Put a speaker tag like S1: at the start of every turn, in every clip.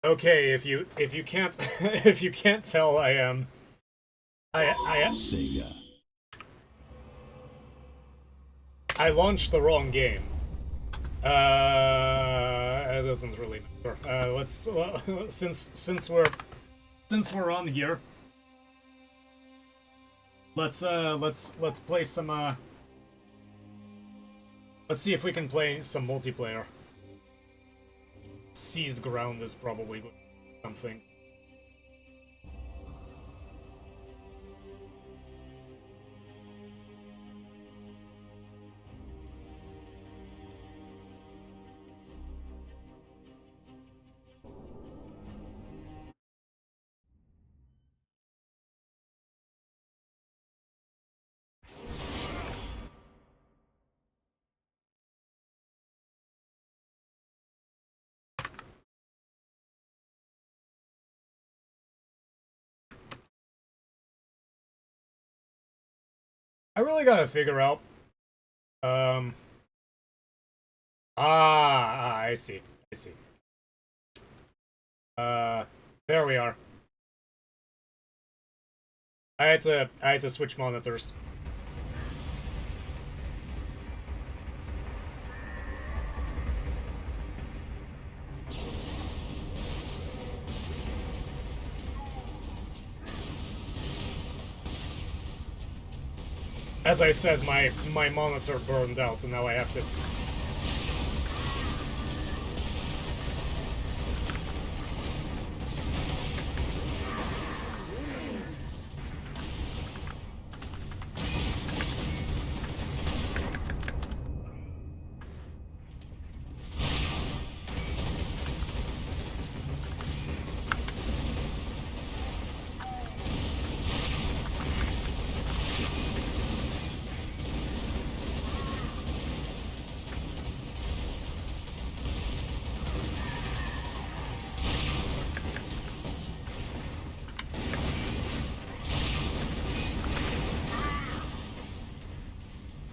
S1: Okay, if you can't if you can't tell, I am
S2: Sega.
S1: I launched the wrong game. It doesn't really matter. Let's since we're on here, let's play some let's see if we can play some multiplayer. Seize ground is probably something. I really gotta figure out. I see. I see. There we are. I had to switch monitors. As I said, my monitor burned out, so now I have to.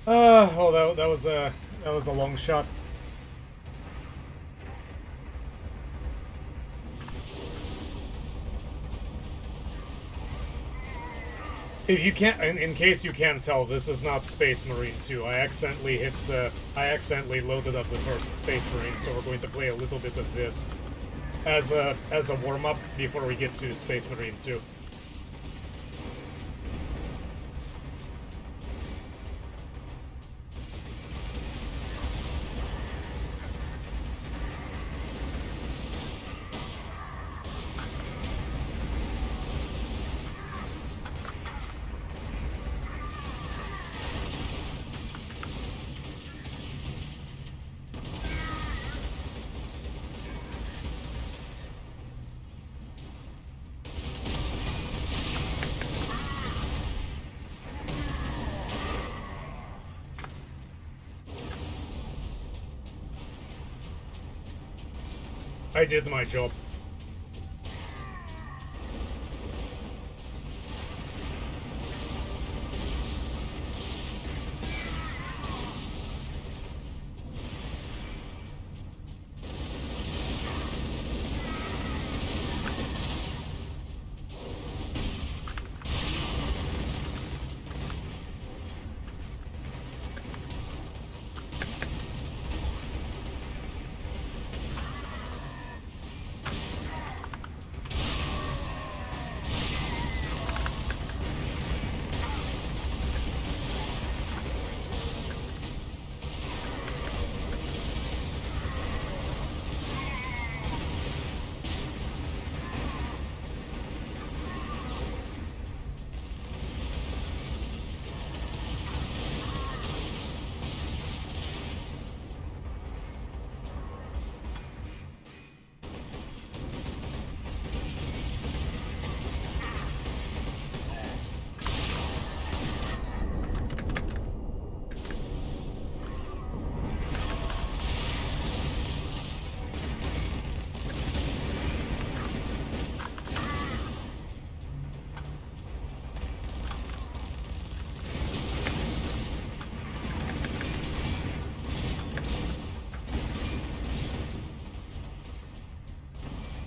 S1: Oh, that was a long shot. If you can't, in case you can't tell, this is not Space Marine 2. I accidentally loaded up the first Space Marine, so we're going to play a little bit of this as a warm-up before we get to Space Marine 2. I did my job.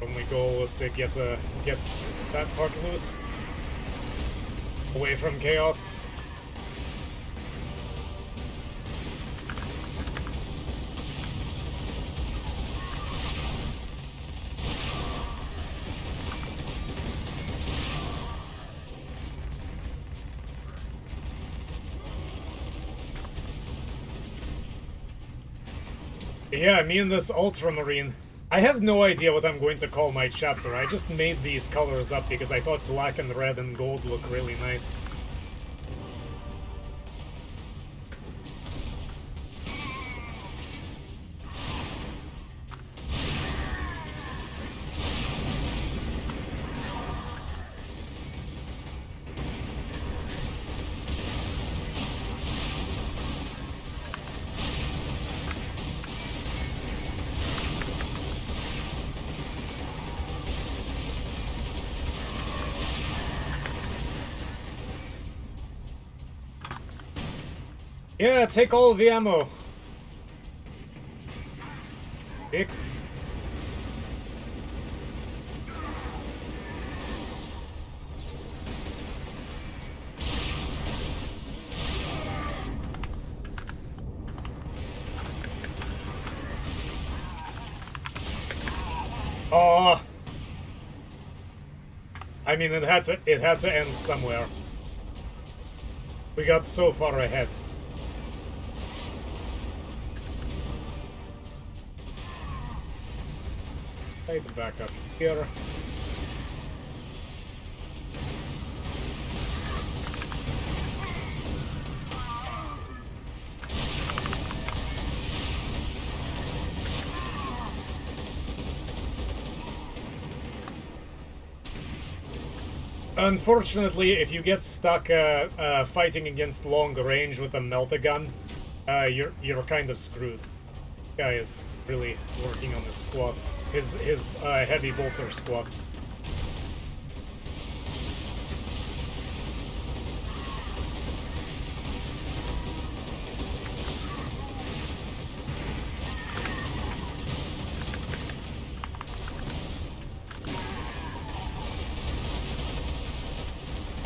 S1: Only goal was to get that part loose. Away from chaos. Yeah, me and this Ultramarine. I have no idea what I'm going to call my chapter. I just made these colors up because I thought black and red and gold look really nice. Yeah, take all the ammo. X. Oh. I mean, it had to end somewhere. We got so far ahead. Try to back up here. Unfortunately, if you get stuck fighting against long range with a melt-a-gun, you're kind of screwed. Guy is really working on his squats, his heavy bolter squats.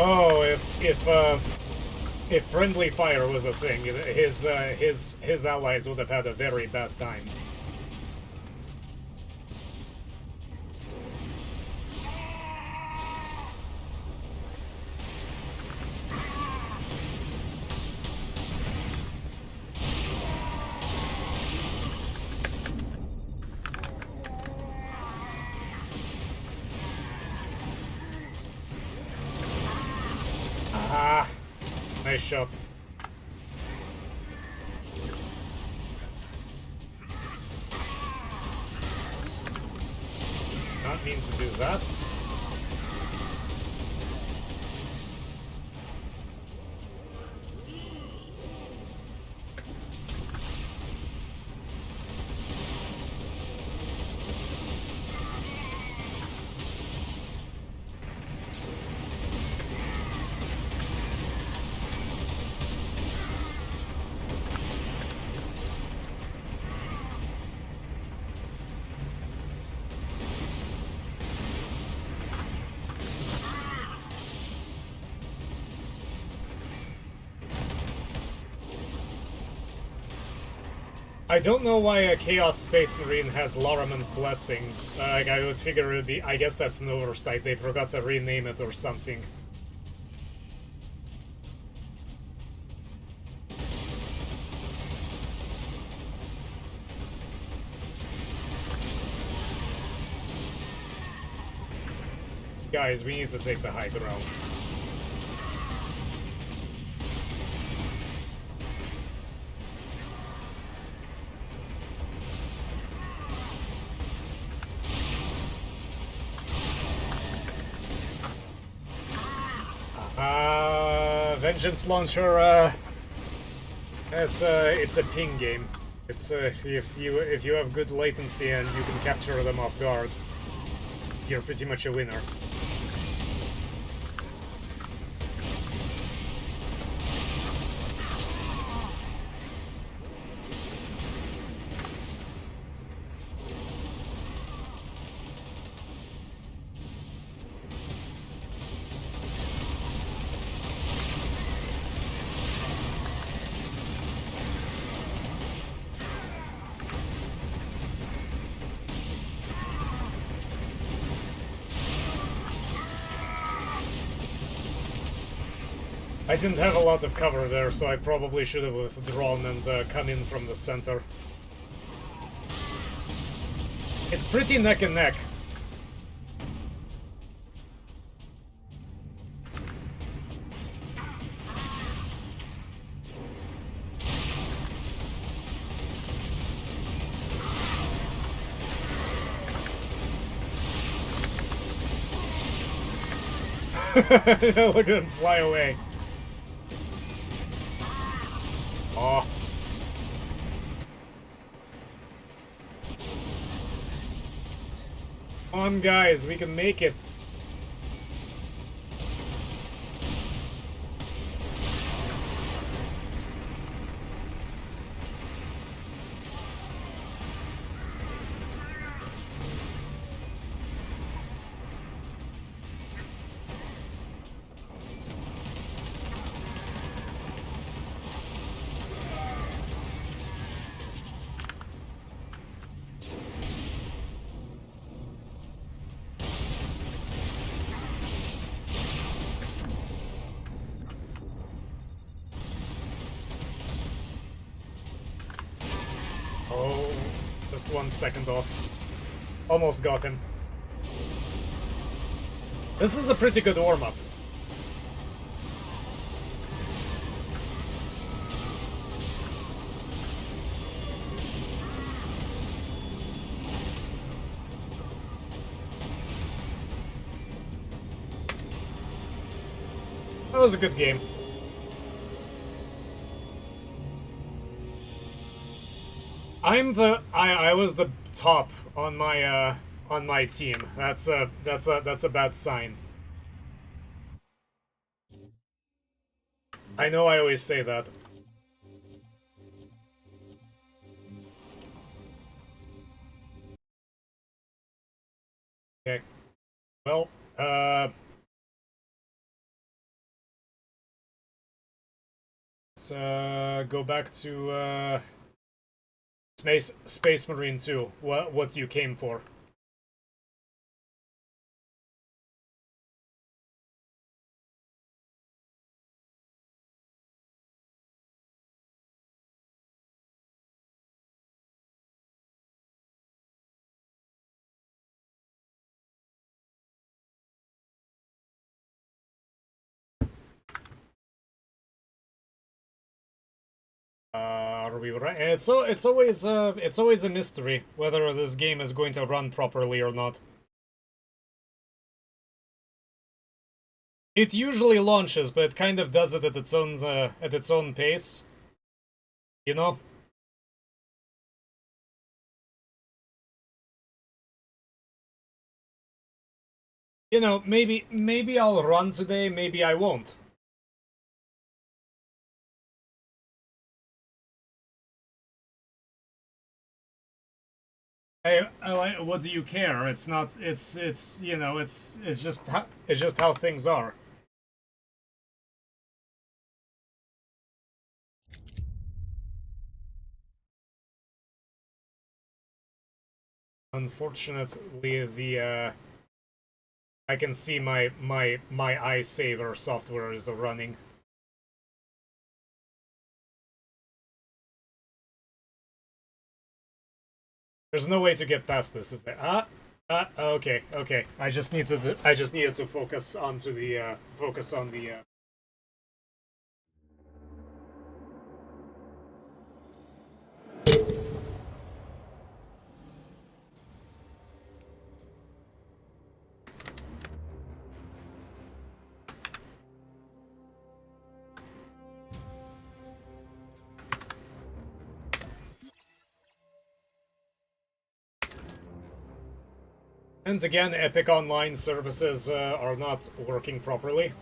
S1: Oh, if friendly fire was a thing, his allies would have had a very bad time. Nice shot. Not mean to do that. I don't know why a Chaos Space Marine has Laraman's Blessing. Like, I would figure it would be... I guess that's an oversight. They forgot to rename it or something. Guys, we need to take the high ground. Vengeance Launcher, it's a ping game. It's if you have good latency and you can capture them off guard, you're pretty much a winner. I didn't have a lot of cover there, so I probably should have withdrawn and come in from the center. It's pretty neck and neck. Look at him fly away. Oh. Come on, guys, we can make it. Oh, just 1 second off. Almost got him. This is a pretty good warm-up. That was a good game. I was the top on my team. That's a bad sign. I know I always say that. Okay. Well, let's go back to Space Marine 2. What you came for? Are we right? It's always a mystery whether this game is going to run properly or not. It usually launches, but it kind of does it at its own pace. You know? You know, maybe I'll run today, maybe I won't. What do you care? It's not. It's you know. It's just how things are. Unfortunately, the I can see my Saber software is running. There's no way to get past this, is there? Okay. I just needed to focus onto the focus on the And again, Epic Online services are not working properly.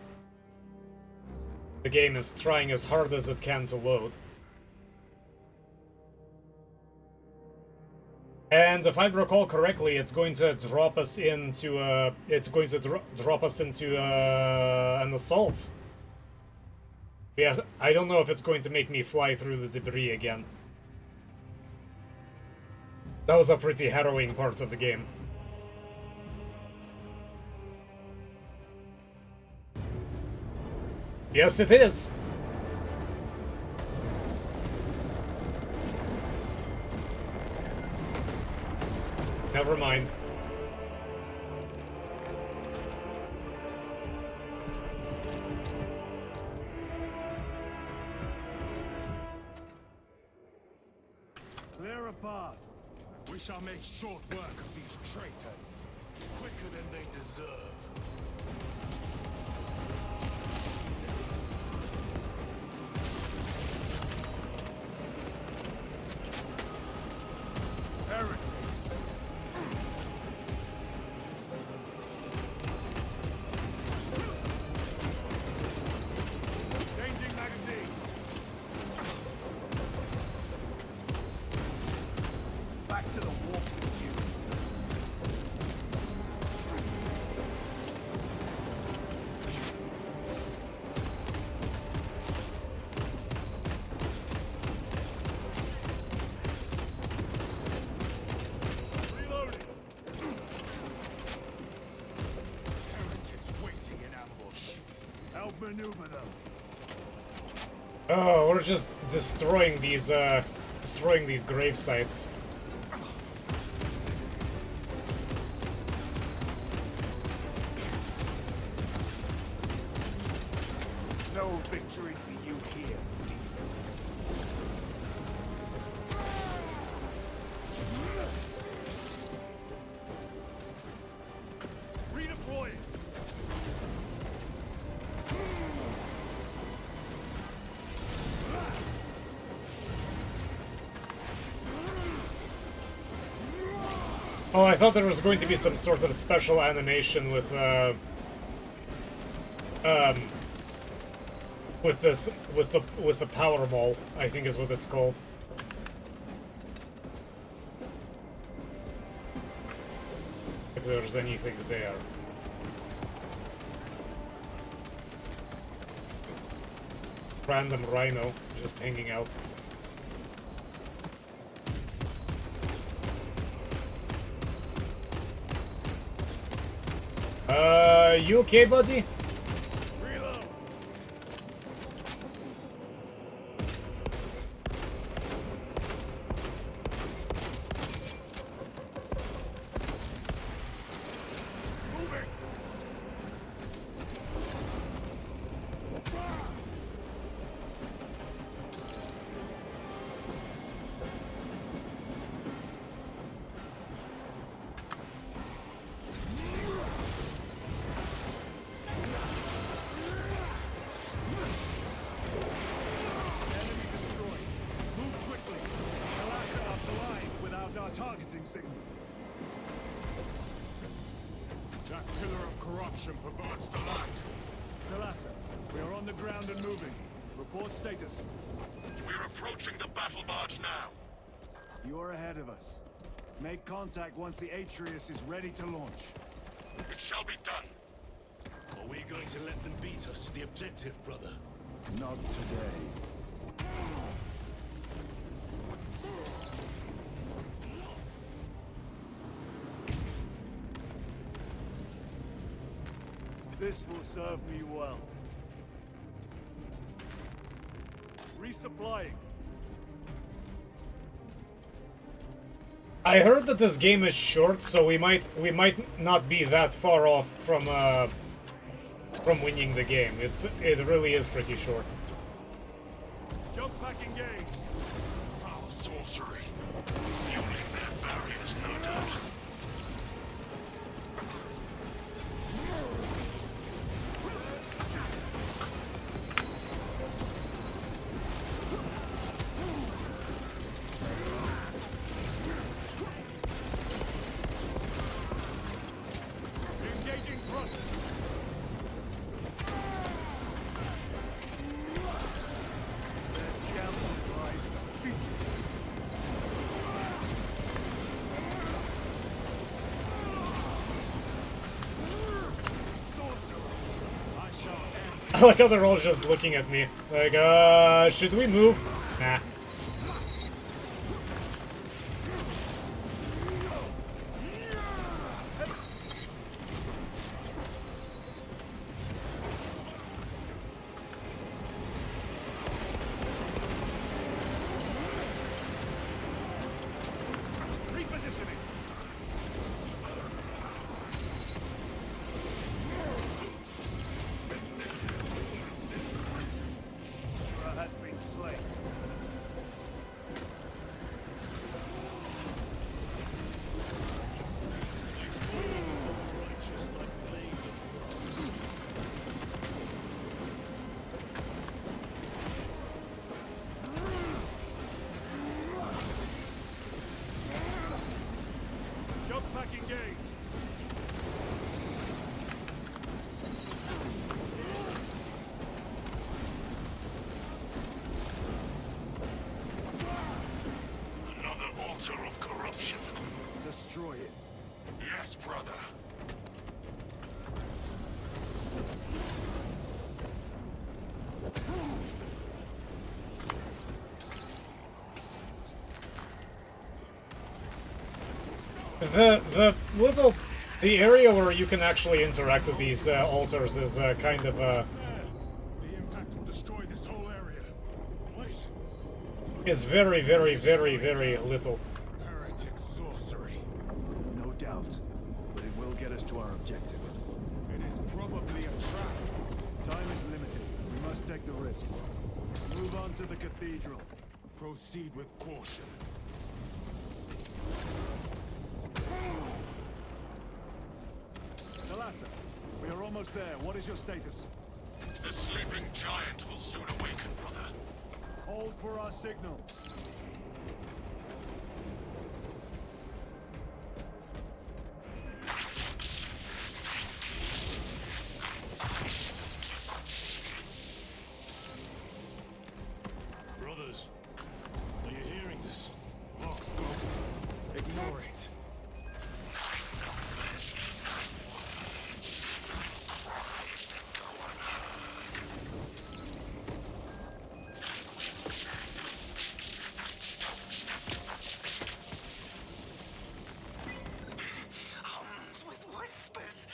S1: The game is trying as hard as it can to load. And if I recall correctly, it's going to drop us into drop us into an assault. Yeah, I don't know if it's going to make me fly through the debris again. That was a pretty harrowing part of the game. Yes, it is. Never mind.
S2: Clear a path. We shall make short work of these traitors. Quicker than they deserve. Heretics. Changing magazine. Back to the walk with you. Reloading. Heretics waiting in ambush. Help maneuver them.
S1: Oh, we're just destroying these grave sites.
S2: No victory for you here. Redeploying.
S1: Oh, I thought there was going to be some sort of special animation with with the power ball, I think is what it's called. If there's anything there. Random rhino just hanging out. You okay, buddy?
S2: Reload. Moving. Enemy destroyed. Move quickly. Harass up the line without our targeting signal. That pillar of corruption perverts the light. Thalassa, we are on the ground and moving. Report status.
S3: We're approaching the battle barge now.
S2: You're ahead of us. Make contact once the Atreus is ready to launch.
S3: It shall be done.
S4: Are we going to let them beat us to the objective, brother?
S2: Not today. This will serve me well. Resupplying.
S1: I heard that this game is short, so we might not be that far off from winning the game. It really is pretty short.
S2: Jump pack engaged.
S3: Foul sorcery. Fueling their barriers, no doubt.
S2: Engaging thrust. The challenge rise defeated. Sorcerer. I shall end.
S1: I like how they're all just looking at me. Like, should we move? Nah. The area where you can actually interact with these altars is kind of
S2: There! The impact will destroy this whole area.
S4: Wait.
S1: is very, very, very, very little.
S2: Heretic sorcery.
S5: No doubt, but it will get us to our objective.
S2: It is probably a trap.
S5: Time is limited. We must take the risk. Move on to the cathedral.
S2: Proceed with caution.
S5: Thalassa, we are almost there. What is your status?
S3: The sleeping giant will soon awaken, brother.
S5: Hold for our signal.
S4: Brothers, are you hearing this?
S2: Vox Ghost.
S5: Ignore it.
S6: With whispers,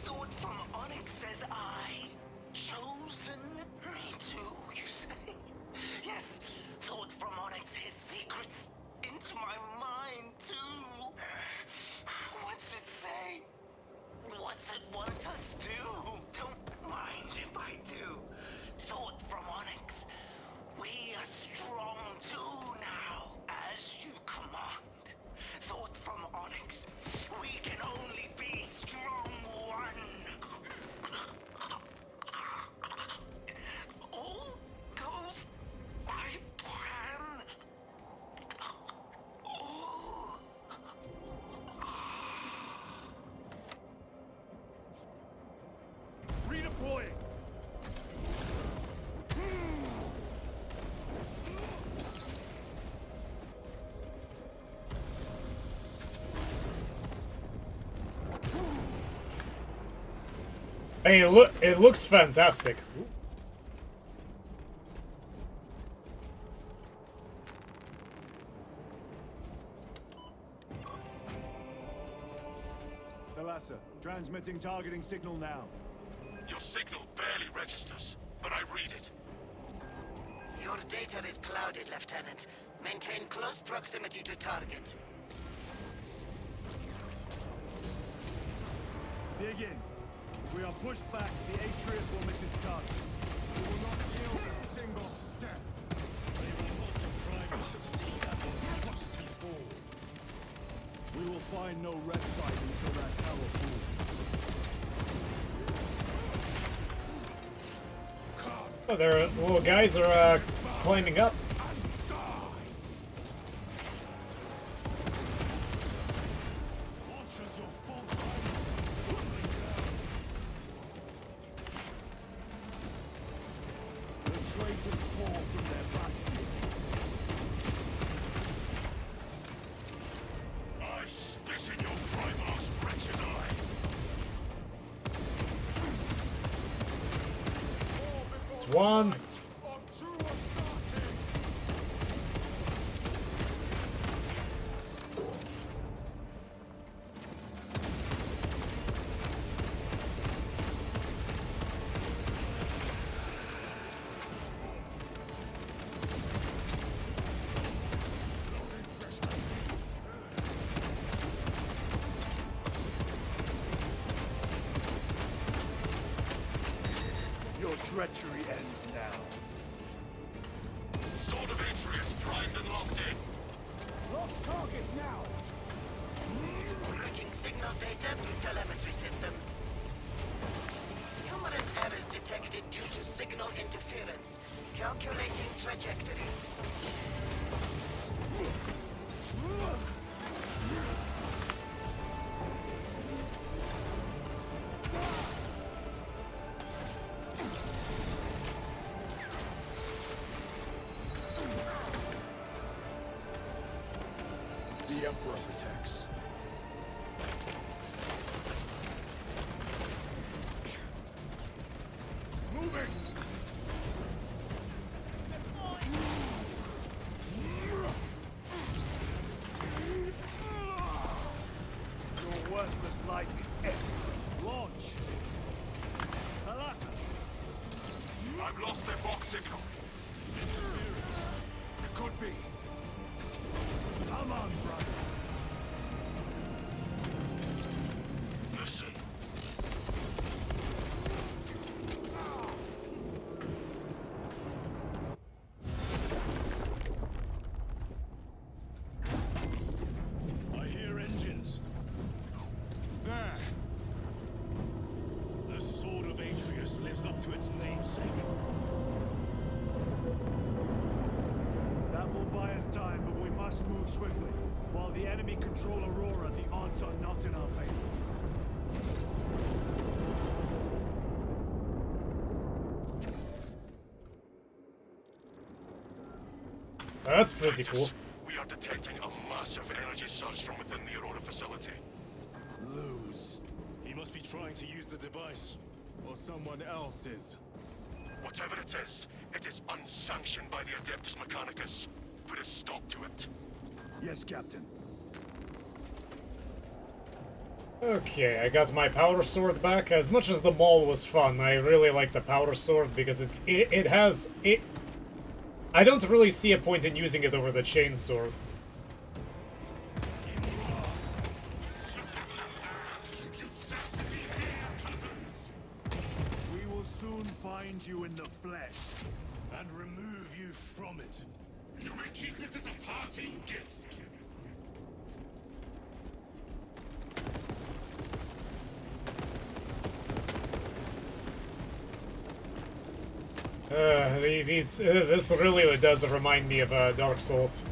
S6: thought from Onyx says I, chosen me too, you say? Yes, thought from Onyx his secrets into my mind too. What's it say? What's it want us do? Don't mind if I do. Thought from Onyx, we are strong too now, as you command. Thought from Onyx, we can only be strong one. All goes by plan. All.
S5: Redeploying.
S1: Hey, it looks fantastic.
S5: Thalassa, transmitting targeting signal now.
S3: Your signal barely registers, but I read it.
S6: Your data is clouded, Lieutenant. Maintain close proximity to target.
S5: Dig in. If we are pushed back, the Atreus will miss its target.
S2: We will not yield a single step.
S4: They will not deprive us of seeing our most trusty foe.
S5: We will find no respite until that tower falls.
S1: Oh, their little guys are climbing up.
S2: Launches your full size, tumbling down.
S5: The traitors fall from their bastion.
S3: I spit in your Primarch's wretched eye.
S1: It's one.
S5: Your treachery ends now.
S3: Sword of Atreus primed and locked in.
S5: Lock target now!
S6: Routing signal data through telemetry systems. Numerous errors detected due to signal interference. Calculating trajectory.
S5: The Emperor protects.
S2: Moving!
S4: lives up to its namesake.
S5: That will buy us time, but we must move swiftly. While the enemy control Aurora, the odds are not in our favor.
S1: That's pretty cool.
S3: We are detecting a massive energy surge from within the Aurora facility.
S5: Lose.
S4: He must be trying to use the device.
S5: Or someone else is.
S3: Whatever it is unsanctioned by the Adeptus Mechanicus. Put a stop to it.
S5: Yes, Captain.
S1: Okay, I got my power sword back. As much as the maul was fun, I really like the power sword because it has... I don't really see a point in using it over the chain sword.
S5: We will soon find you in the flesh.
S4: And remove you from it.
S3: You may keep it as a parting gift.
S1: This really does remind me of Dark Souls.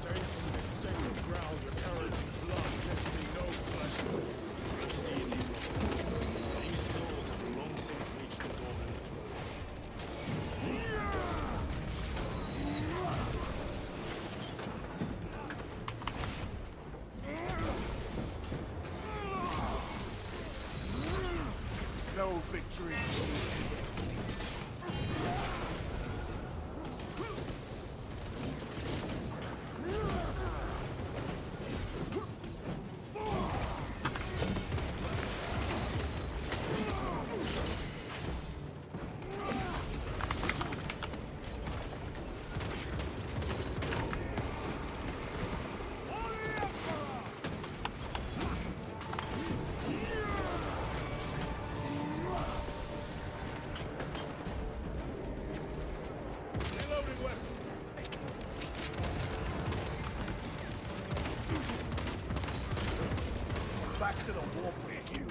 S2: Tainting this sacred ground with heretic blood gives me no pleasure.
S4: Rest easy, brother. These souls have long since reached the golden throne.
S5: No victory. Back to the warp with you.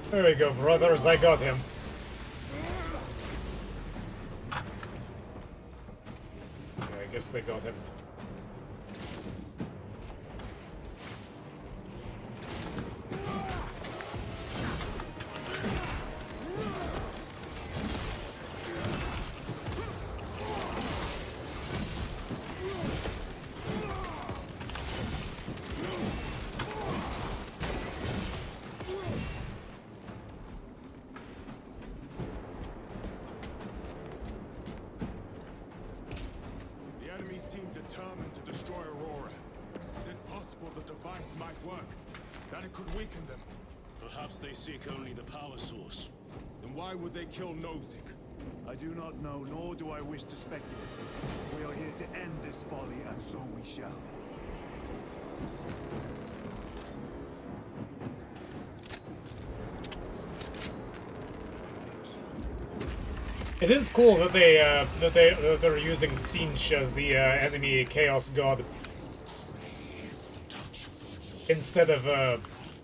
S1: There we go, brothers, I got him. Yeah, I guess they got him.
S2: The enemy seem determined to destroy Aurora. Is it possible the device might work? That it could weaken them?
S4: Perhaps they seek only the power source.
S2: Then why would they kill Nozick?
S5: I do not know, nor do I wish to speculate. We are here to end this folly, and so we shall.
S1: It is cool that they're using Tzeentch as the enemy chaos god instead of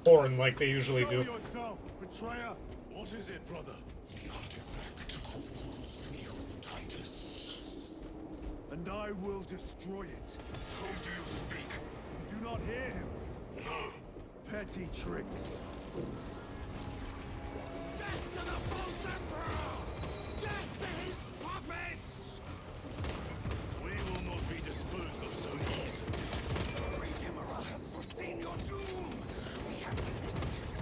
S1: Horn like they usually
S5: Show
S1: do.
S5: yourself, betrayer!
S4: What is it, brother?
S5: And I will destroy it.
S3: Whom do you speak?
S5: You do not hear him.
S3: No.
S5: Petty tricks.
S4: Death to the false emperor! Death to his puppets! We will not be disposed of so easily.
S6: Great Emerald has foreseen your doom. We have witnessed it.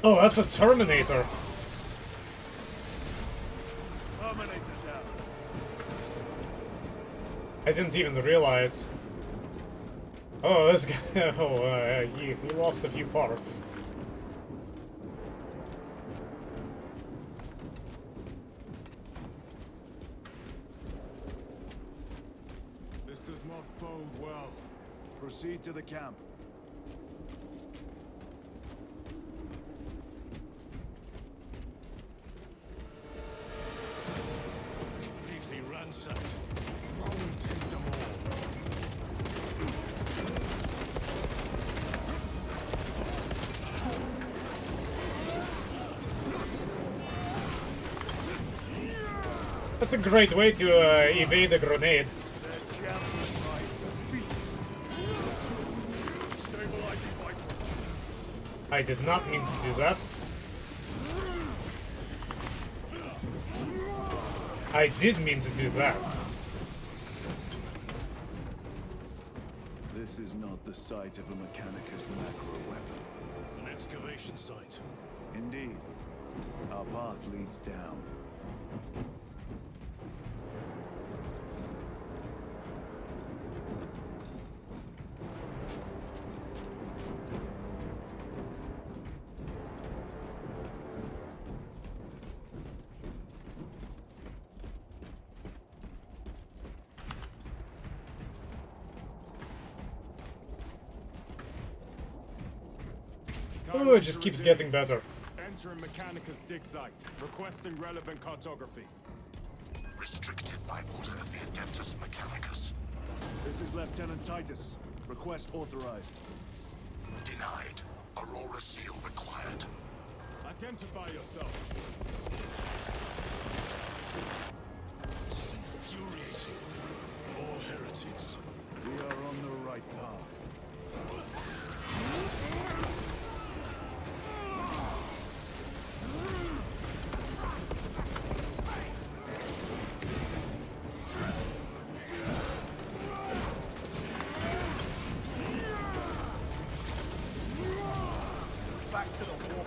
S1: Oh, that's a Terminator.
S5: Terminator down.
S1: I didn't even realize. Oh, this guy. Oh, he lost a few parts.
S5: This does not bode well. Proceed to the camp.
S4: Completely ransacked. Go and take them all.
S1: That's a great way to evade a grenade. I did not mean to do that. I did mean to do that.
S5: This is not the site of a Mechanicus macro weapon.
S4: An excavation site.
S5: Indeed. Our path leads down.
S1: Oh, it just keeps getting better.
S2: Enter Mechanicus dig site. Requesting relevant cartography.
S3: Restricted by order of the Adeptus Mechanicus.
S5: This is Lieutenant Titus. Request authorized.
S3: Denied. Aurora seal required.
S2: Identify yourself.
S4: It's infuriating. More heretics.
S5: We are on the right path. Back to the war.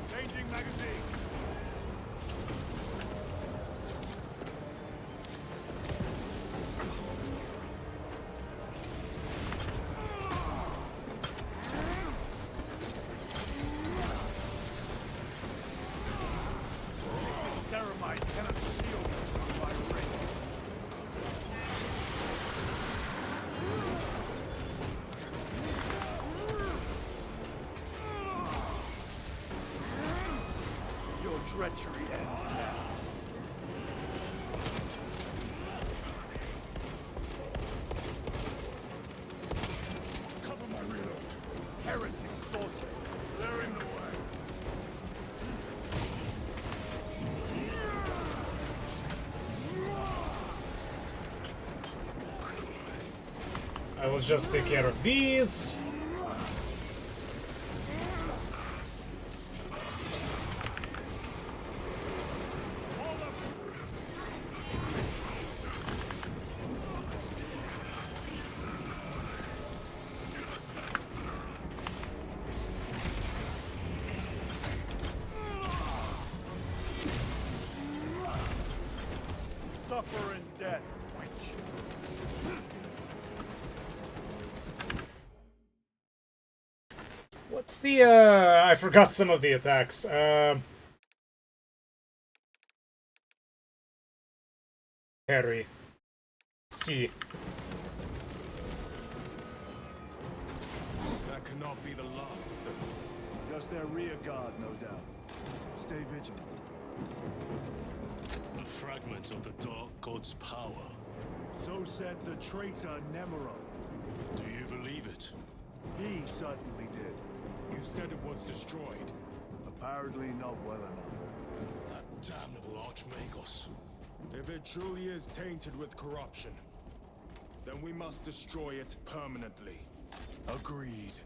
S2: Changing magazine.
S5: Ceramide cannot shield us by ring. Your treachery ends now.
S4: Cover my reload.
S5: Heretic sorcery. They're in the way.
S1: I will just take care of these.
S5: Suffer in death, witch.
S1: What's the, I forgot some of the attacks. Harry. C.
S2: That cannot be the last of them.
S5: Just their rear guard, no doubt. Stay vigilant.
S4: A fragment of the Dark God's power.
S5: So said the traitor Nemerov.
S4: Do you believe it?
S5: He certainly did.
S2: You said it was destroyed.
S5: Apparently not well enough.
S4: That damnable Archmagos.
S2: If it truly is tainted with corruption, then we must destroy it permanently.
S5: Agreed.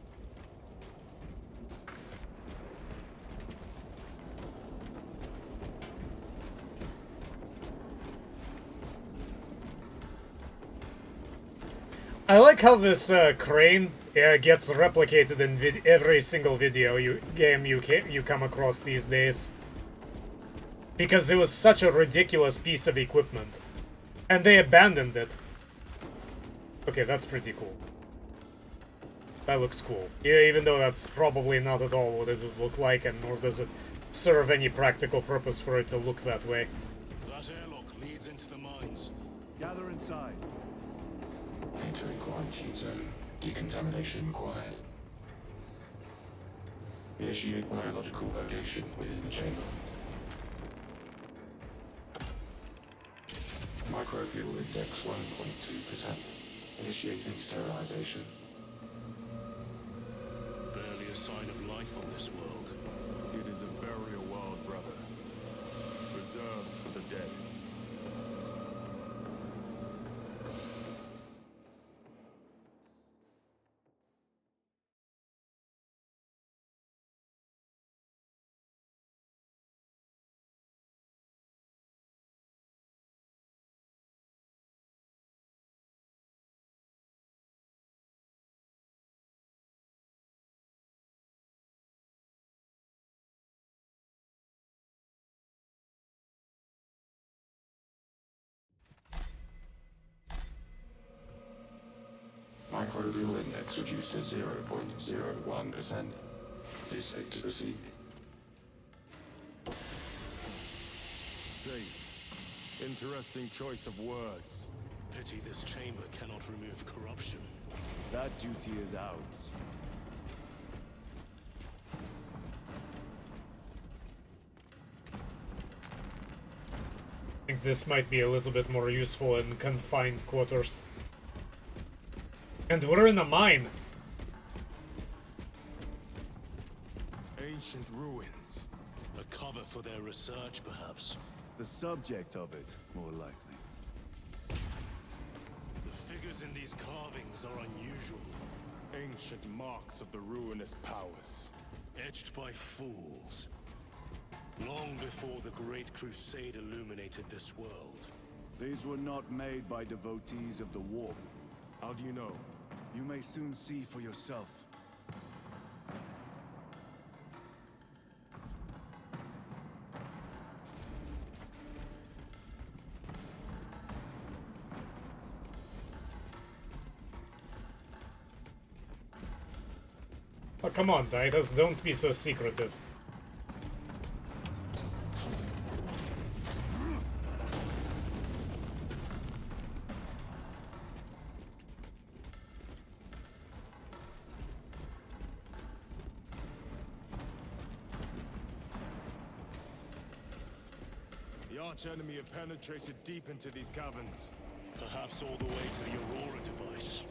S1: I like how this crane gets replicated in every single video game you come across these days. Because it was such a ridiculous piece of equipment. And they abandoned it. Okay, that's pretty cool. That looks cool. Yeah, even though that's probably not at all what it would look like, and nor does it serve any practical purpose for it to look that way.
S4: That airlock leads into the mines.
S5: Gather inside.
S7: Entering quarantine zone. Decontamination required. Initiate biological purgation within the chamber. Microbial index 1.2%. Initiating sterilization.
S4: Barely a sign of life on this world.
S2: It is a burial world, brother. Reserved for the dead.
S7: Microbial index reduced to 0.01%. It is safe to proceed.
S2: Safe. Interesting choice of words.
S4: Pity this chamber cannot remove corruption.
S5: That duty is ours.
S1: I think this might be a little bit more useful in confined quarters. And we're in a mine.
S2: Ancient ruins.
S4: A cover for their research, perhaps.
S5: The subject of it, more likely.
S4: The figures in these carvings are unusual.
S2: Ancient marks of the ruinous powers.
S4: Etched by fools. Long before the Great Crusade illuminated this world.
S5: These were not made by devotees of the warp.
S2: How do you know?
S5: You may soon see for yourself.
S1: Oh, come on, Titus, don't be so secretive.
S2: The arch-enemy have penetrated deep into these caverns.
S4: Perhaps all the way to the Aurora device.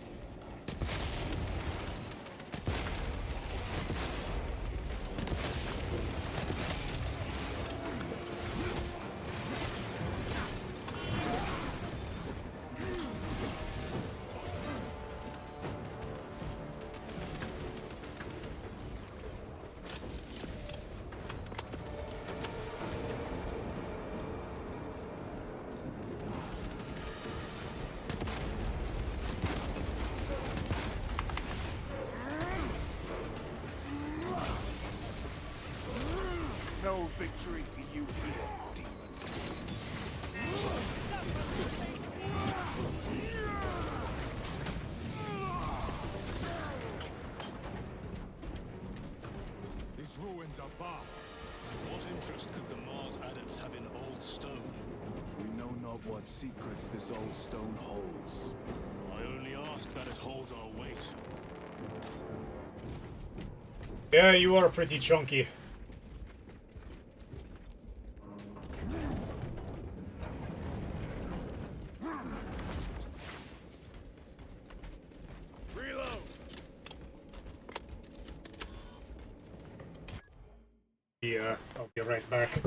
S5: No victory for you here, demon.
S2: These ruins are vast.
S4: What interest could the Mars adepts have in old stone?
S5: We know not what secrets this old stone holds.
S4: I only ask that it hold our weight.
S1: Yeah, you are pretty chunky.
S2: Reload!
S1: Yeah, I'll be right back.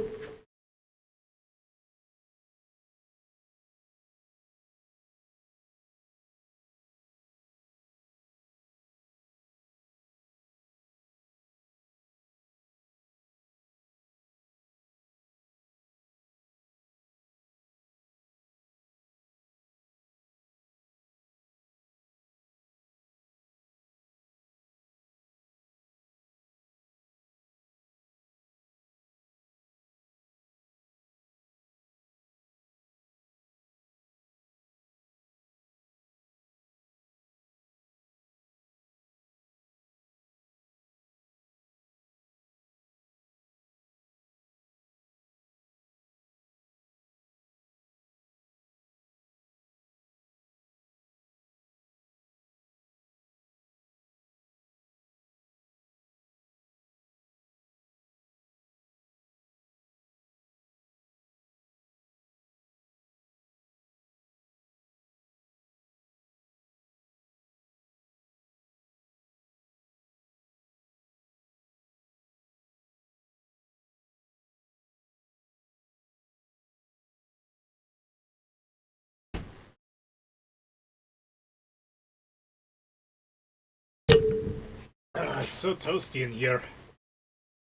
S1: It's so toasty in here.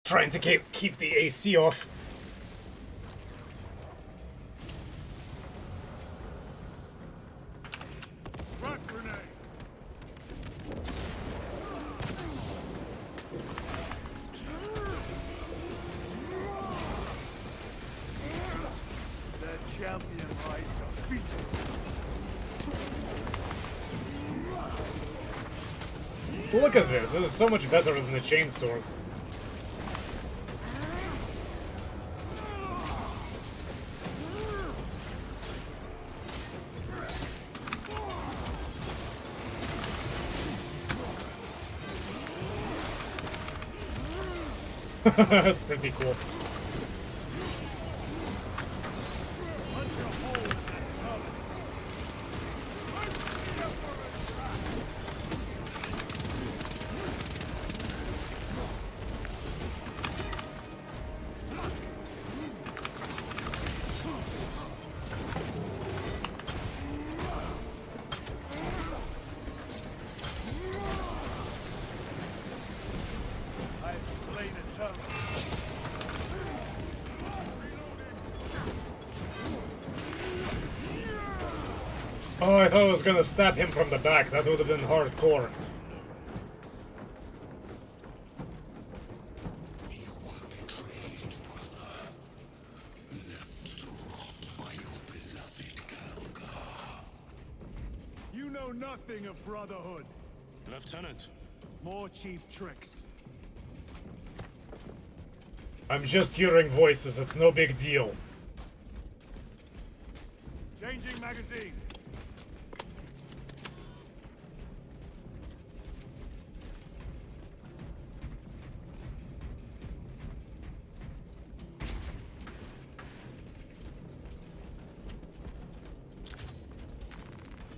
S1: Trying to keep the AC off.
S2: Front grenade.
S5: The champion lies defeated.
S1: Look at this. This is so much better than the chainsword. That's pretty cool. Oh, I thought I was gonna stab him from the back. That would have been hardcore.
S5: You know nothing of brotherhood.
S2: Lieutenant.
S5: More cheap tricks.
S1: I'm just hearing voices. It's no big deal.
S5: Changing magazine.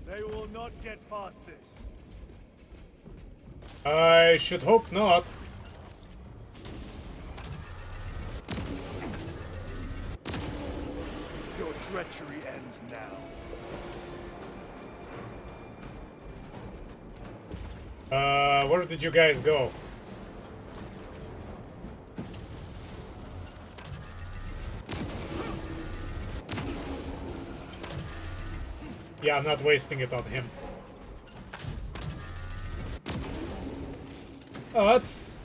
S5: They will not get past this.
S1: I should hope not.
S5: Your treachery ends now.
S1: Where did you guys go? Yeah, I'm not wasting it on him. Oh, that's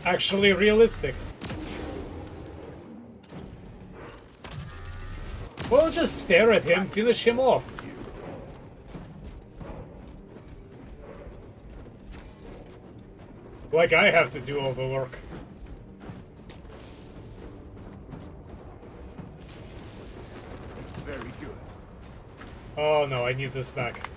S1: actually realistic. Well, just stare at him, finish him off. Like I have to do all the work.
S5: Very good.
S1: Oh no, I need this back.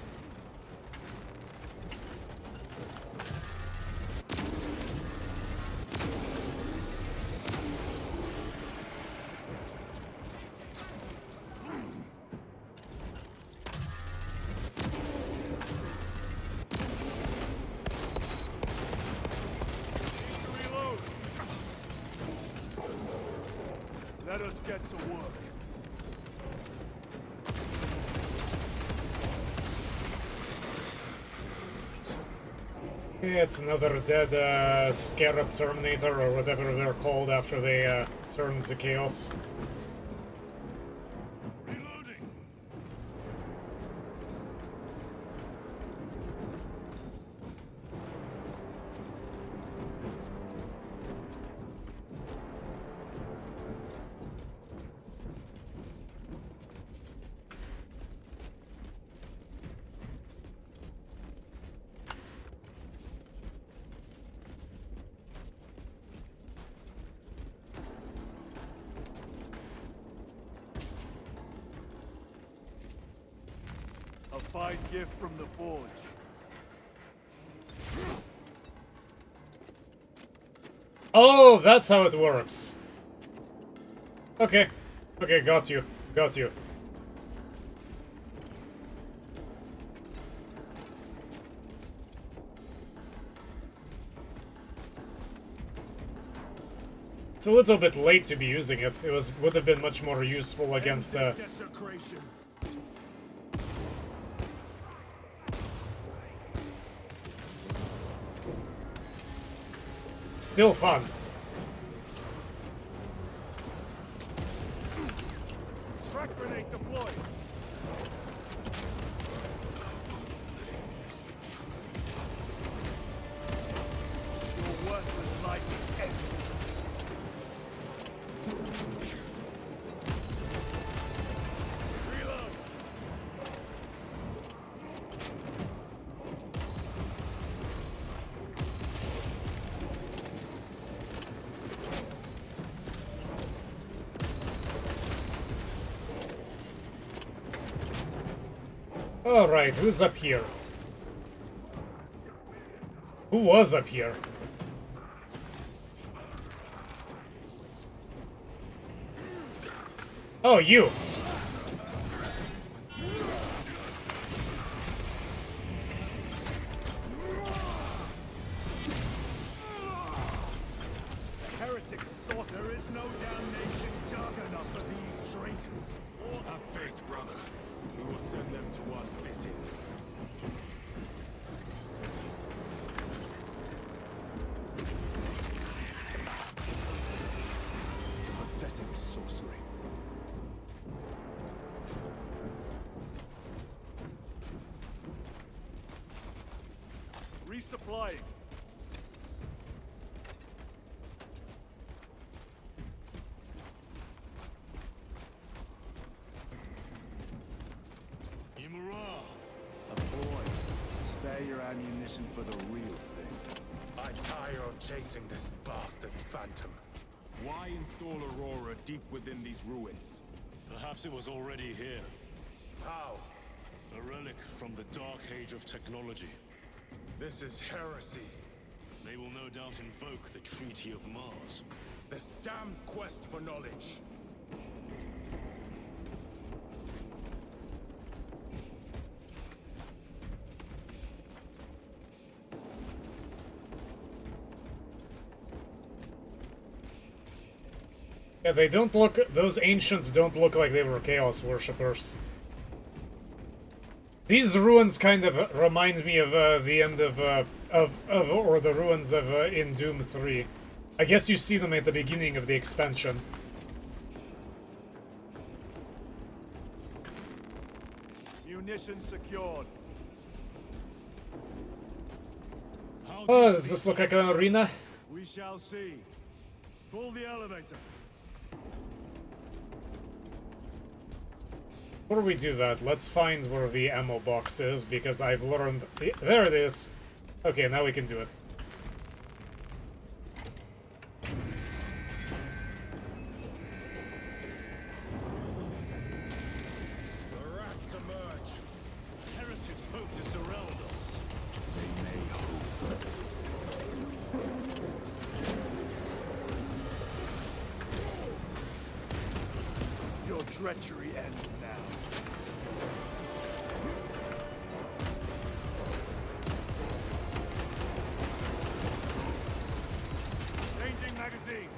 S5: Let us get to work.
S1: Yeah, it's another dead Scarab Terminator or whatever they're called after they turn into chaos.
S2: Reloading.
S5: A fine gift from the forge.
S1: Oh, that's how it works. Okay. Okay, got you. Got you. It's a little bit late to be using it. It would have been much more useful against the...
S5: Desecration.
S1: Still fun.
S5: Crack grenade deployed. Your worthless life is empty. Reload.
S1: Alright, who's up here? Who was up here? Oh, you!
S5: Heretic sauce. There is no damnation dark enough for these traitors.
S4: Have faith, brother. We will send them to one fitting.
S5: Pathetic sorcery. Resupplying. A boy. Spare your ammunition for the real thing.
S4: I tire of chasing this bastard's phantom. Why install Aurora deep within these ruins?
S8: Perhaps it was already here.
S4: How?
S8: A relic from the dark age of technology.
S4: This is heresy.
S8: They will no doubt invoke the Treaty of Mars.
S4: This damn quest for knowledge.
S1: Yeah, they don't look... Those ancients don't look like they were Chaos Worshippers. These ruins kind of remind me of the end of or the ruins of in Doom 3. I guess you see them at the beginning of the expansion.
S5: Munitions secured.
S1: Oh, does this look like an arena?
S5: We shall see. Pull the elevator.
S1: Before we do that, let's find where the ammo box is, because I've learned... There it is! Okay, now we can do it.
S4: The rats emerge.
S8: Heretics hope to surround us.
S5: They may hope. Your treachery ends now. Changing magazine.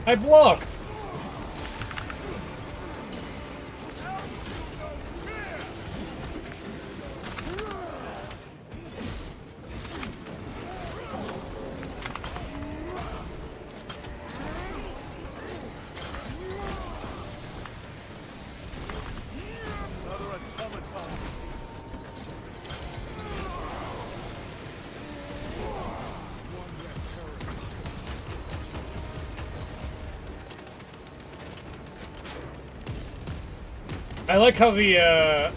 S1: I blocked!
S5: Another automaton.
S4: One less heresy.
S1: I like how the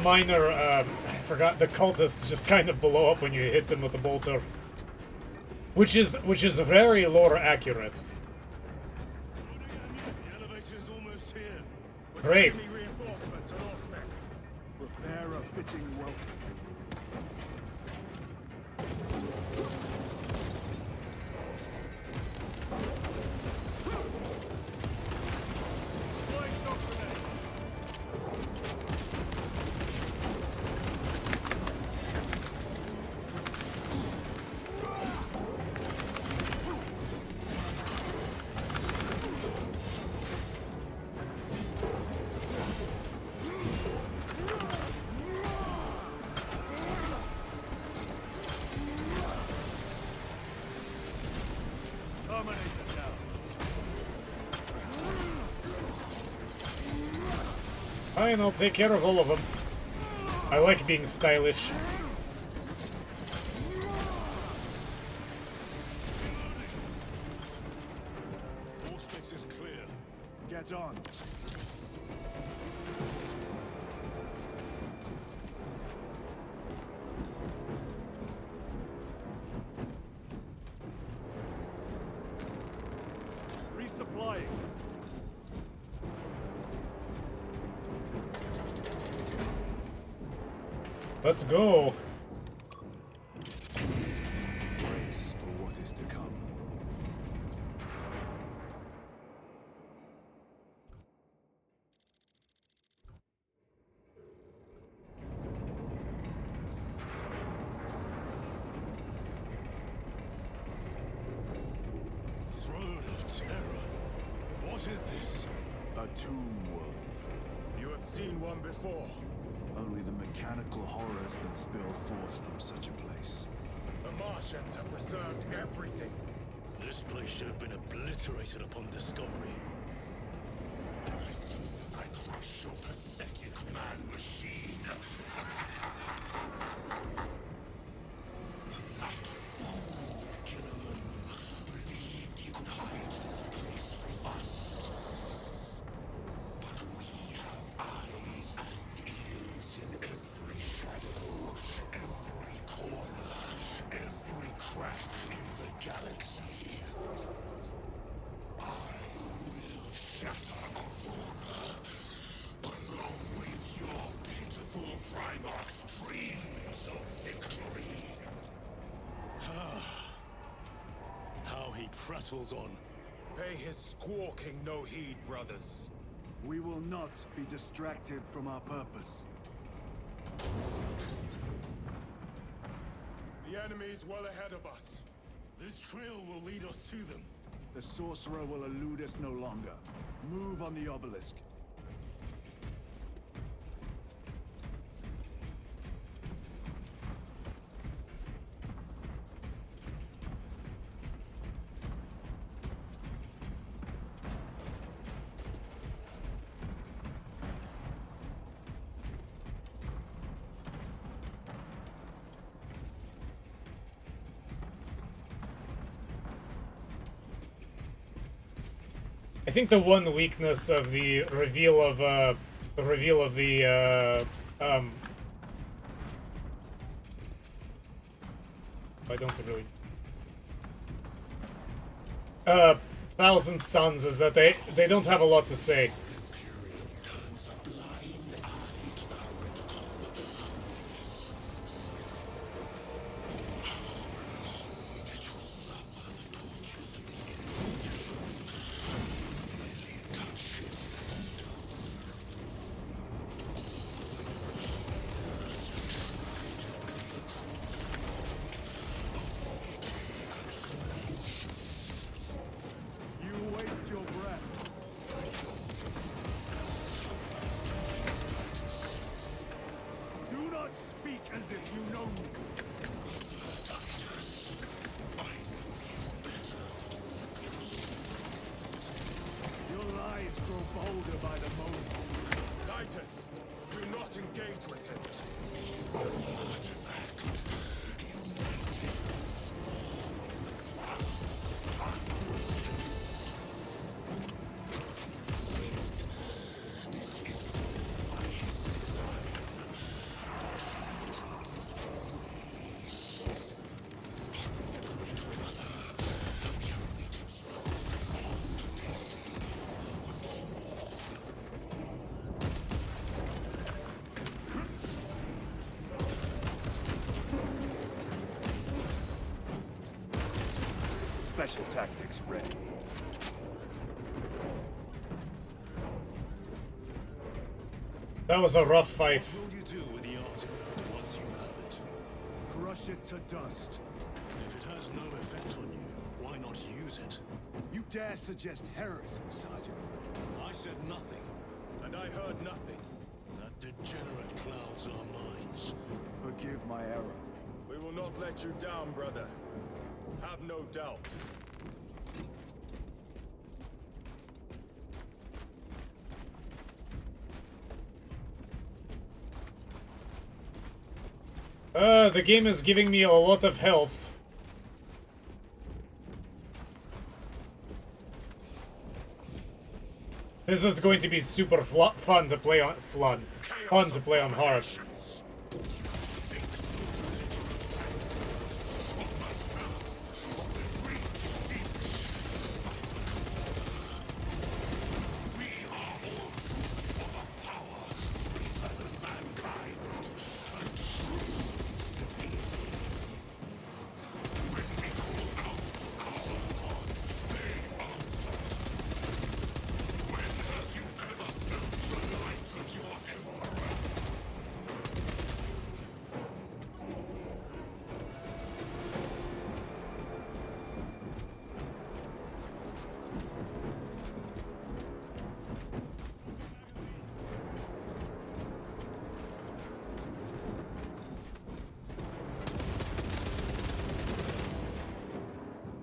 S1: minor, I forgot, the cultists just kind of blow up when you hit them with the bolter. Which is very lore accurate.
S8: The elevator is almost here.
S1: Great.
S4: Enemy reinforcements on all specs.
S5: Prepare a fitting welcome. Terminator down.
S1: Fine, I'll take care of all of them. I like being stylish.
S2: All space is clear.
S5: Get on. Resupplying.
S1: Let's go.
S5: Brace for what is to come.
S2: Throne of terror. What is this?
S5: A tomb world.
S2: You have seen one before.
S5: Only the mechanical horrors that spill forth from such a place.
S2: The Martians have preserved everything.
S8: This place should have been obliterated upon discovery.
S3: I crush your pathetic man-machine. That fool, Gilliman, believed he could hide this place from us. But we have eyes and ears in every shadow, every corner, every crack in the galaxy. I will shatter Aurora, along with your pitiful Primarch's dreams of victory.
S8: How he prattles on.
S2: Pay his squawking no heed, brothers.
S5: We will not be distracted from our purpose.
S2: The enemy is well ahead of us.
S8: This trail will lead us to them.
S5: The sorcerer will elude us no longer. Move on the obelisk.
S1: I think the one weakness of the reveal of the I don't really Thousand Suns is that they don't have a lot to say.
S5: Special tactics ready.
S1: That was a rough fight.
S8: What will you do with the artifact once you have it?
S5: Crush it to dust.
S8: If it has no effect on you, why not use it?
S5: You dare suggest heresy, Sergeant?
S8: I said nothing.
S2: And I heard nothing.
S8: That degenerate clouds our minds.
S5: Forgive my error.
S2: We will not let you down, brother. Have no doubt.
S1: The game is giving me a lot of health. This is going to be super fun to play on hard.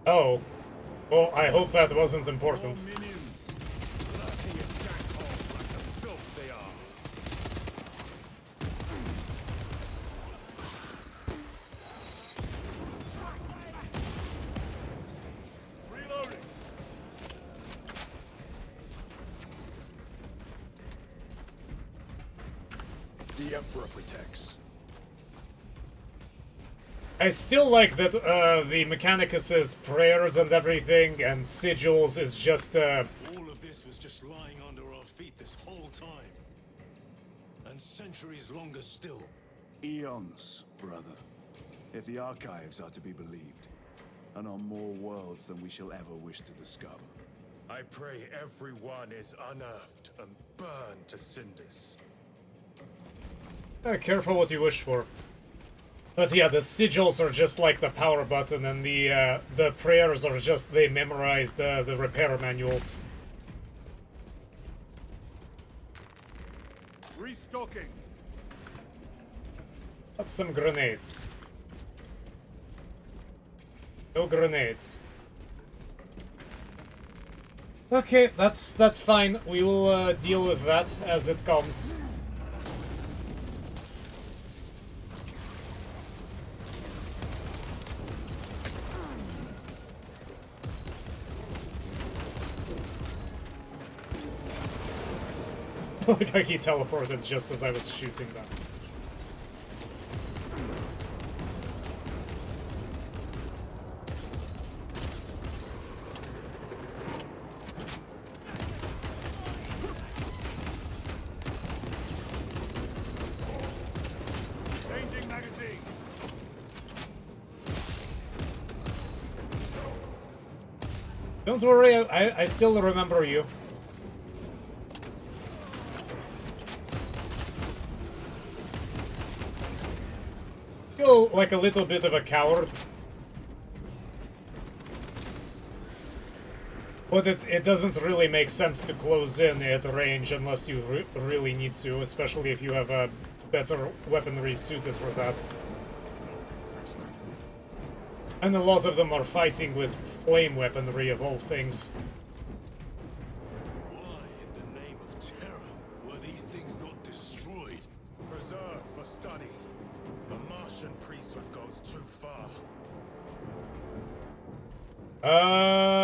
S1: Oh. Well, I hope that wasn't important.
S5: All minions, lurking in jack holes like the filth they are. Reloading. The Emperor protects.
S1: I still like that the Mechanicus's prayers and everything and sigils is just
S8: All of this was just lying under our feet this whole time. And centuries longer still.
S5: Eons, brother. If the archives are to be believed. And on more worlds than we shall ever wish to discover.
S3: I pray everyone is unearthed and burned to cinders.
S1: careful what you wish for. But yeah, the sigils are just like the power button, and the prayers are just they memorize the repair manuals.
S5: Restocking.
S1: Got some grenades. No grenades. Okay, that's fine. We will deal with that as it comes. Like how he teleported just as I was shooting them.
S5: Changing magazine.
S1: Don't worry, I still remember you. Feel like a little bit of a coward. But it doesn't really make sense to close in at range unless you really need to, especially if you have a better weaponry suited for that. And a lot of them are fighting with flame weaponry of all things.
S8: Why, in the name of terror, were these things not destroyed?
S3: Preserved for study. The Martian priesthood goes too far.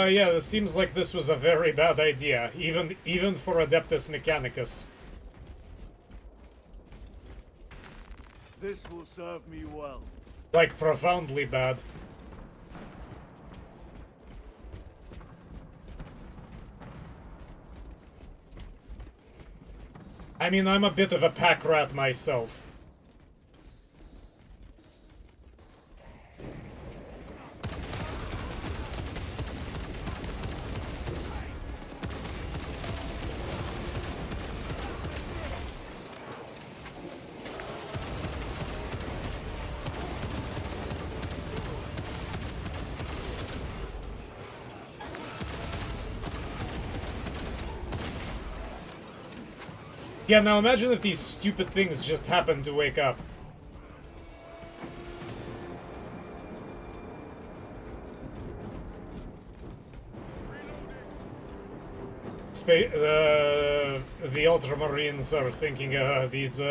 S1: Yeah, this seems like this was a very bad idea, even for Adeptus Mechanicus.
S5: This will serve me well.
S1: Like, profoundly bad. I mean, I'm a bit of a pack rat myself. Yeah, now imagine if these stupid things just happen to wake up. The Ultramarines are thinking these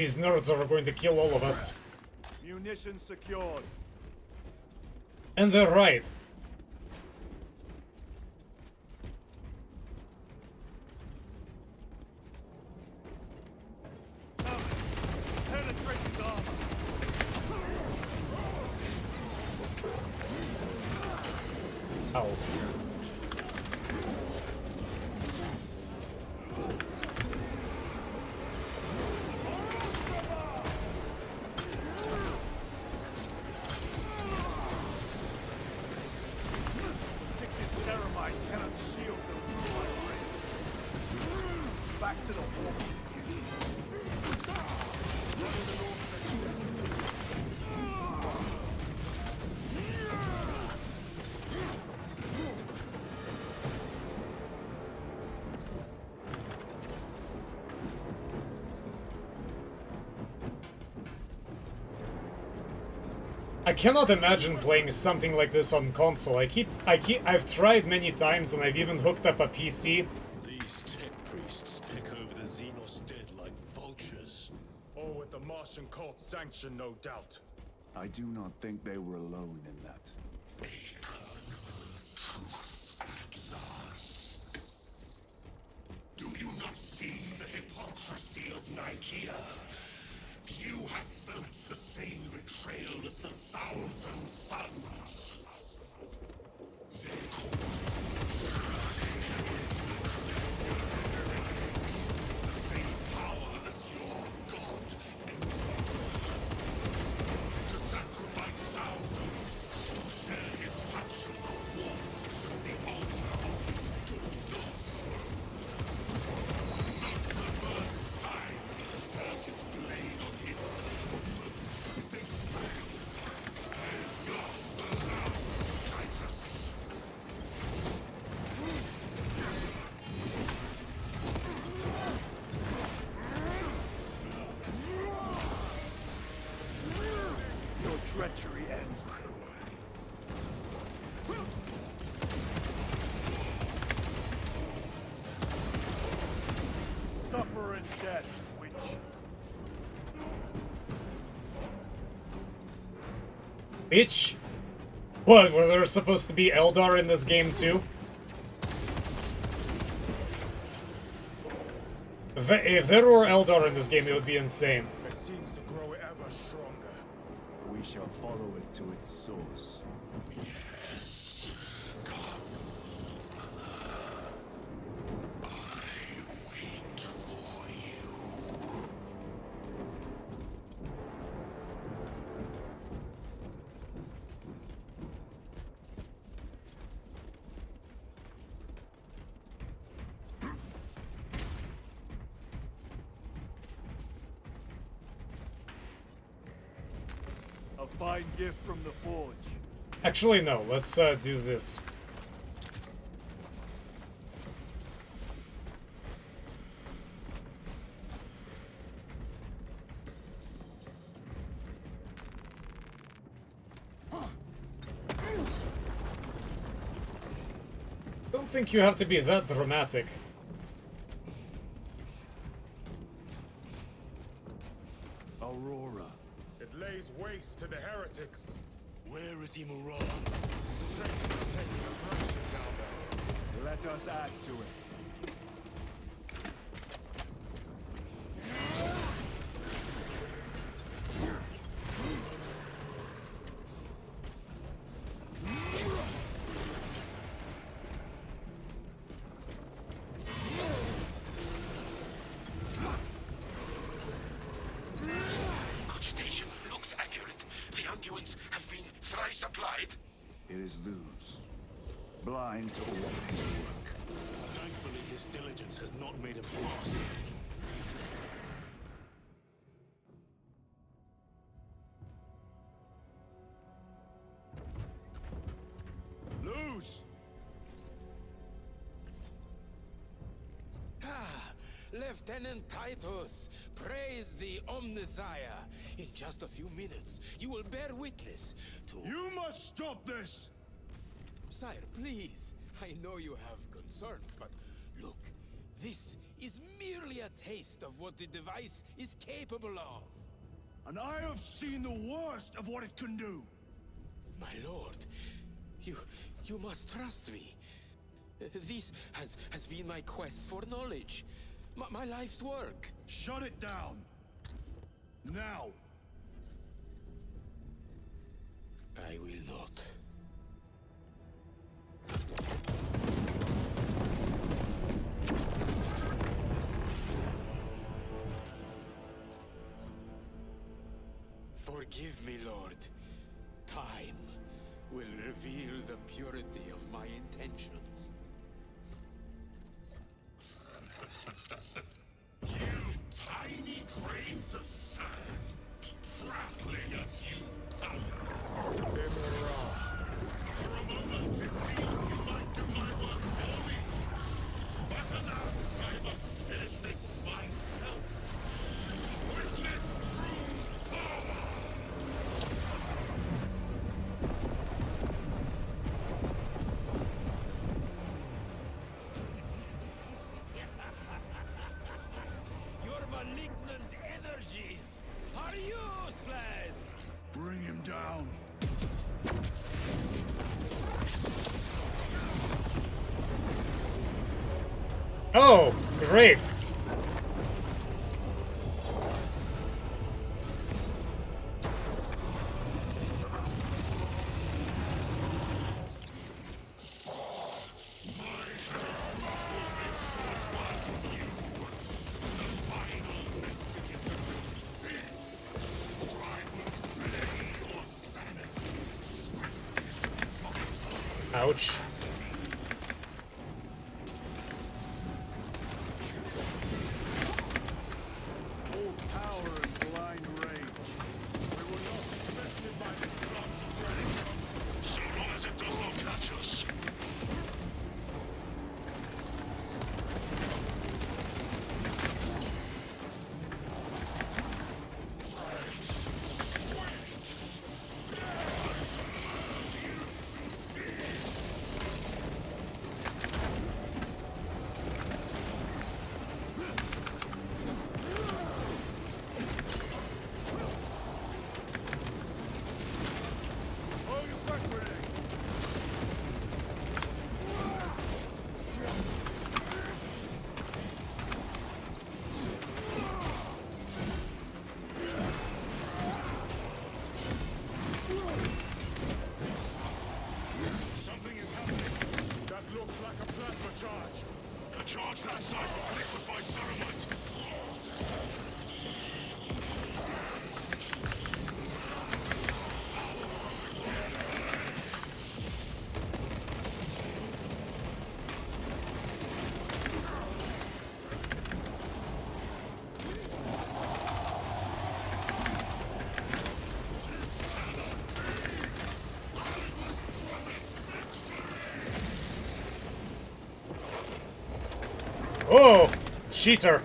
S1: These nerds are going to kill all of us.
S5: Munitions secured.
S1: And they're right.
S5: Penetrate his armor.
S1: Ow.
S5: Ceramide cannot shield them from my rays. Back to the wall.
S1: I cannot imagine playing something like this on console. I've tried many times and I've even hooked up a PC.
S8: These tech priests pick over the Xenos dead like vultures.
S2: All with the Martian cult's sanction, no doubt.
S5: I do not think they were alone in that.
S3: At last. Do you not see the hypocrisy of Nicaea? You have felt the same betrayal as the Thousand Suns. They cause the same power as your god, Encoder. To sacrifice thousands, share his touch of the warmth of the altar of his goodness. Not the first time he's turned his blade on his most faithful. And not the last, Titus.
S5: Your treachery ends. Suffer in death, witch.
S1: Bitch! What, were there supposed to be Eldar in this game too? If there were Eldar in this game, it would be insane.
S2: It seems to grow ever stronger.
S5: We shall follow it to its source.
S3: Yes. Come, brother. I wait for you.
S5: A fine gift from the forge.
S1: Actually, no, let's do this. Don't think you have to be that dramatic.
S5: Aurora.
S2: It lays waste to the heretics.
S8: Where is Imura?
S2: The traitors are taking a thrashing down there.
S5: Let us add to it.
S3: Cogitation looks accurate. The unguents have been thrice applied.
S5: It is Luz. Blind to all his work.
S8: Thankfully, his diligence has not made him faster.
S5: Luz!
S4: Ah, Lieutenant Titus, praise the Omnissiah. In just a few minutes, you will bear witness to...
S2: You must stop this!
S4: Sire, please. I know you have concerns, but look, this is merely a taste of what the device is capable of.
S5: And I have seen the worst of what it can do.
S4: My lord, you must trust me. This has been my quest for knowledge. My life's work.
S5: Shut it down. Now.
S4: I will not. Forgive me, Lord. Time will reveal the purity of my intentions.
S3: You tiny grains of sand, trifling as you tongue. For a moment, it seemed you might do my work for me. But alas, I must finish this myself. Witness true power!
S4: Your malignant energies are useless!
S5: Bring him down.
S1: Oh, great. Ouch.
S5: All power and blind rage. We will not be bested by this clumsy brain.
S3: So long as it does not catch us.
S5: Hold your back grenade.
S2: Something is happening. That looks like a plasma charge.
S3: A charge that size will liquefy ceramite.
S1: Oh, cheater.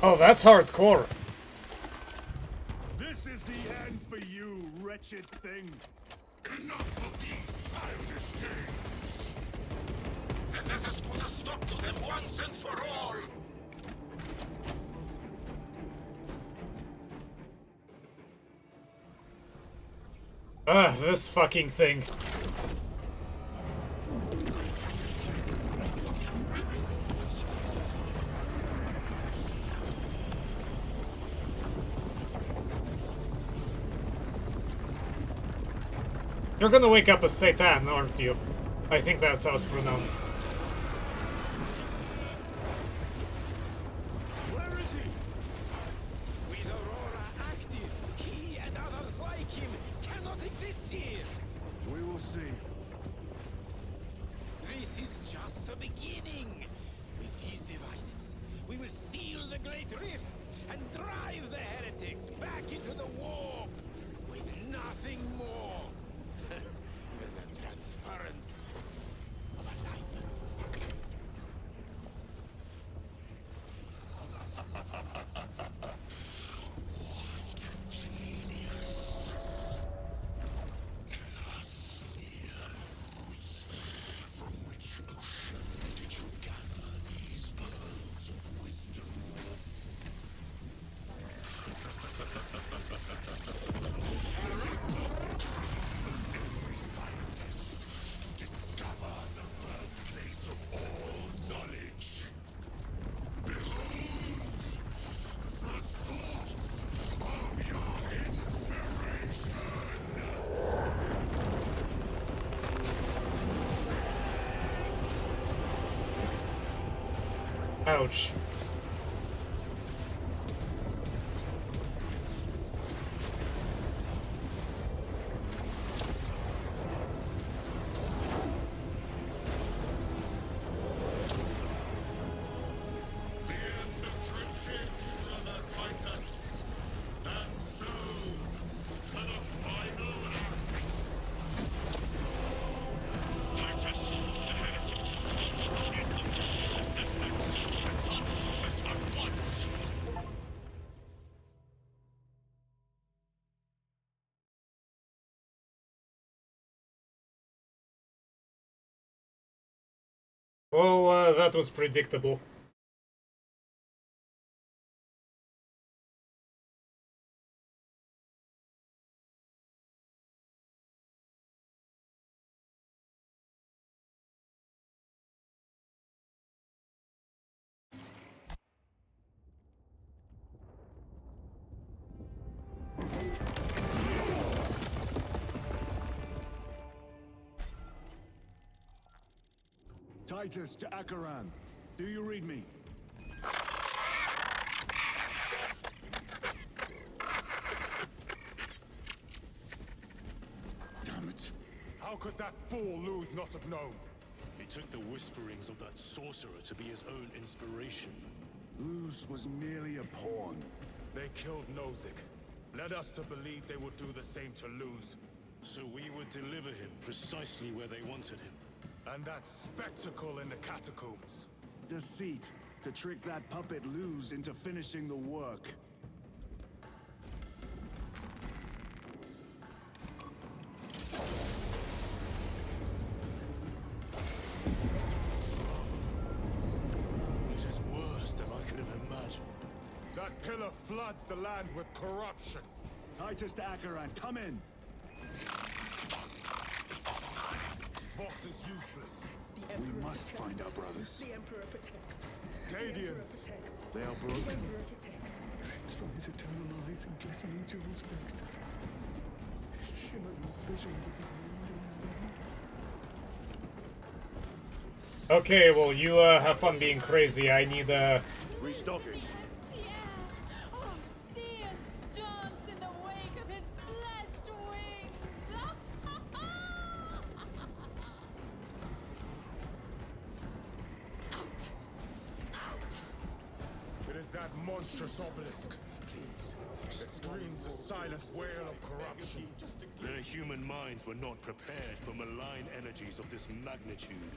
S1: Oh, that's hardcore.
S5: This is the end for you, wretched thing.
S3: Enough of these childish games. Then let us put a stop to them once and for all.
S1: Ugh, this fucking thing. You're gonna wake up as Satan, aren't you? I think that's how it's pronounced.
S5: Where is he?
S4: With Aurora active, he and others like him cannot exist here.
S5: We will see.
S4: nothing more than the transference of alignment.
S3: From which ocean did you gather these pearls of wisdom? Every scientist to discover the birthplace of all knowledge. Behold, the source of your inspiration.
S1: Ouch.
S3: The end of trenches, brother Titus. And so, to the final act. Titus, the heretic. Assessments. Attack us at once.
S1: Well, that was predictable.
S5: Titus to Akaran. Do you read me?
S2: Damn it! How could that fool lose not have known?
S8: He took the whisperings of that sorcerer to be his own inspiration.
S5: Luz was merely a pawn.
S2: They killed Nozick. Led us to believe they would do the same to Luz.
S8: So we would deliver him precisely where they wanted him.
S2: And that spectacle in the catacombs.
S5: Deceit. To trick that puppet Luz into finishing the work.
S8: It is worse than I could have imagined.
S2: That pillar floods the land with corruption.
S5: Titus to Akaran, come in!
S2: Vox is useless.
S5: We must find our brothers.
S9: The Emperor protects.
S2: Cadians.
S5: They are
S9: The
S5: broken.
S9: Emperor protects.
S5: Flex from his eternal eyes and glistening jewels of ecstasy. Shimmering visions of the wind and
S1: Okay, well, you have fun being crazy. I need
S5: Restocking.
S9: Oh, see us dance in the wake of his blessed wings.
S2: It is that monstrous obelisk. It screams a silent wail of corruption.
S8: Their human minds were not prepared for malign energies of this magnitude.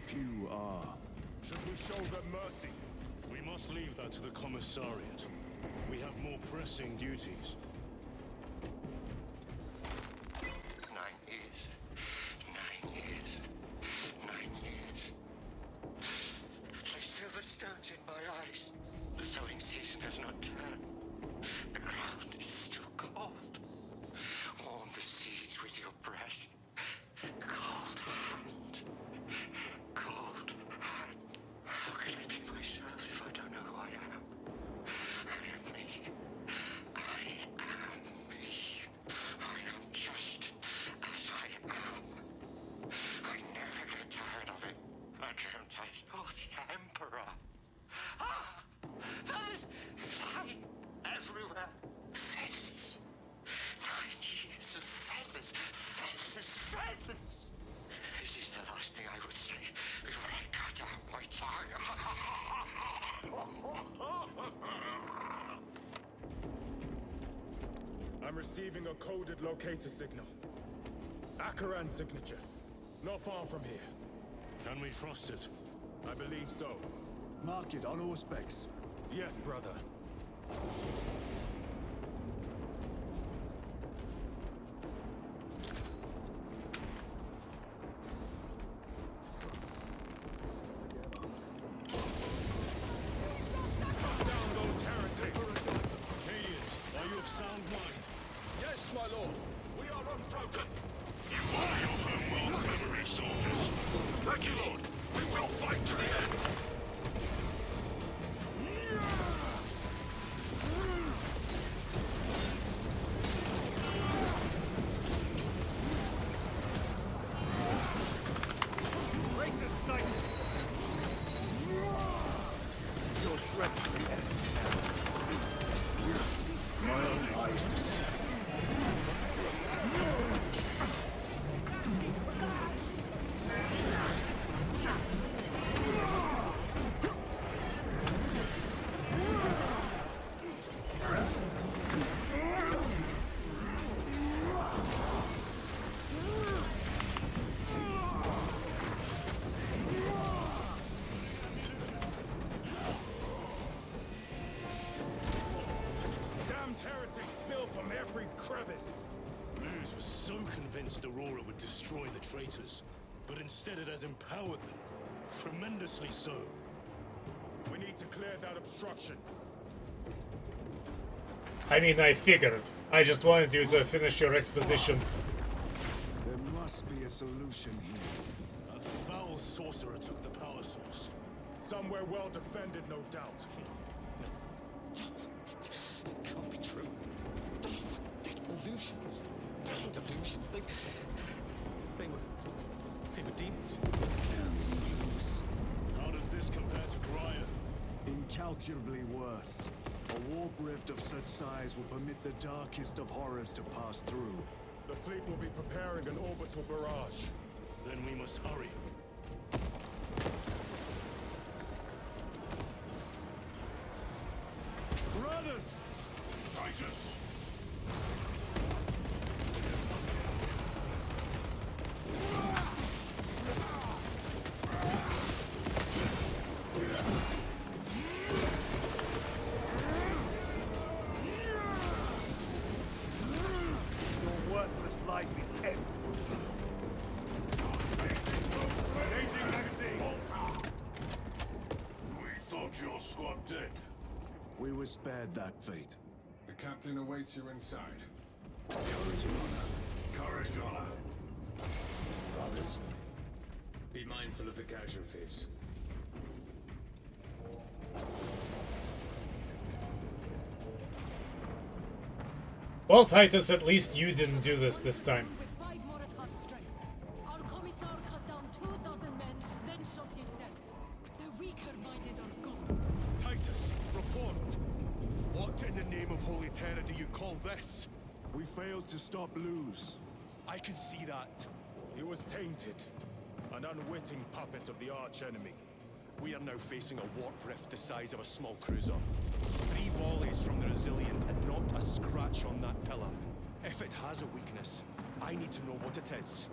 S5: Few are.
S2: Should we show them mercy?
S8: We must leave that to the commissariat. We have more pressing duties.
S6: 9 years. 9 years. 9 years. I still the stones in my eyes. The sowing season has not turned. The ground is still cold. Warm the seeds with your breath. Cold hand. Cold hand. How can I be myself if I don't know who I am? I am me. I am me. I am just as I am. I never get tired of it. I dreamt I saw the Emperor. Ah! Feathers flying everywhere. Feathers. 9 years of feathers. Feathers. Feathers. This is the last thing I would say before I cut out my tongue.
S2: I'm receiving a coded locator signal. Akaran's signature. Not far from here.
S8: Can we trust it?
S2: I believe so.
S5: Mark it on all specs.
S2: Yes, brother.
S8: Cut down those heretics! Canadians, are you of sound mind?
S2: Yes, my lord. We are unbroken.
S3: You are your homeworld's memory, soldiers. Thank you, Lord. We will fight to the end.
S5: Break the sight! Your treachery ends now. My own eyes deceive.
S2: Damned heretics spill from every crevice.
S8: Luz was so convinced Aurora would destroy the traitors, but instead it has empowered them. Tremendously so.
S2: We need to clear that obstruction.
S1: I mean, I figured. I just wanted you to finish your exposition.
S5: There must be a solution here.
S8: A foul sorcerer took the power source.
S2: Somewhere well defended, no doubt.
S10: Can't be true. Delusions. Damn delusions. They were demons.
S5: Damn news.
S8: How does this compare to Graya?
S5: Incalculably worse. A warp rift of such size will permit the darkest of horrors to pass through.
S2: The fleet will be preparing an orbital barrage.
S8: Then we must hurry.
S5: Brothers!
S3: Titus.
S5: Your worthless life is empty.
S2: Changing magazine.
S3: We thought your squad dead.
S5: We were spared that fate.
S7: The captain awaits you inside.
S3: Courage and honor. Courage, honor. Brothers, be mindful of the casualties.
S1: Well, Titus, at least you didn't do this time.
S9: With 5 more at half strength. Our commissar cut down 2,000 men, then shot himself. The weaker-minded are gone.
S2: Titus, report. What in the name of Holy Terror do you call this?
S5: We failed to stop Luz.
S2: I can see that. He was tainted. An unwitting puppet of the arch-enemy.
S10: We are now facing a warp rift the size of a small cruiser. 3 volleys from the Resilient and not a scratch on that pillar. If it has a weakness, I need to know what it is.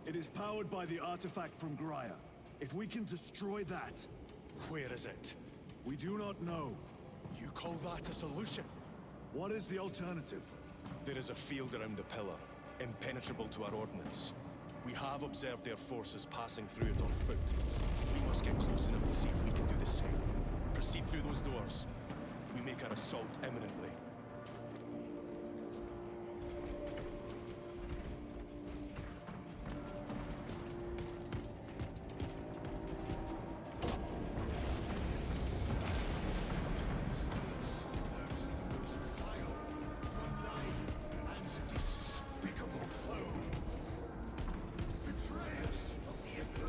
S5: It is powered by the artifact from Graya. If we can destroy that...
S10: Where is it?
S5: We do not know.
S10: You call that a solution?
S5: What is the alternative?
S10: There is a field around the pillar, impenetrable to our ordnance. We have observed their forces passing through it on foot. We must get close enough to see if we can do the same. Proceed through those doors. We make our assault imminently.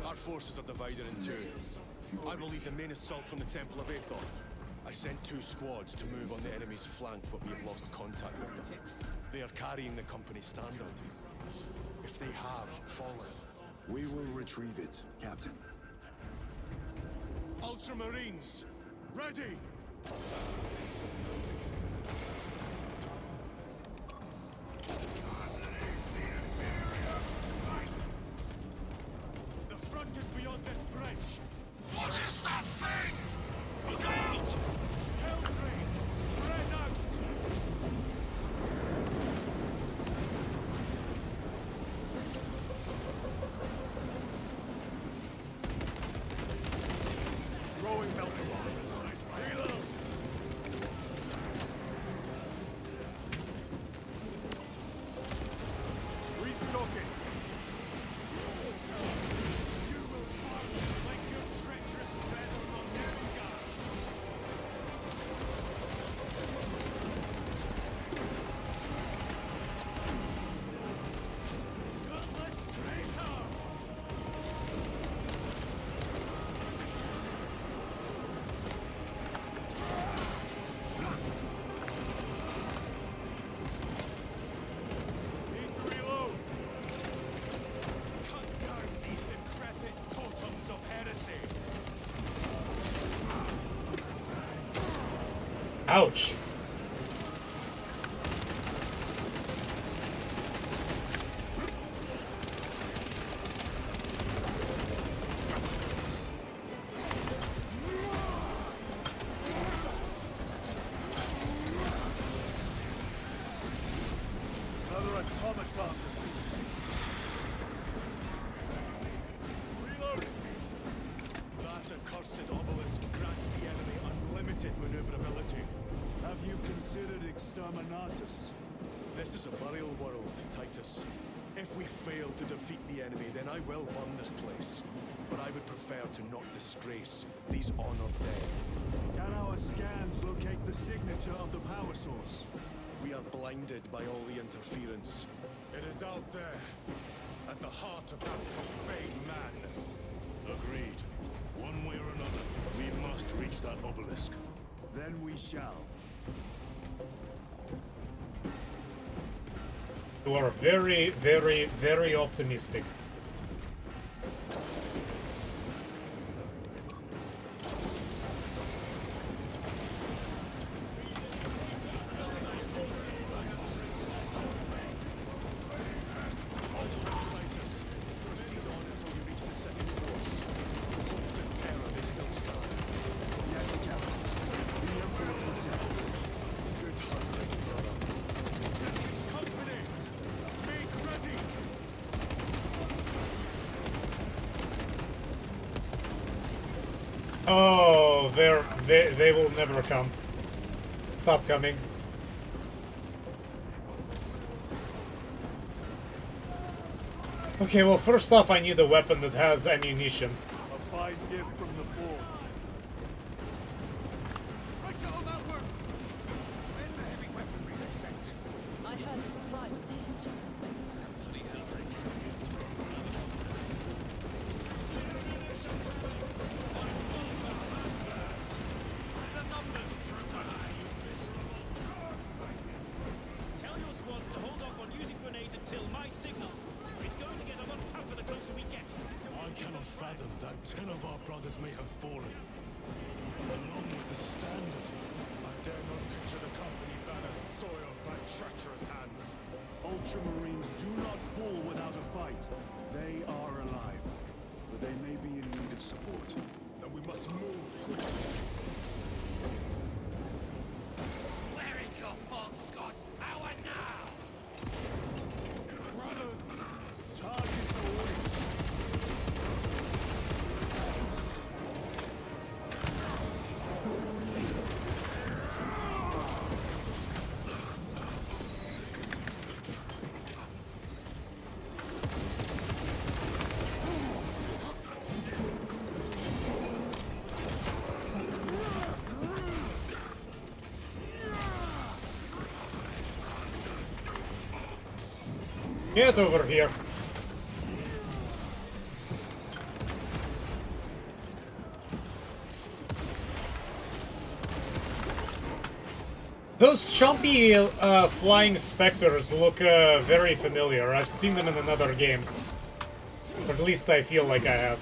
S10: Our forces are divided in 2. I will lead the main assault from the Temple of Aethor. I sent 2 squads to move on the enemy's flank, but we have lost contact with them. They are carrying the company standard. If they have fallen...
S5: We will retrieve it, Captain.
S10: Ultramarines! Ready!
S1: Ouch.
S5: Another automaton. Reloading.
S10: That accursed obelisk grants the enemy unlimited maneuverability.
S5: Have you considered exterminatus?
S10: This is a burial world, Titus. If we fail to defeat the enemy, then I will burn this place. But I would prefer to not disgrace these honored dead.
S5: Can our scans locate the signature of the power source?
S10: We are blinded by all the interference.
S2: It is out there, at the heart of that profane madness.
S8: Agreed. One way or another, we must reach that obelisk.
S5: Then we shall.
S1: You are very, very, very optimistic.
S10: Titus, proceed on until you reach the second force. Hope and terror they still stand.
S5: Yes, Captain. The Emperor protects.
S10: Good hunting, brother.
S2: Company! Make ready!
S1: Oh, they will never come. Stop coming. Okay, well, first off, I need a weapon that has ammunition.
S5: A fine gift from the forge.
S4: Where's the heavy weaponry they sent?
S9: I heard the supply was hit.
S8: Bloody hellbreak.
S4: Tell your squad to hold off on using grenades until my signal. It's going to get a lot tougher the closer we get. So
S8: I cannot fathom that 10 of our brothers may have fallen. Along with the standard.
S2: I dare not picture the company banner soiled by treacherous hands.
S5: Ultramarines do not fall without a fight. They are alive, but they may be in need of support.
S2: And we must move quickly.
S6: Where is your false god's power now?
S5: Brothers, target the wings.
S1: Get over here. Those chompy flying specters look very familiar. I've seen them in another game. Or at least I feel like I have.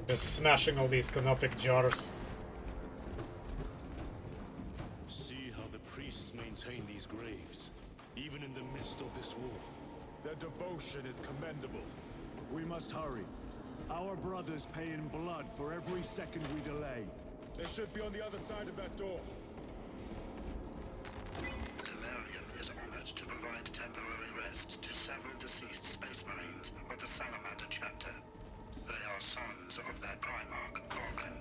S1: Just smashing all these canopic jars.
S8: See how the priests maintain these graves, even in the midst of this war.
S2: Their devotion is commendable.
S5: We must hurry. Our brothers pay in blood for every second we delay.
S2: They should be on the other side of that door.
S6: Temerian is honored to provide temporary rest to several deceased space marines of the Salamander chapter. They are sons of their primarch, Vulcan,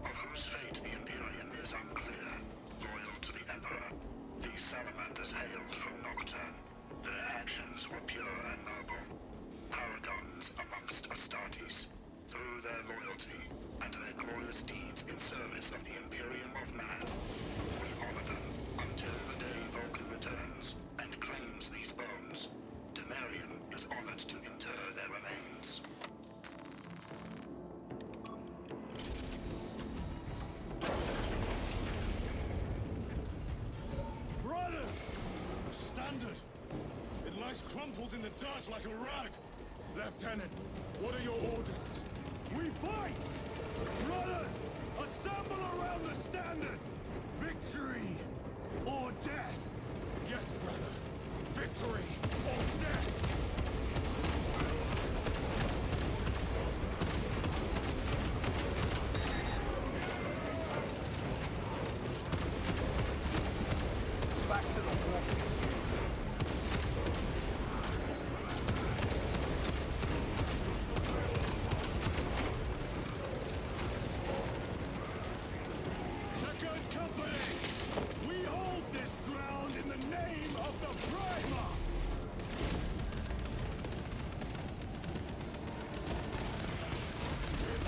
S6: of whose fate the Imperium is unclear. Loyal to the Emperor, these salamanders hailed from Nocturne. Their actions were pure and noble, paragons amongst Astartes. Through their loyalty and their glorious deeds in service of the Imperium of Man, we honor them until the day Vulcan returns and claims these bones. Temerian is honored to inter there remains.
S8: Brother! The standard! It lies crumpled in the dirt like a rag!
S2: Lieutenant, what are your orders?
S5: We fight! Brothers, assemble around the standard! Victory or death!
S2: Yes, brother. Victory or death!
S5: Back to the war.
S2: Second company! We hold this ground in the name of the Primer! If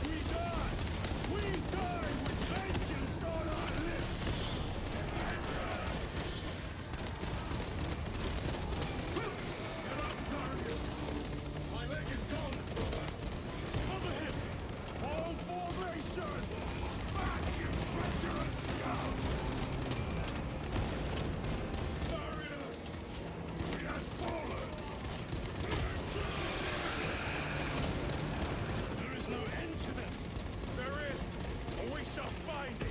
S2: we die with vengeance on our lips! Get up, Zarius! My leg is gone, brother! Cover him! Hold formation! Back, you treacherous scum! Zarius! He has fallen!
S8: There is no end to them!
S2: There is, and we shall find it!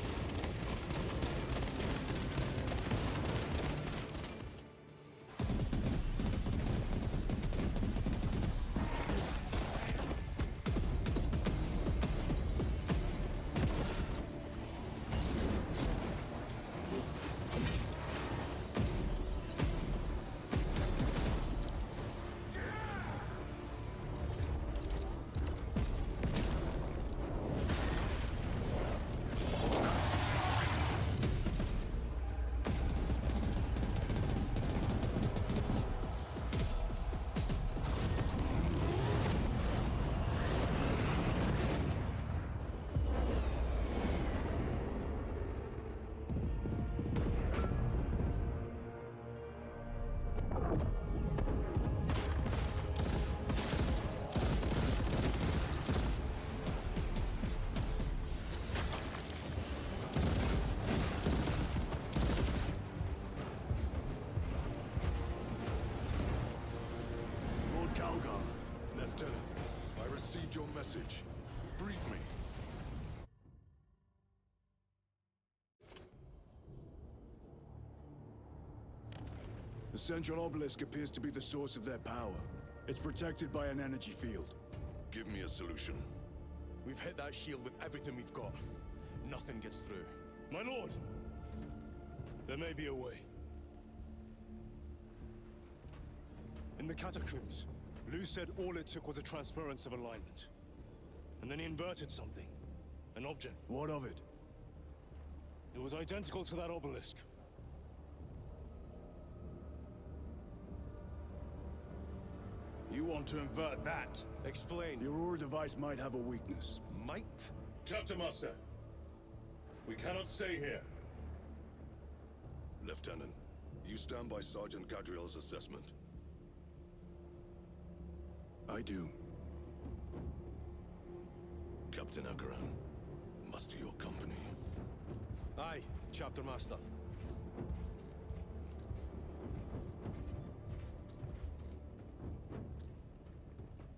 S5: Lord Calgar.
S10: Lieutenant, I received your message. Brief me.
S5: The central obelisk appears to be the source of their power. It's protected by an energy field.
S10: Give me a solution. We've hit that shield with everything we've got. Nothing gets through.
S8: My lord! There may be a way. In the catacombs, Lou said all it took was a transference of alignment. And then he inverted something. An object.
S5: What of it?
S8: It was identical to that obelisk.
S5: You want to invert that?
S10: Explain.
S5: Your Aurora device might have a weakness.
S10: Might?
S8: Chapter Master, we cannot stay here.
S10: Lieutenant, you stand by Sergeant Gadriel's assessment.
S5: I do.
S10: Captain Akaran, muster your company. Aye, Chapter Master.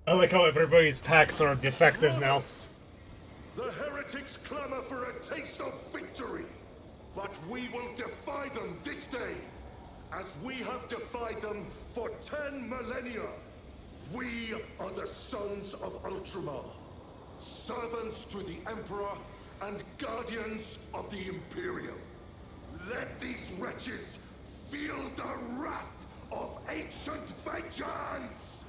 S1: I like how everybody's packs are defective now.
S3: The heretics clamor for a taste of victory, but we will defy them this day, as we have defied them for 10 millennia. We are the sons of Ultramar, servants to the Emperor and guardians of the Imperium. Let these wretches feel the wrath of ancient vengeance!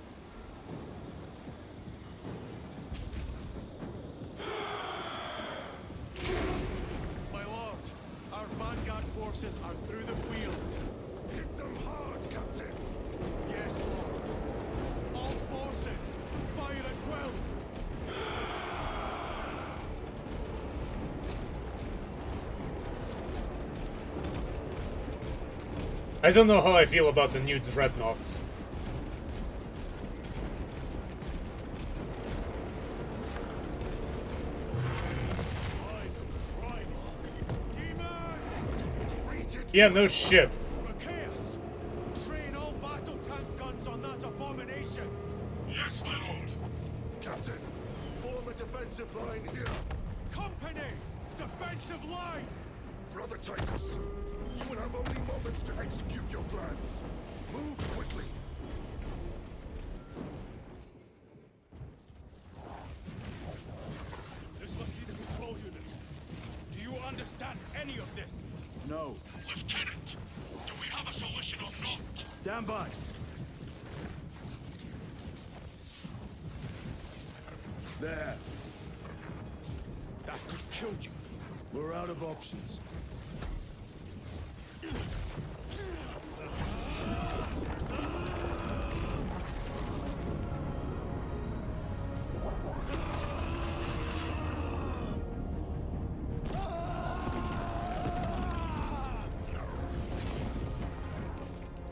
S10: My lord, our vanguard forces are through the field.
S3: Hit them hard, Captain!
S10: Yes, lord. All forces, fire at will!
S1: I don't know how I feel about the new dreadnoughts. Yeah, no shit.
S5: Chaos! Train all battle tank guns on that abomination!
S3: Yes, my lord. Captain, form a defensive line here.
S5: Company! Defensive line!
S3: Brother Titus, you will have only moments to execute your plans. Move quickly.
S5: This must be the control unit. Do you understand any of this? No.
S3: Lieutenant, do we have a solution or not?
S5: Stand by. There. That could kill you. We're out of options.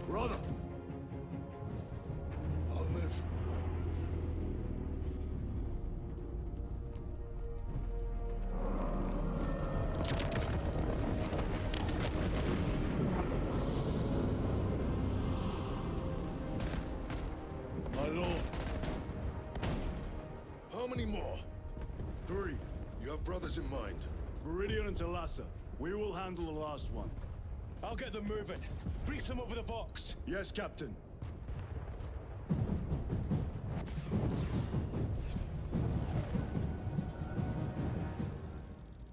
S5: Brother!
S3: I'll live.
S5: My lord.
S3: How many more?
S5: 3.
S3: You have brothers in mind.
S5: Meridian and Talassa. We will handle the last one.
S8: I'll get them moving. Brief them over the Vox.
S5: Yes, Captain.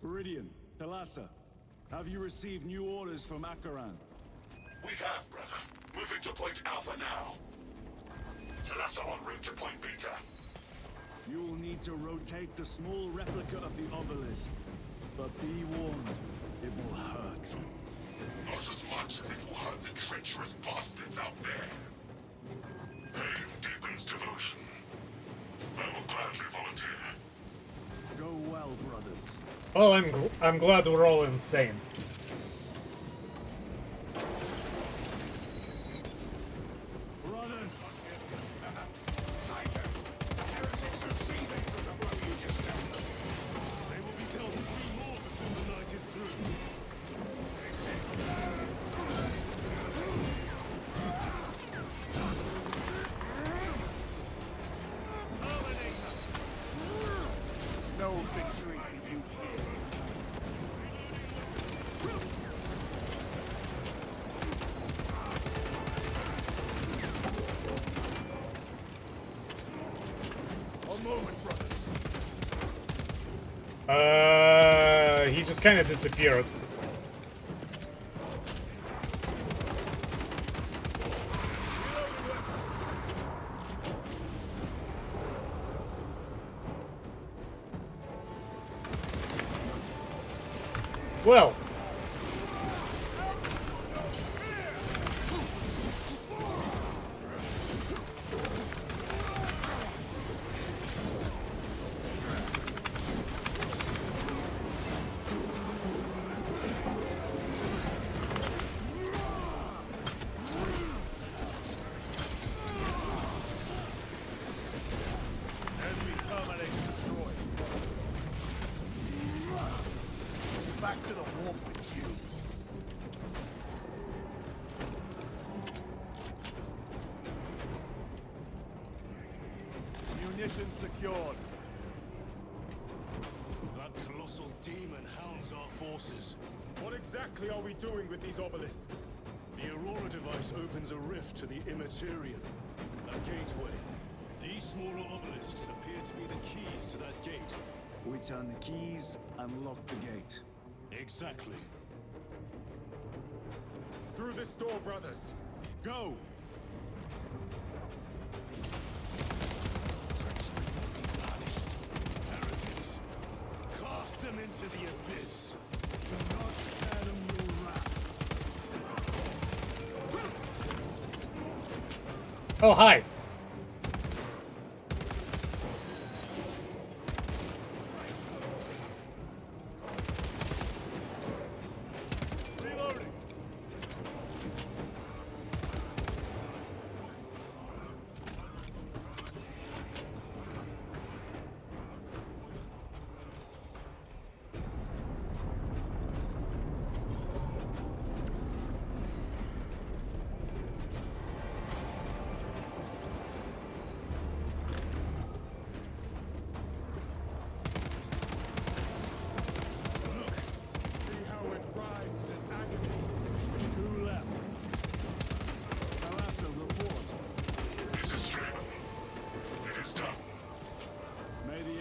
S5: Meridian, Talassa, have you received new orders from Akaran?
S3: We have, brother. Moving to point Alpha now. Talassa en route to point Beta.
S5: You will need to rotate the small replica of the obelisk. But be warned, it will hurt.
S3: Not as much as it will hurt the treacherous bastards out there. Pain deepens devotion. I will gladly volunteer.
S5: Go well, brothers.
S1: Well, I'm glad we're all insane.
S5: Brothers!
S3: Titus, the heretics are seething from the blow you just dealt them.
S5: They will be dealt 3 more before the night is through. No victory for you here. A moment, brothers.
S1: He just kind of disappeared. Well.
S5: Enemy terminator destroyed. Back to the warp with you. Munitions secured.
S8: That colossal demon hounds our forces.
S5: What exactly are we doing with these obelisks?
S8: The Aurora device opens a rift to the Immaterial, a gateway. These smaller obelisks appear to be the keys to that gate.
S5: We turn the keys and lock the gate.
S8: Exactly.
S5: Through this door, brothers. Go!
S8: Treachery will be punished. Heretics, cast them into the abyss.
S5: Do not spare them your wrath.
S1: Oh, hi.
S5: Reloading.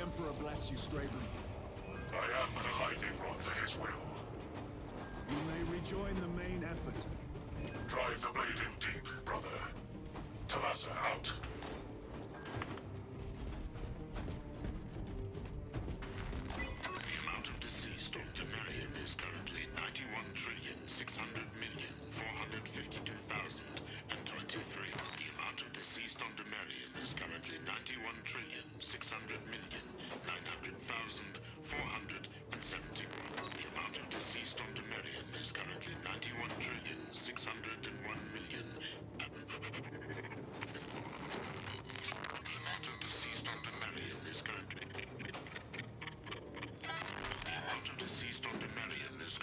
S5: Emperor bless you, Straben.
S3: I am but a lightning rod for his will.
S5: You may rejoin the main effort.
S3: Drive the blade in deep, brother. Talassa out.
S11: The amount of deceased on Temerium is currently 91,600,452,023. The amount of deceased on Temerium is currently 91,600,900,471. The amount of deceased on Temerium is currently 91,601,000,000. The amount of deceased on Temerium is currently. The amount of deceased on Temerium is.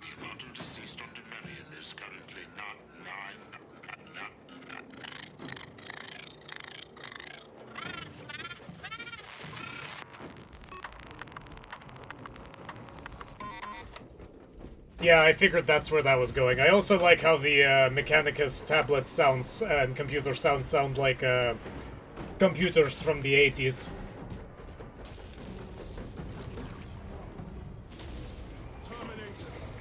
S11: The amount of deceased on Temerium is currently not 9.
S1: Yeah, I figured that's where that was going. I also like how the Mechanicus tablet sounds and computer sounds sound like computers from the 80s.
S5: Terminators.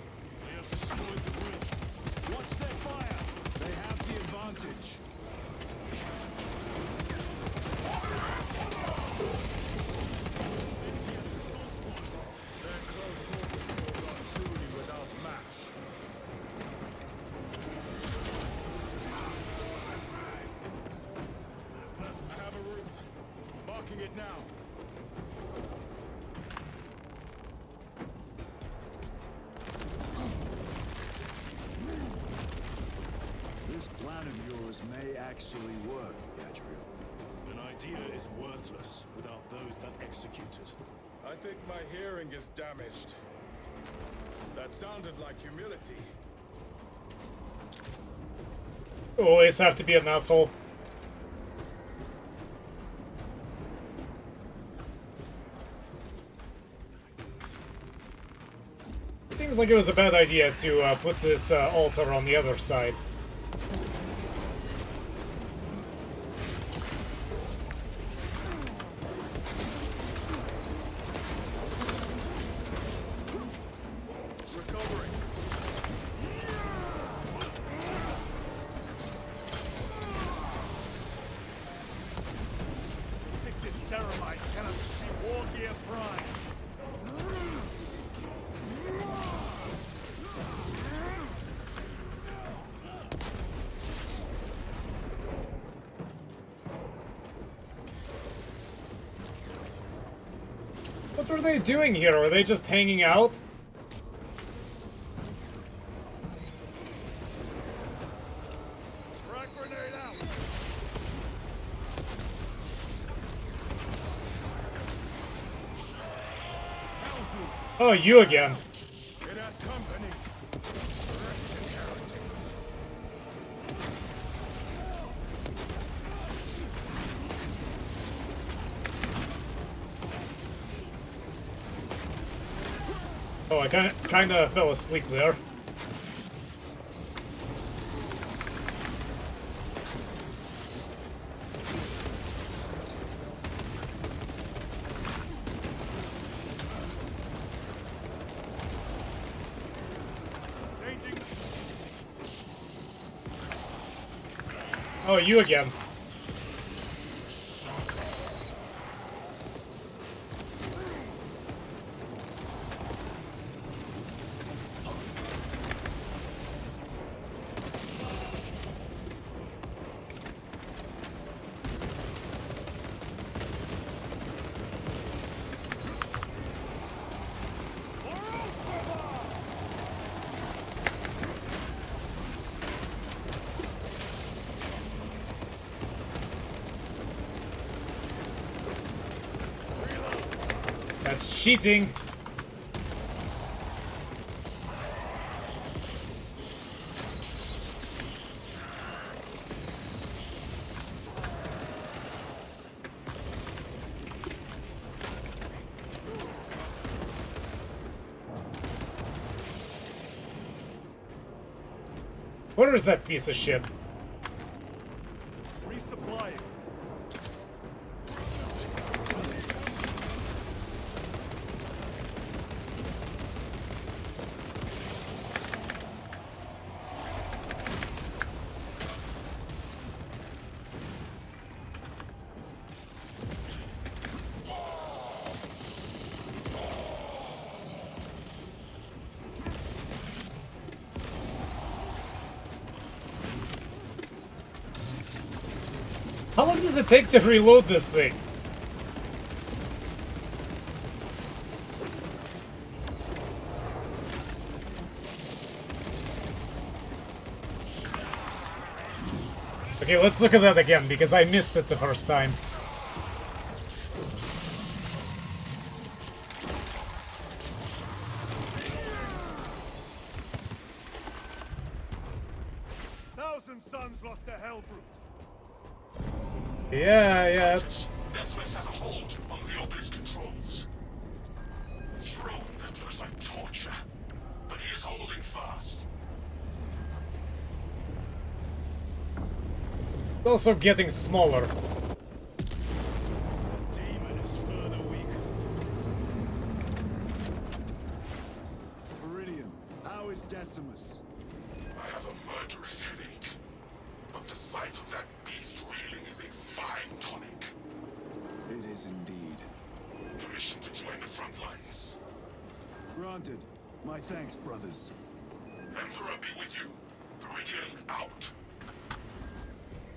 S5: They have destroyed the bridge. Watch their fire. They have the advantage. Indians assault squad. Their close quarters skills are truly without match. I have a route. Marking it now. This plan of yours may actually work, Gadriel.
S8: An idea is worthless without those that execute it.
S10: I think my hearing is damaged. That sounded like humility.
S1: Always have to be an asshole. Seems like it was a bad idea to put this altar on the other side.
S5: Recovering. I think this Ceramite cannot see War Gear Prime.
S1: What were they doing here? Were they just hanging out?
S5: Frag grenade out.
S1: Oh, you again.
S5: It has company. Wretched heretics.
S1: Oh, I kinda fell asleep there.
S5: Changing.
S1: Oh, you again. That's cheating. Where is that piece of shit?
S5: Resupplying.
S1: How long does it take to reload this thing? Okay, let's look at that again, because I missed it the first time.
S5: Thousand Suns lost their Hellbrute.
S1: Yeah.
S3: Decimus has a hold on the OBS controls. Throne that looks like torture, but he is holding fast.
S1: It's also getting smaller.
S5: The demon is further weakened. Viridian, how is Decimus?
S3: I have a murderous headache, but the sight of that beast reeling is a fine tonic.
S5: It is indeed.
S3: Permission to join the front lines.
S5: Granted. My thanks, brothers.
S3: Emperor be with you. Viridian out.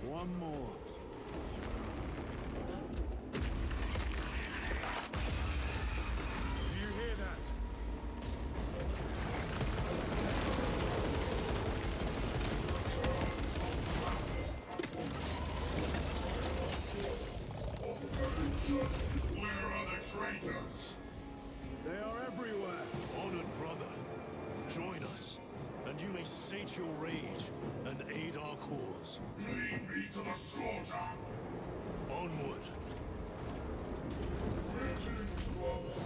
S5: One more.
S2: Do you hear that?
S3: Where are the traitors?
S5: They are everywhere.
S8: Honored brother, join us, and you may sate your rage and aid our cause.
S3: Lead me to the slaughter.
S8: Onward.
S3: Greetings, brother.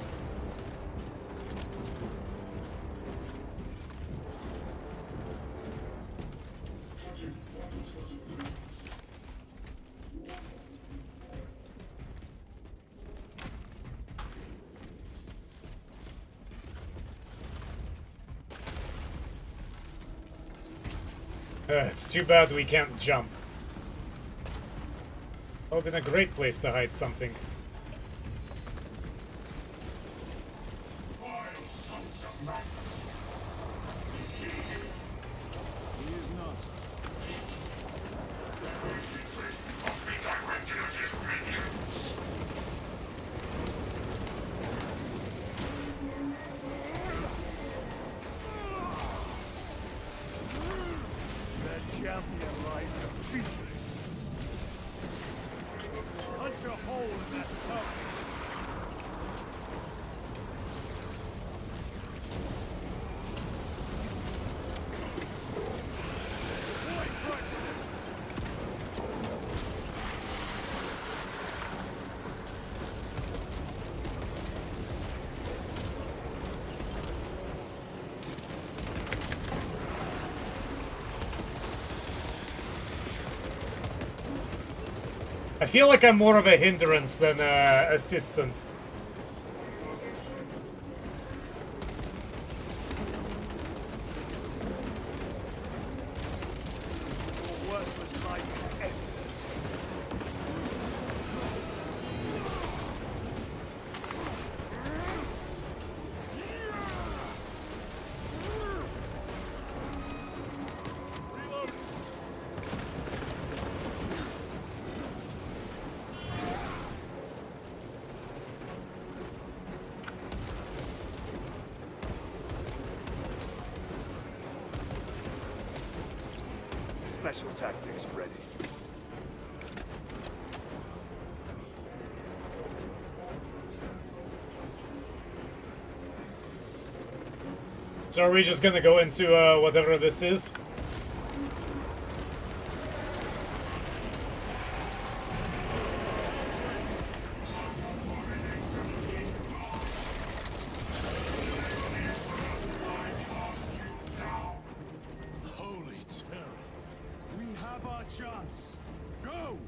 S1: It's too bad we can't jump. That would have been a great place to hide something.
S3: Vile sons of madness. Is he here?
S5: He is not.
S3: The earthly threat must be directed at his minions.
S5: Their champion lies defeated. Punch a hole in that tub.
S1: I feel like I'm more of a hindrance than assistance.
S5: Your worthless life is ended. Special tactics ready.
S1: So are we just gonna go into whatever this is?
S8: Holy terror.
S5: We have our chance.
S2: Go!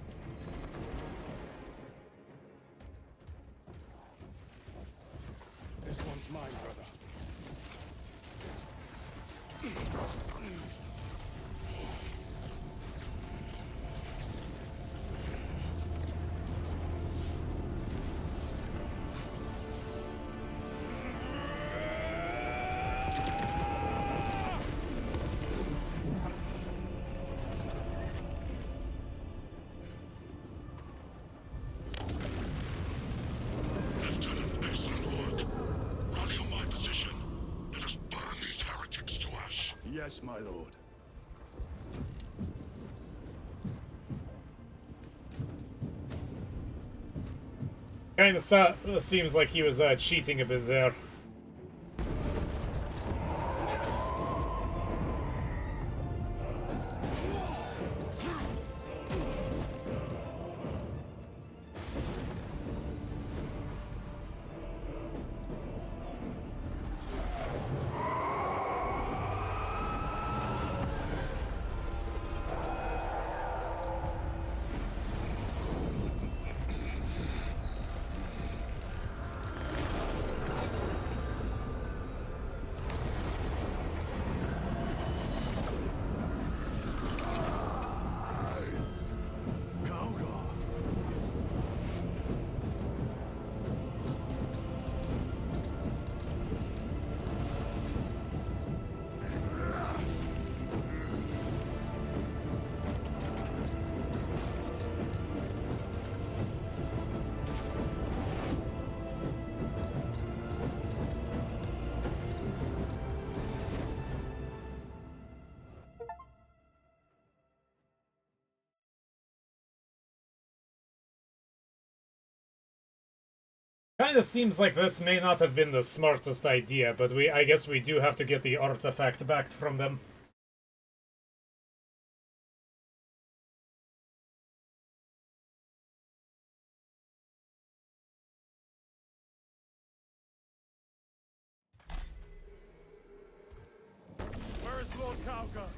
S8: This one's mine, brother.
S11: Lieutenant, excellent work. Rally on my position. Let us burn these heretics to ash.
S2: Yes, my lord.
S1: Kinda seems like he was cheating a bit there. Kinda seems like this may not have been the smartest idea, but I guess we do have to get the artifact back from them.
S2: Where is Lord Kauka?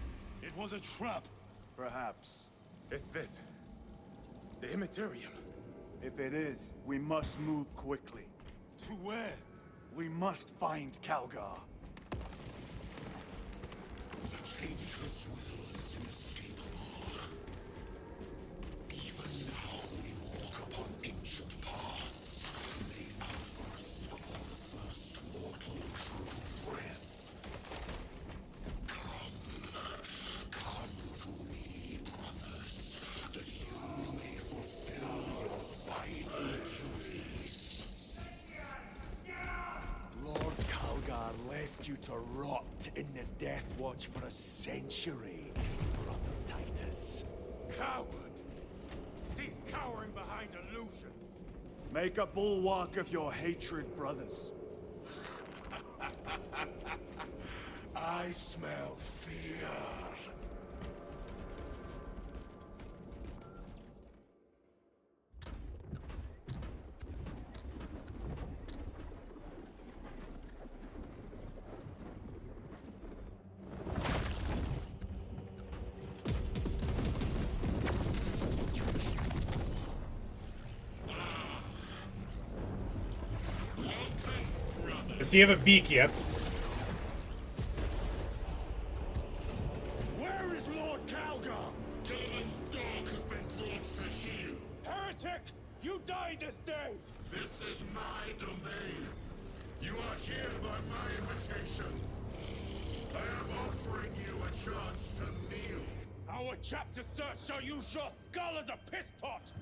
S8: It was a trap.
S2: Perhaps.
S10: It's this. The Immaterium.
S2: If it is, we must move quickly.
S8: To where?
S2: We must find Calgar.
S3: The Changeless will is inescapable. Even now we walk upon ancient paths, laid out for us before the first mortal true breath. Come to me, brothers, that you may fulfill your final duties.
S5: Lord Calgar left you to rot in the Death Watch for a century, Brother Titus.
S8: Coward! Cease cowering behind illusions.
S2: Make a bulwark of your hatred, brothers.
S3: I smell fear.
S1: Does he have a beak yet?
S8: Where is Lord Calgar?
S11: Gilliman's dog has been brought to heel.
S8: Heretic! You died this day!
S11: This is my domain. You are here by my invitation. I am offering you a chance to kneel.
S8: Our chapter, sir, shall use your skull as a piss pot!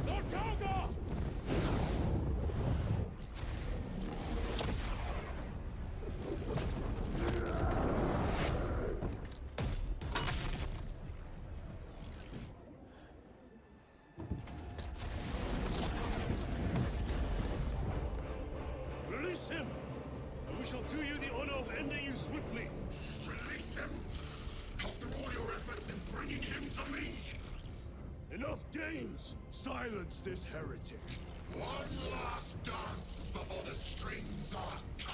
S8: Lord Calgar! Release him, and we shall do you the honor of ending you swiftly.
S11: Release him! After all your efforts in bringing him to me!
S8: Enough games!
S5: Silence this heretic.
S11: One last dance before the strings are cut!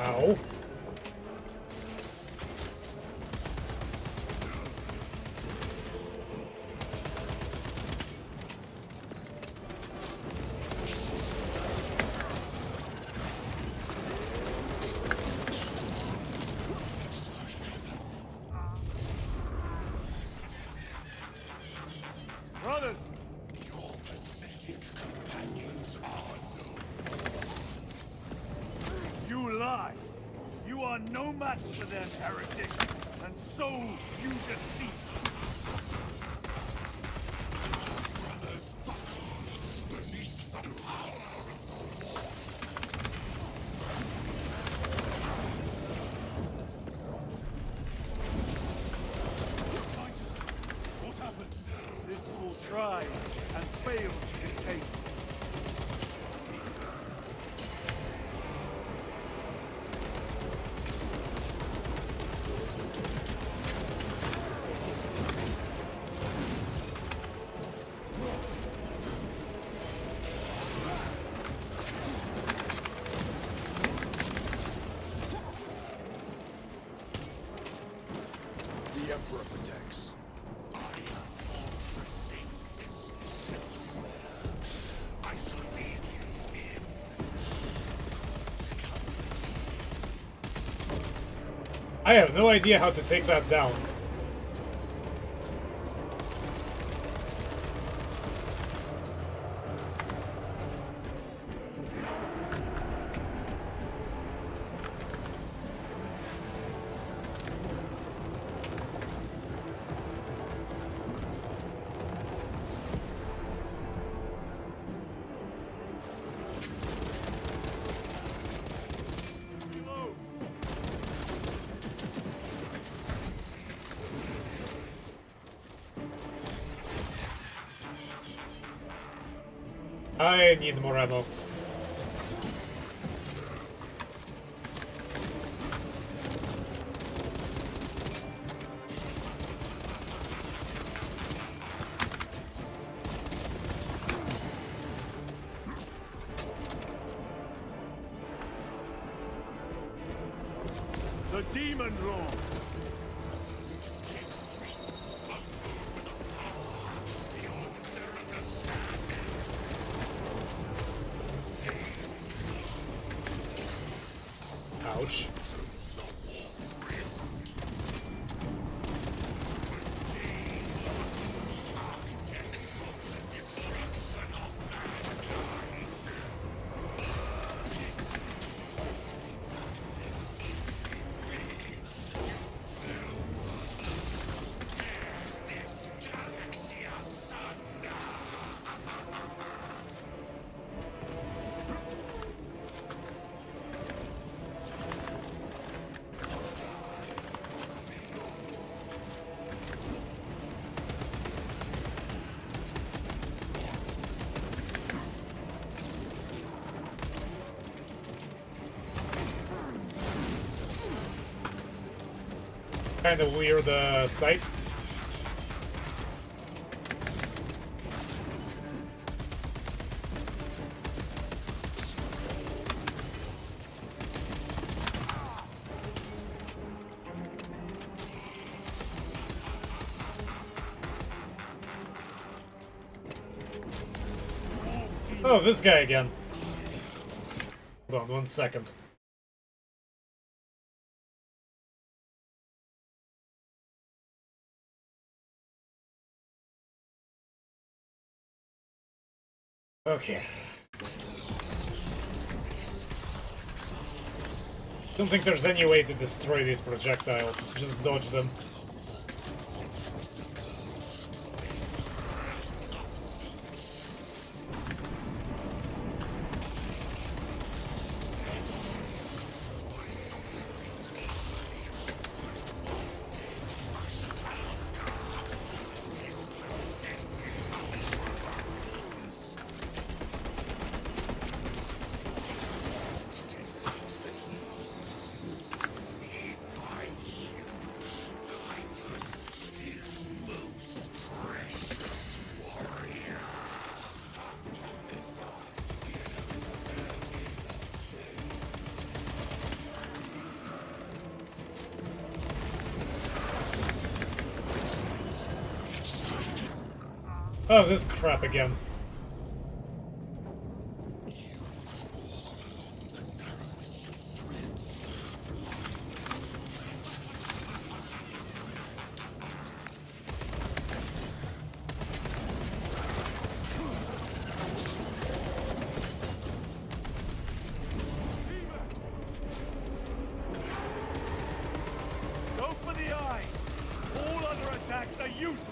S1: Ow.
S5: Brothers!
S11: Your pathetic companions are
S5: You lie! You are no match for them, heretic! And so you deceive!
S11: brothers buckle beneath the power of the war.
S8: Titus, what happened?
S5: This fool tried and failed to contain me. The Emperor protects.
S11: I have fought for safety elsewhere. I shall leave you in
S1: I have no idea how to take that down. I need more ammo.
S5: The Demon Lord!
S1: Ouch. Kind of weird sight. Oh, this guy again. Hold on 1 second. Okay. Don't think there's any way to destroy these projectiles. Just dodge them. Oh, this crap again.
S5: Go for the eye! All other attacks are useless!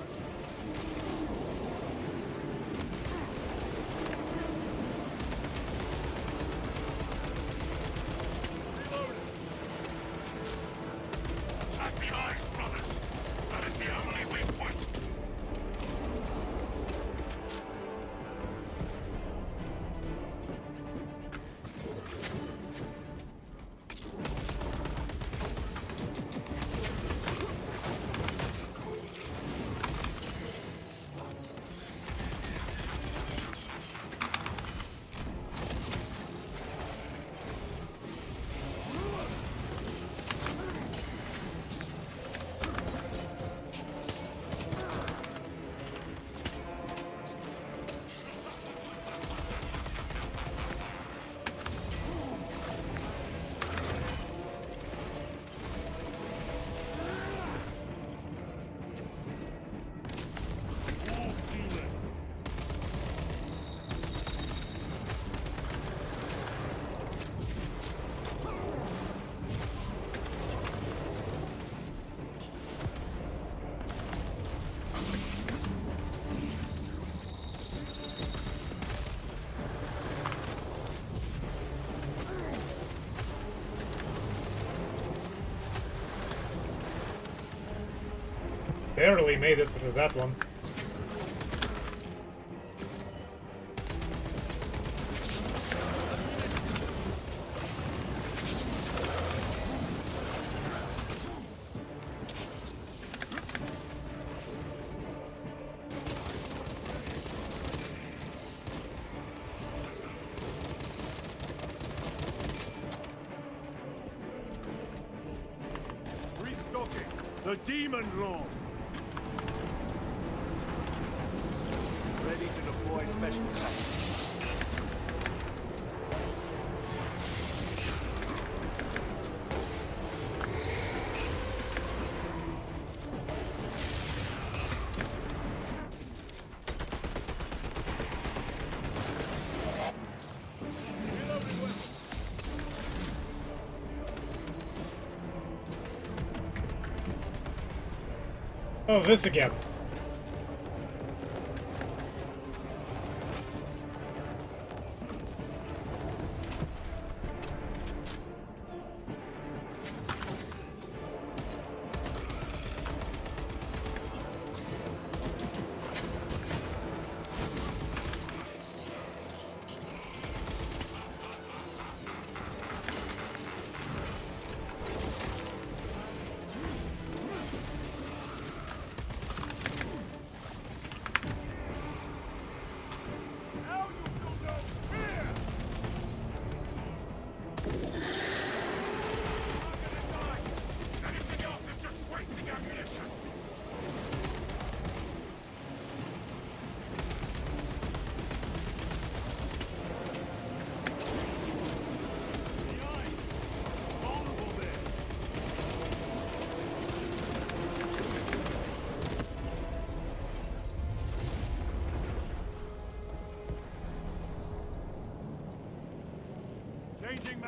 S1: Barely made it through that one.
S5: Restocking the Demon Law. Ready to deploy special tactics.
S1: Oh, this again.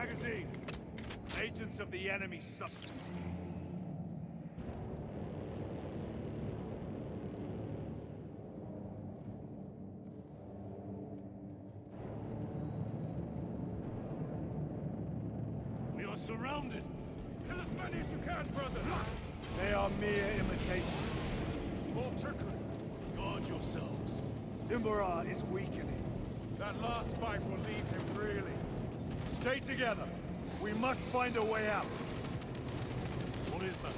S5: Magazine! Agents of the enemy suck.
S2: We are surrounded! Kill as many as you can, brother!
S5: They are mere imitations.
S2: More trickery! Guard yourselves.
S5: Imbara is weakening. That last fight will leave him reeling. Stay together. We must find a way out.
S2: What is that?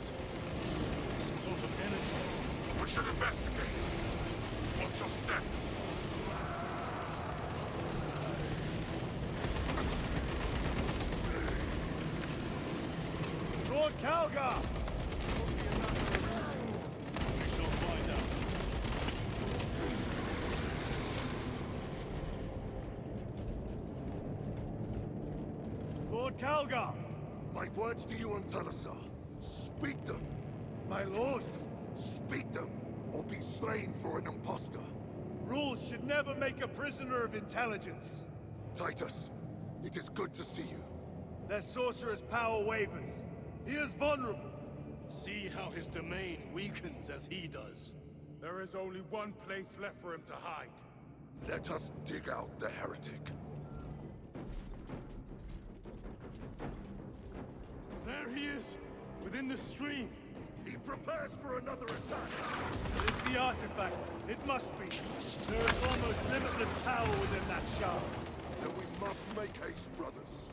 S2: Some sort of energy.
S11: We should investigate. Watch your step.
S5: Lord Calgar!
S2: We shall find out.
S5: Lord Calgar!
S3: My words to you on Talasa. Speak them.
S5: My lord!
S3: Speak them, or be slain for an impostor.
S5: Rules should never make a prisoner of intelligence.
S3: Titus, it is good to see you.
S5: Their sorcerer's power wavers. He is vulnerable.
S2: See how his domain weakens as he does.
S5: There is only one place left for him to hide.
S3: Let us dig out the heretic.
S2: There he is, within the stream.
S3: He prepares for another attack.
S5: It is the artifact. It must be. There is almost limitless power within that shard.
S3: Then we must make haste, brothers.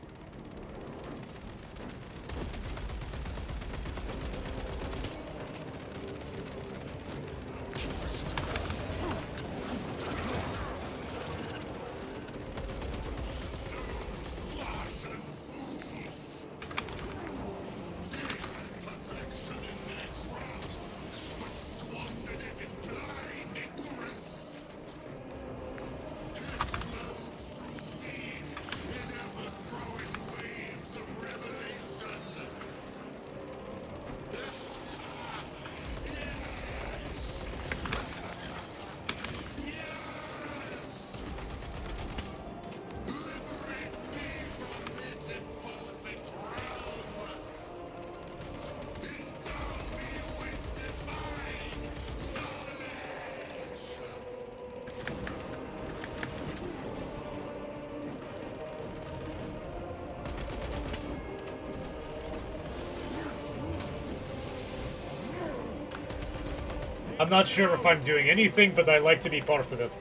S1: I'm not sure if I'm doing anything, but I like to be part of it.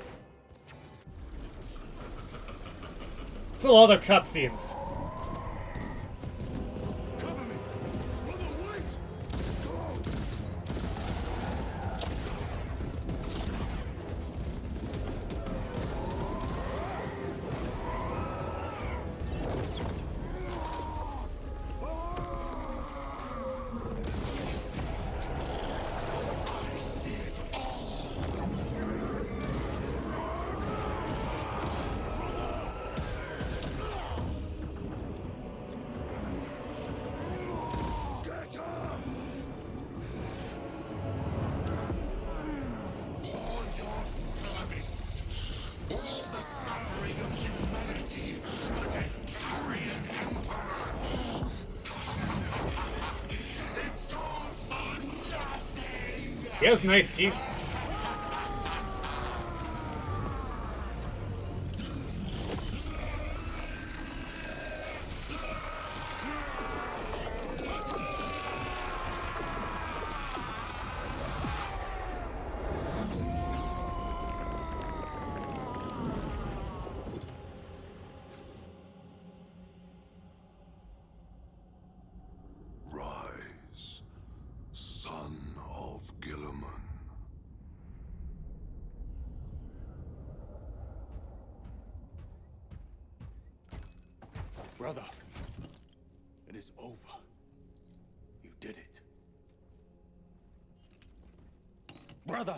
S1: It's a lot of cutscenes.
S2: Cover me! Brother, wait!
S1: He has nice teeth.
S3: Rise, son of Gilliman.
S2: Brother, it is over. You did it. Brother!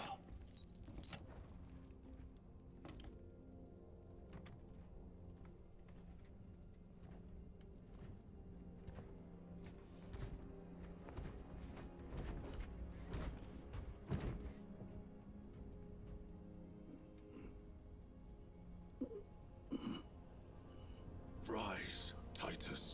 S3: Rise, Titus.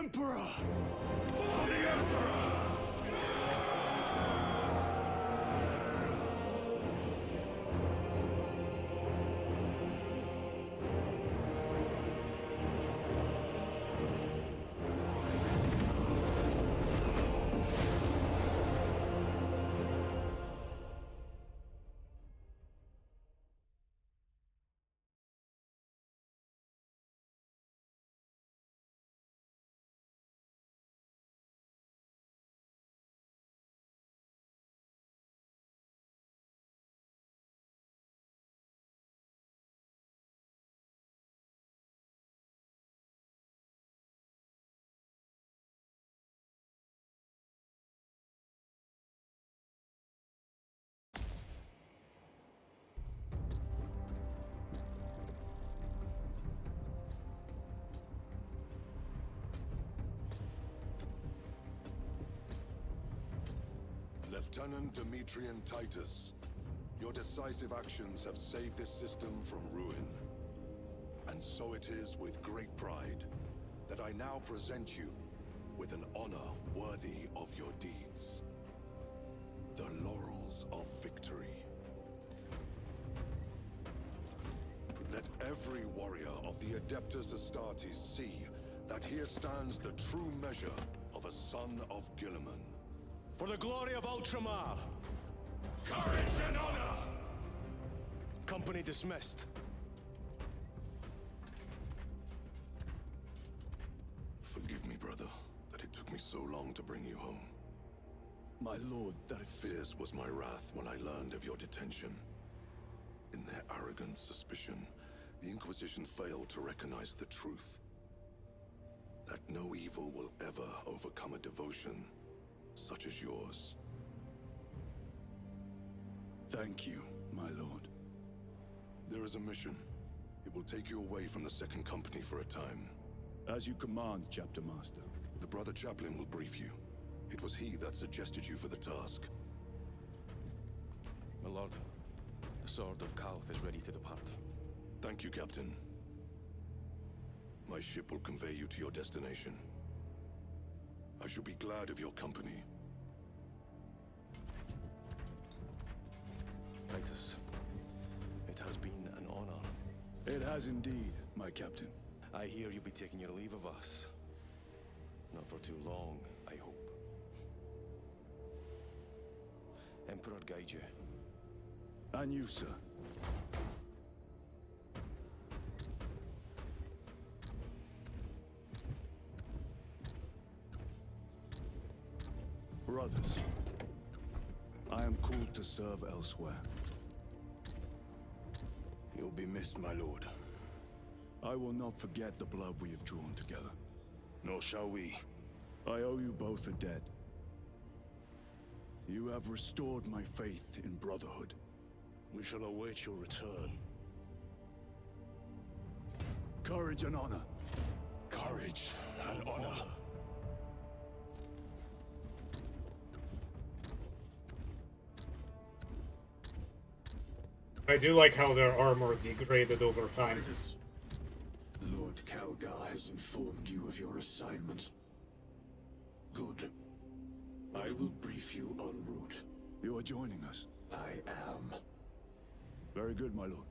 S10: Emperor!
S11: For the Emperor!
S3: Lieutenant Demetrian Titus, your decisive actions have saved this system from ruin. And so it is with great pride that I now present you with an honor worthy of your deeds. The laurels of victory. Let every warrior of the Adeptus Astartes see that here stands the true measure of a son of Guilliman.
S10: For the glory of Ultramar!
S11: Courage and honor!
S10: Company dismissed.
S3: Forgive me, brother, that it took me so long to bring you home.
S5: My lord, that is...
S3: Fierce was my wrath when I learned of your detention. In their arrogant suspicion, the Inquisition failed to recognize the truth. That no evil will ever overcome a devotion such as yours.
S5: Thank you, my lord.
S3: There is a mission. It will take you away from the Second Company for a time.
S5: As you command, Chapter Master.
S3: The Brother Chaplain will brief you. It was he that suggested you for the task.
S10: My lord, the Sword of Kalth is ready to depart.
S3: Thank you, Captain. My ship will convey you to your destination. I shall be glad of your company.
S10: Titus, it has been an honor.
S5: It has indeed, my captain.
S10: I hear you'll be taking your leave of us. Not for too long, I hope. Emperor guide you.
S5: And you, sir. Brothers, I am called to serve elsewhere.
S8: You'll be missed, my lord.
S5: I will not forget the blood we have drawn together.
S8: Nor shall we.
S5: I owe you both a debt. You have restored my faith in brotherhood.
S8: We shall await your return.
S5: Courage and honor.
S8: Courage and honor.
S1: I do like how their armor degraded over time.
S3: Titus, Lord Calgar has informed you of your assignment. Good. I will brief you en route.
S5: You are joining us.
S3: I am.
S5: Very good, my lord.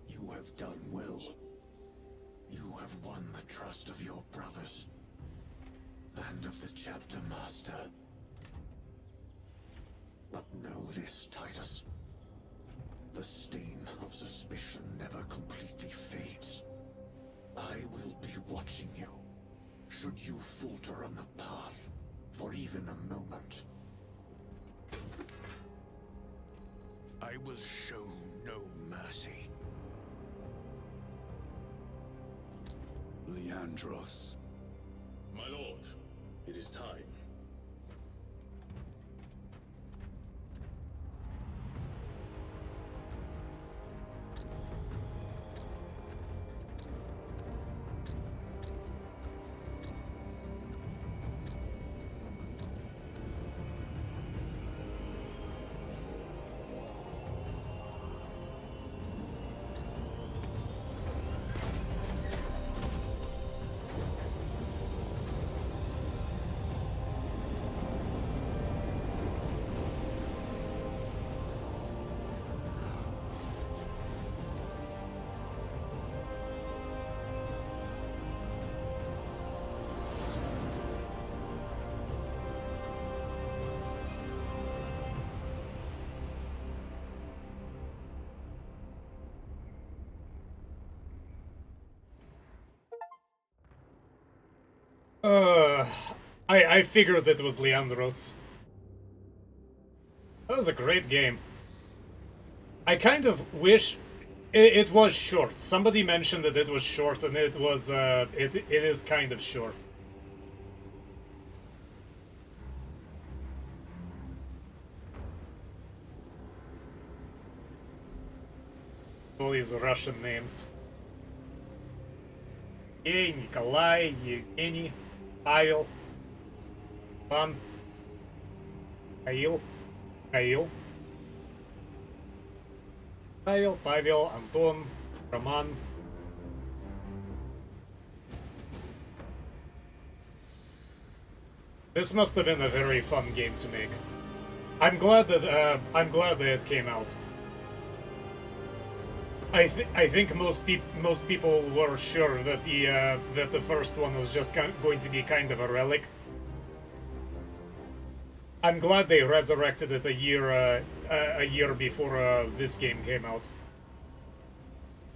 S3: You have done well. You have won the trust of your brothers. And of the Chapter Master. But know this, Titus. The stain of suspicion never completely fades. I will be watching you. Should you falter on the path, for even a moment. I will show no mercy.
S5: Leandros.
S11: My lord, it is time.
S1: I figured it was Leandros. That was a great game. I kind of wish it was short. Somebody mentioned that it was short, and it was it is kind of short. All these Russian names. Hey, Nikolai, Evgeny, Pavel, Ivan, Kyle, Pavel, Anton, Roman. This must have been a very fun game to make. I'm glad that it came out. I think most people were sure that the first one was just going to be kind of a relic. I'm glad they resurrected it a year before this game came out.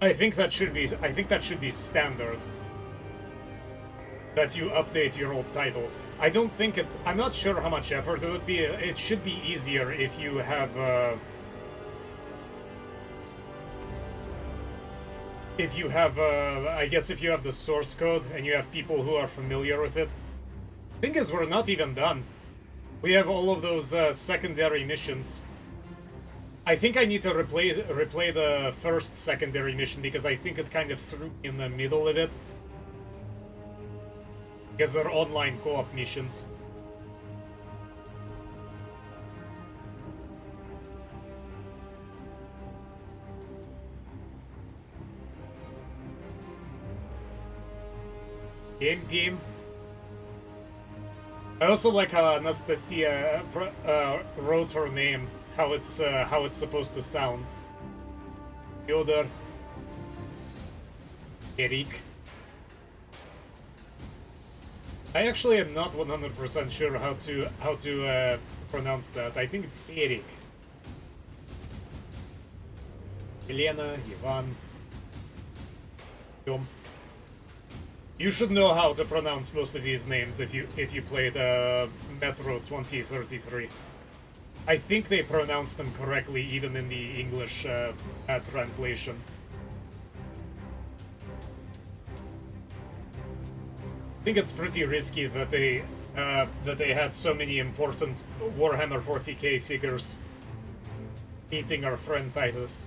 S1: I think that should be standard. That you update your old titles. I don't think it's. I'm not sure how much effort it would be. It should be easier if you have. I guess if you have the source code and you have people who are familiar with it. Thing is, we're not even done. We have all of those secondary missions. I think I need to replay the first secondary mission because I think it kind of threw me in the middle of it. Because they're online co-op missions. Game. I also like how Anastasia wrote her name, how it's supposed to sound. Fyodor, Eric. I actually am not 100% sure how to pronounce that. I think it's Eric. Elena, Ivan, Tom. You should know how to pronounce most of these names if you played Metro 2033. I think they pronounced them correctly even in the English translation. I think it's pretty risky that they had so many important Warhammer 40k figures eating our friend Titus.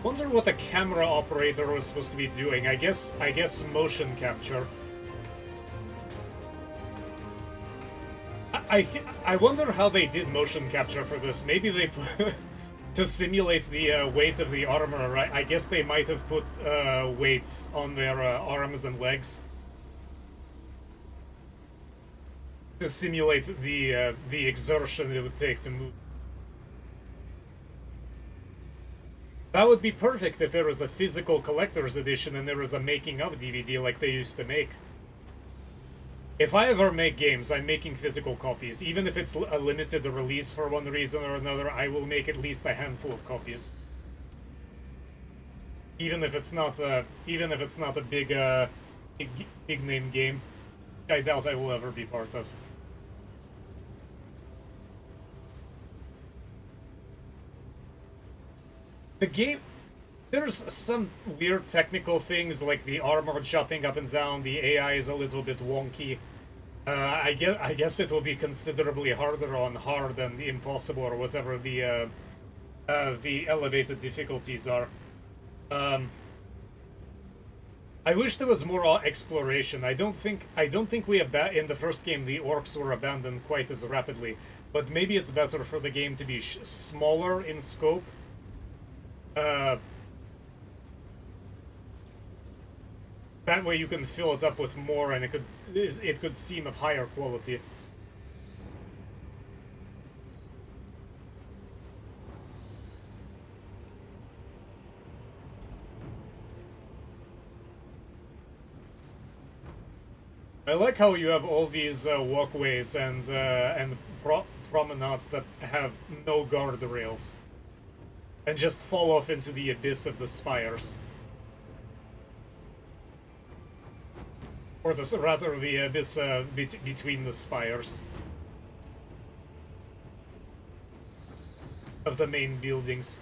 S1: Wonder what the camera operator was supposed to be doing. I guess motion capture. I wonder how they did motion capture for this. Maybe they put to simulate the weight of the armor. Right? I guess they might have put weights on their arms and legs to simulate the exertion it would take to move. That would be perfect if there was a physical collector's edition and there was a making of DVD like they used to make. If I ever make games, I'm making physical copies. Even if it's a limited release for one reason or another, I will make at least a handful of copies. Even if it's not a big name game, I doubt I will ever be part of. The game, there's some weird technical things like the armor jumping up and down. The AI is a little bit wonky. I guess it will be considerably harder on hard and impossible or whatever the elevated difficulties are. I wish there was more exploration. I don't think we in the first game the orcs were abandoned quite as rapidly, but maybe it's better for the game to be That way you can fill it up with more, and it could seem of higher quality. I like how you have all these walkways and promenades that have no guardrails and just fall off into the abyss of the spires. Or rather, the abyss between the spires of the main buildings.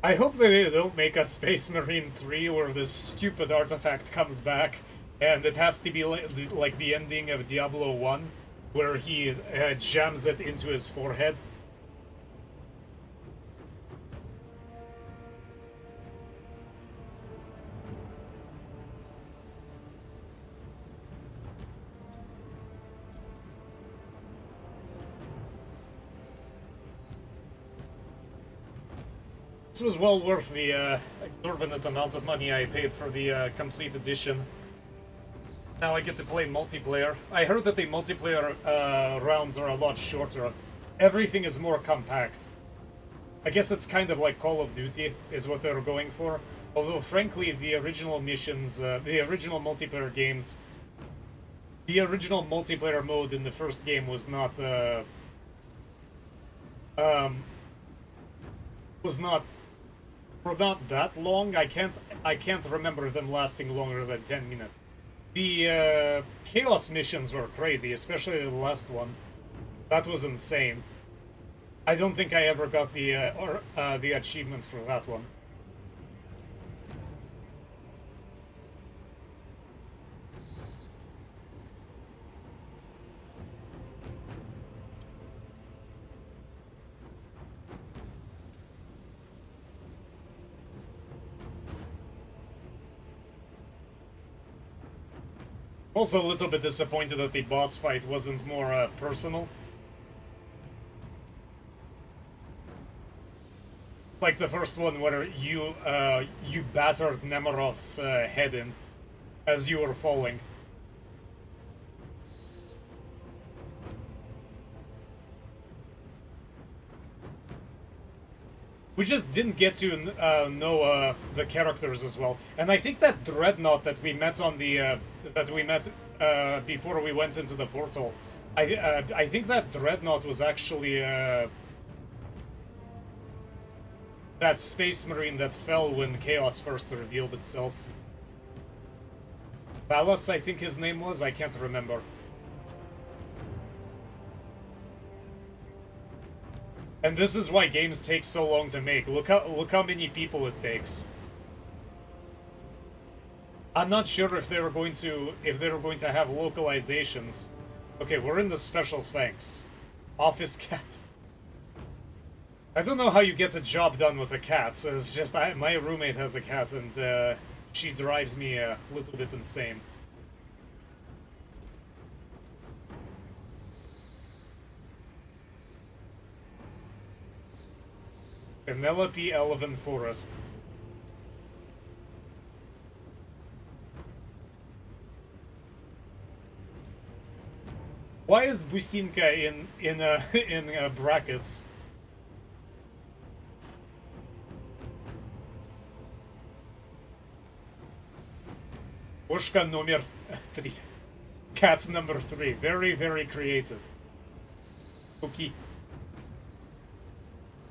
S1: I hope they don't make a Space Marine 3 where this stupid artifact comes back and it has to be like the ending of Diablo 1 where he jams it into his forehead. This was well worth the exorbitant amount of money I paid for the complete edition. Now I get to play multiplayer. I heard that the multiplayer rounds are a lot shorter. Everything is more compact. I guess it's kind of like Call of Duty, is what they're going for. Although, frankly, the original missions, the original multiplayer games, the original multiplayer mode in the first game was not that long. I can't remember them lasting longer than 10 minutes. The Chaos missions were crazy, especially the last one. That was insane. I don't think I ever got the achievement for that one. Also a little bit disappointed that the boss fight wasn't more personal. Like the first one where you battered Nemiroth's head in as you were falling. We just didn't get to know the characters as well, and I think that Dreadnought that we met on the before we went into the portal, I think that Dreadnought was actually that Space Marine that fell when Chaos first revealed itself. Valas, I think his name was. I can't remember. And this is why games take so long to make. Look how many people it takes. I'm not sure if they're going to have localizations. Okay, we're in the special thanks. Office cat. I don't know how you get a job done with a cat. So it's just my roommate has a cat and she drives me a little bit insane. Penelope Elven Forest. Why is Bustinka in brackets? Pushka number 3. Cats number 3. Very, very creative. Okay.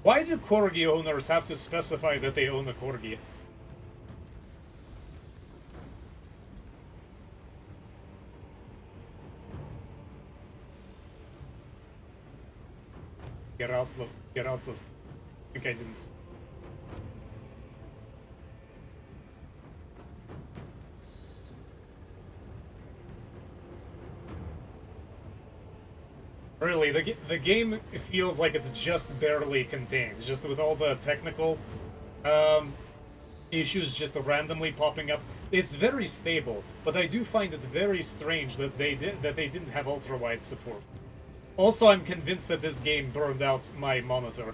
S1: Why do corgi owners have to specify that they own a corgi? Get out of. I think I didn't. Really, the game feels like it's just barely contained, just with all the technical issues just randomly popping up. it's very stable, but I do find it very strange that they didn't have ultra-wide support. Also, I'm convinced that this game burned out my monitor.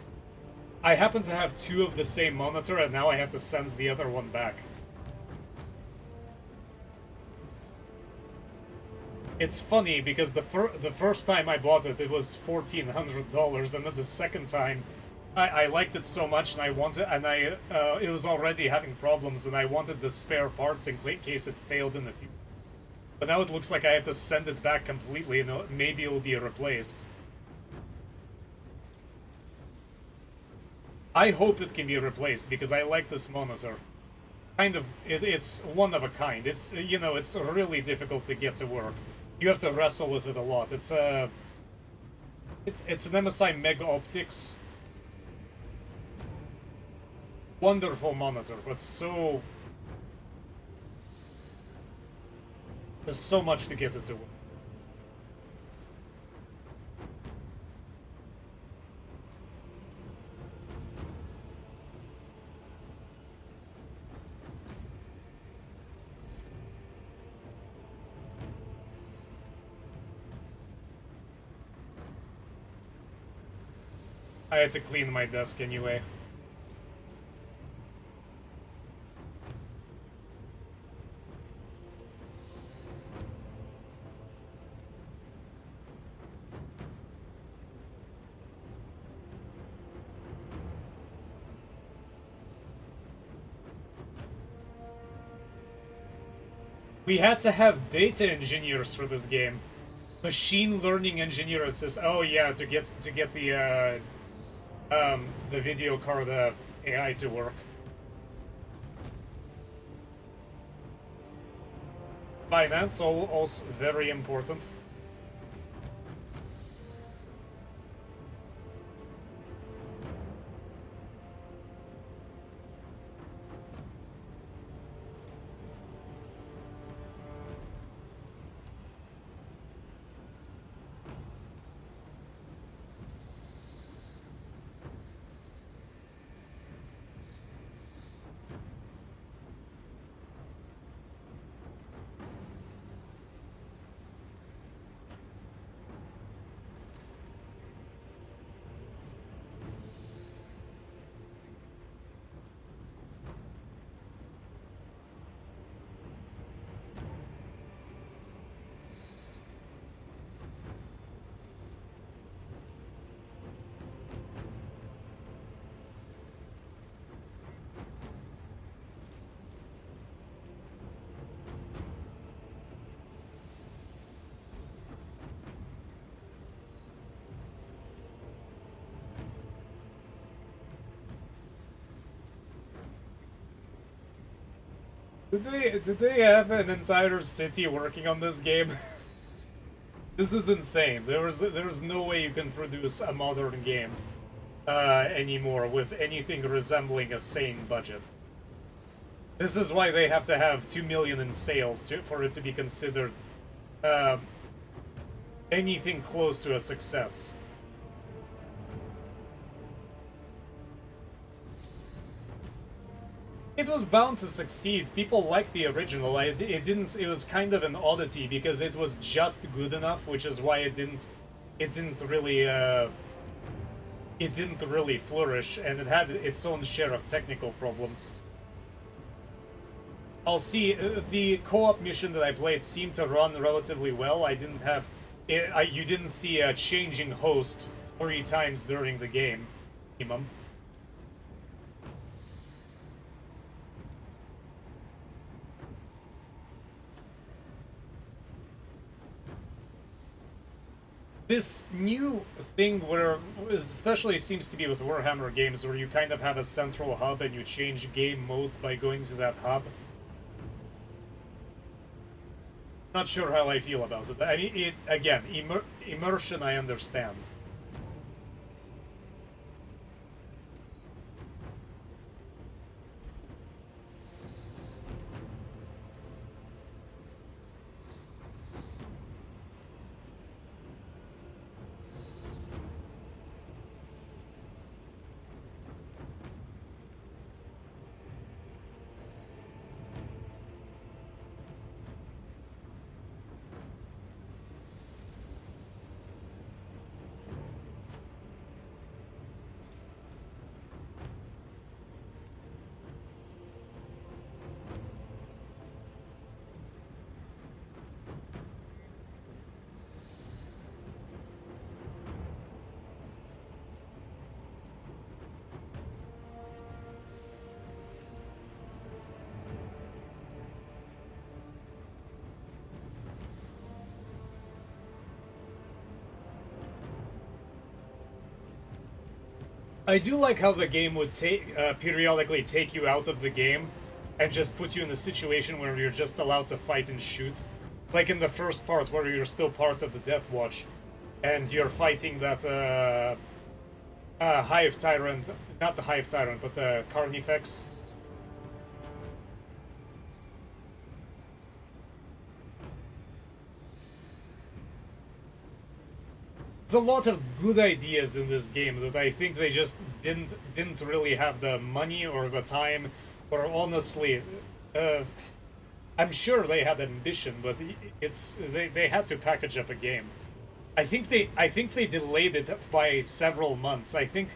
S1: I happen to have two of the same monitor, and now I have to send the other one back. It's funny because the first time I bought it, it was $1,400, and then the second time, I liked it so much, and I wanted, and it was already having problems, and I wanted the spare parts in case it failed in the future. But now it looks like I have to send it back completely, and maybe it'll be replaced. I hope it can be replaced because I like this monitor. Kind of, it's one of a kind. It's, you know, it's really difficult to get to work. You have to wrestle with it a lot. It's an MSI Mega Optics. Wonderful monitor, but so... There's so much to get it to work. I had to clean my desk anyway. We had to have data engineers for this game. Machine learning engineer assist. Oh yeah, to get the video card AI to work. Finance also very important. Did they have an entire city working on this game? This is insane. There was no way you can produce a modern game anymore with anything resembling a sane budget. This is why they have to have 2 million in sales for it to be considered anything close to a success. It was bound to succeed. People liked the original. It was kind of an oddity because it was just good enough, which is why it didn't really flourish, and it had its own share of technical problems. I'll see. The co-op mission that I played seemed to run relatively well. I didn't have you didn't see a changing host 3 times during the game, Imam. This new thing where, especially seems to be with Warhammer games, where you kind of have a central hub and you change game modes by going to that hub. Not sure how I feel about it. I mean, again, immersion I understand. I do like how the game would take periodically take you out of the game and just put you in a situation where you're just allowed to fight and shoot. Like in the first part where you're still part of the Death Watch and you're fighting that Hive Tyrant, not the Hive Tyrant, but the Carnifex. There's a lot of good ideas in this game that I think they just didn't really have the money or the time, or honestly, I'm sure they had ambition, but they had to package up a game. I think they delayed it by several months. I think,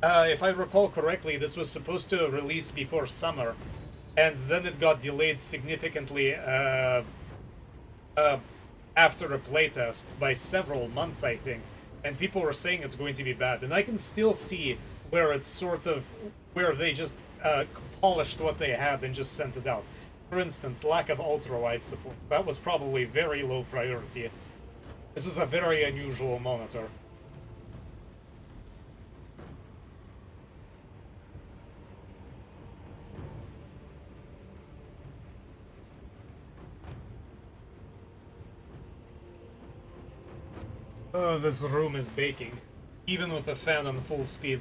S1: if I recall correctly, this was supposed to release before summer, and then it got delayed significantly after a playtest by several months, I think, and people were saying it's going to be bad. And I can still see where it's sort of where they just polished what they had and just sent it out. For instance, lack of ultra-wide support. That was probably very low priority. This is a very unusual monitor. Oh, this room is baking, even with the fan on full speed.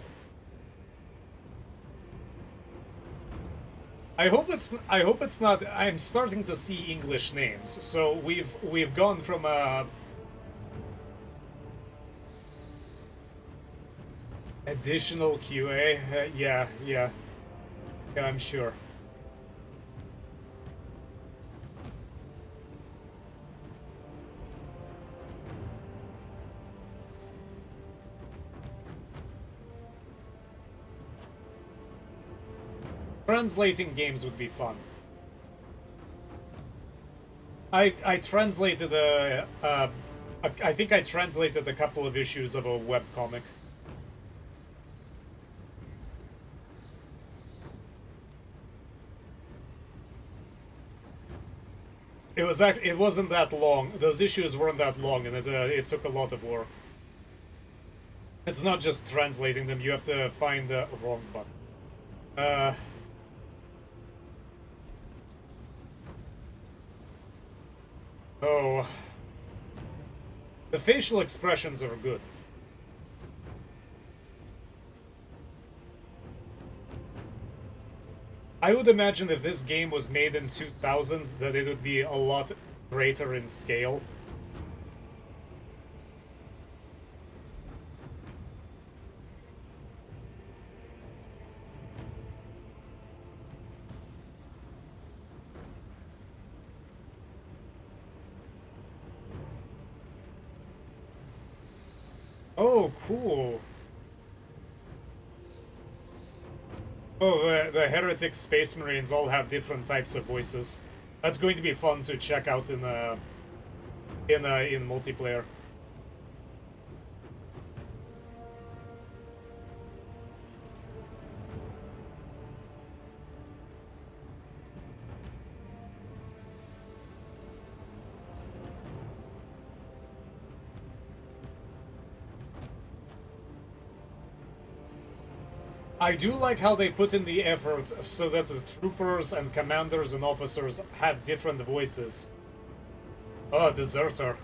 S1: I hope it's not. I'm starting to see English names, so we've gone from additional QA. Yeah, I'm sure. Translating games would be fun. I translated I think I translated a couple of issues of a webcomic. It wasn't that long. Those issues weren't that long, and it took a lot of work. It's not just translating them. You have to find the wrong button. Oh. The facial expressions are good. I would imagine if this game was made in 2000s that it would be a lot greater in scale. Oh, cool. Oh, the Heretic Space Marines all have different types of voices. That's going to be fun to check out in multiplayer. I do like how they put in the effort so that the troopers and commanders and officers have different voices. Oh, Deserter.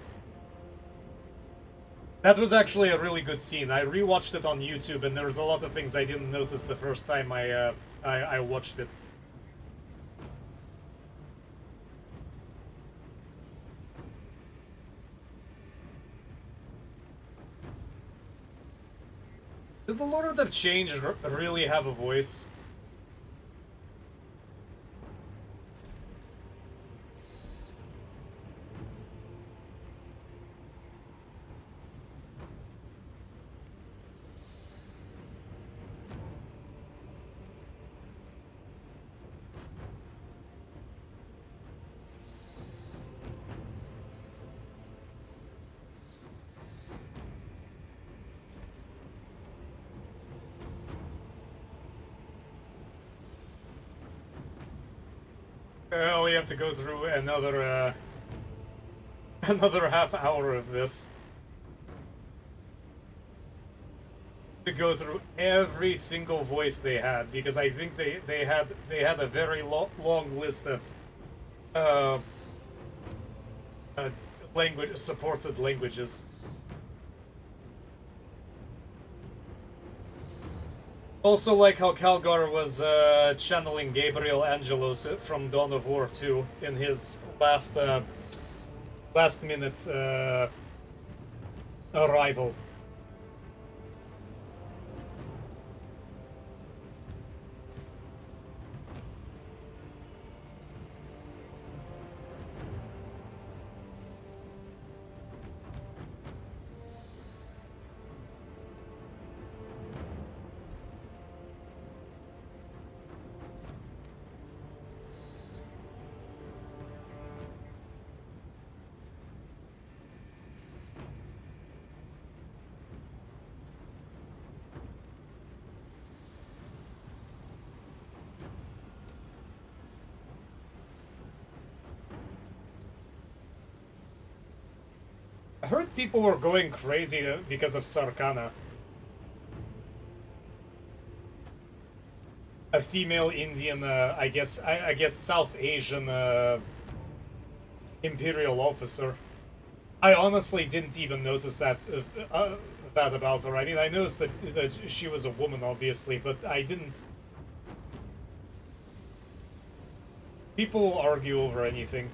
S1: That was actually a really good scene. I rewatched it on YouTube, and there was a lot of things I didn't notice the first time I watched it. Did the Lord of Change really have a voice? We have to go through another half hour of this. to go through every single voice they had, because I think they had a very long list of language supported languages. Also, like how Calgar was channeling Gabriel Angelos from Dawn of War 2 in his last minute arrival. I heard people were going crazy because of Sarkana. A female Indian, I guess South Asian Imperial officer. I honestly didn't even notice that about her. I mean, I noticed that she was a woman, obviously, but I didn't. People argue over anything.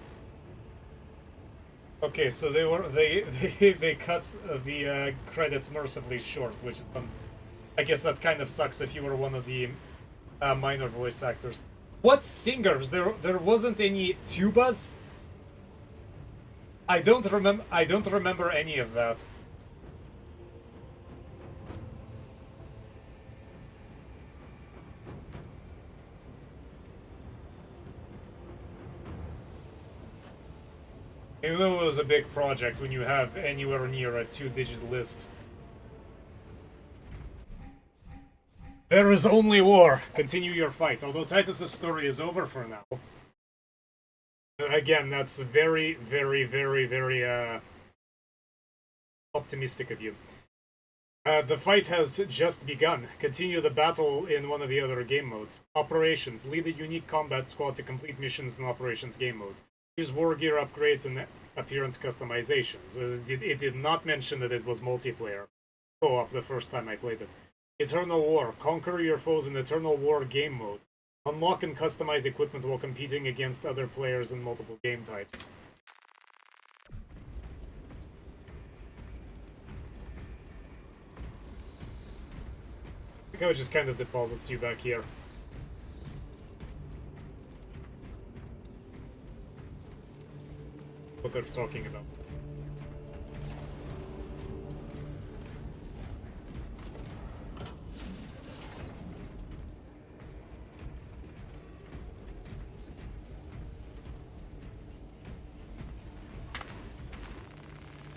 S1: Okay, so they cut the credits mercifully short, which is I guess that kind of sucks if you were one of the minor voice actors. What singers? There wasn't any tubas. I don't remember any of that. Even though it was a big project when you have anywhere near a 2-digit list. There is only war. Continue your fight. Although Titus's story is over for now. Again, that's very, very, very, very optimistic of you. The fight has just begun. Continue the battle in one of the other game modes. Operations. Lead a unique combat squad to complete missions in Operations game mode. Use war gear upgrades and appearance customizations. It did not mention that it was multiplayer co-op the first time I played it. Eternal War. Conquer your foes in Eternal War game mode. Unlock and customize equipment while competing against other players in multiple game types. I think it just kind of deposits you back here. What they're talking about.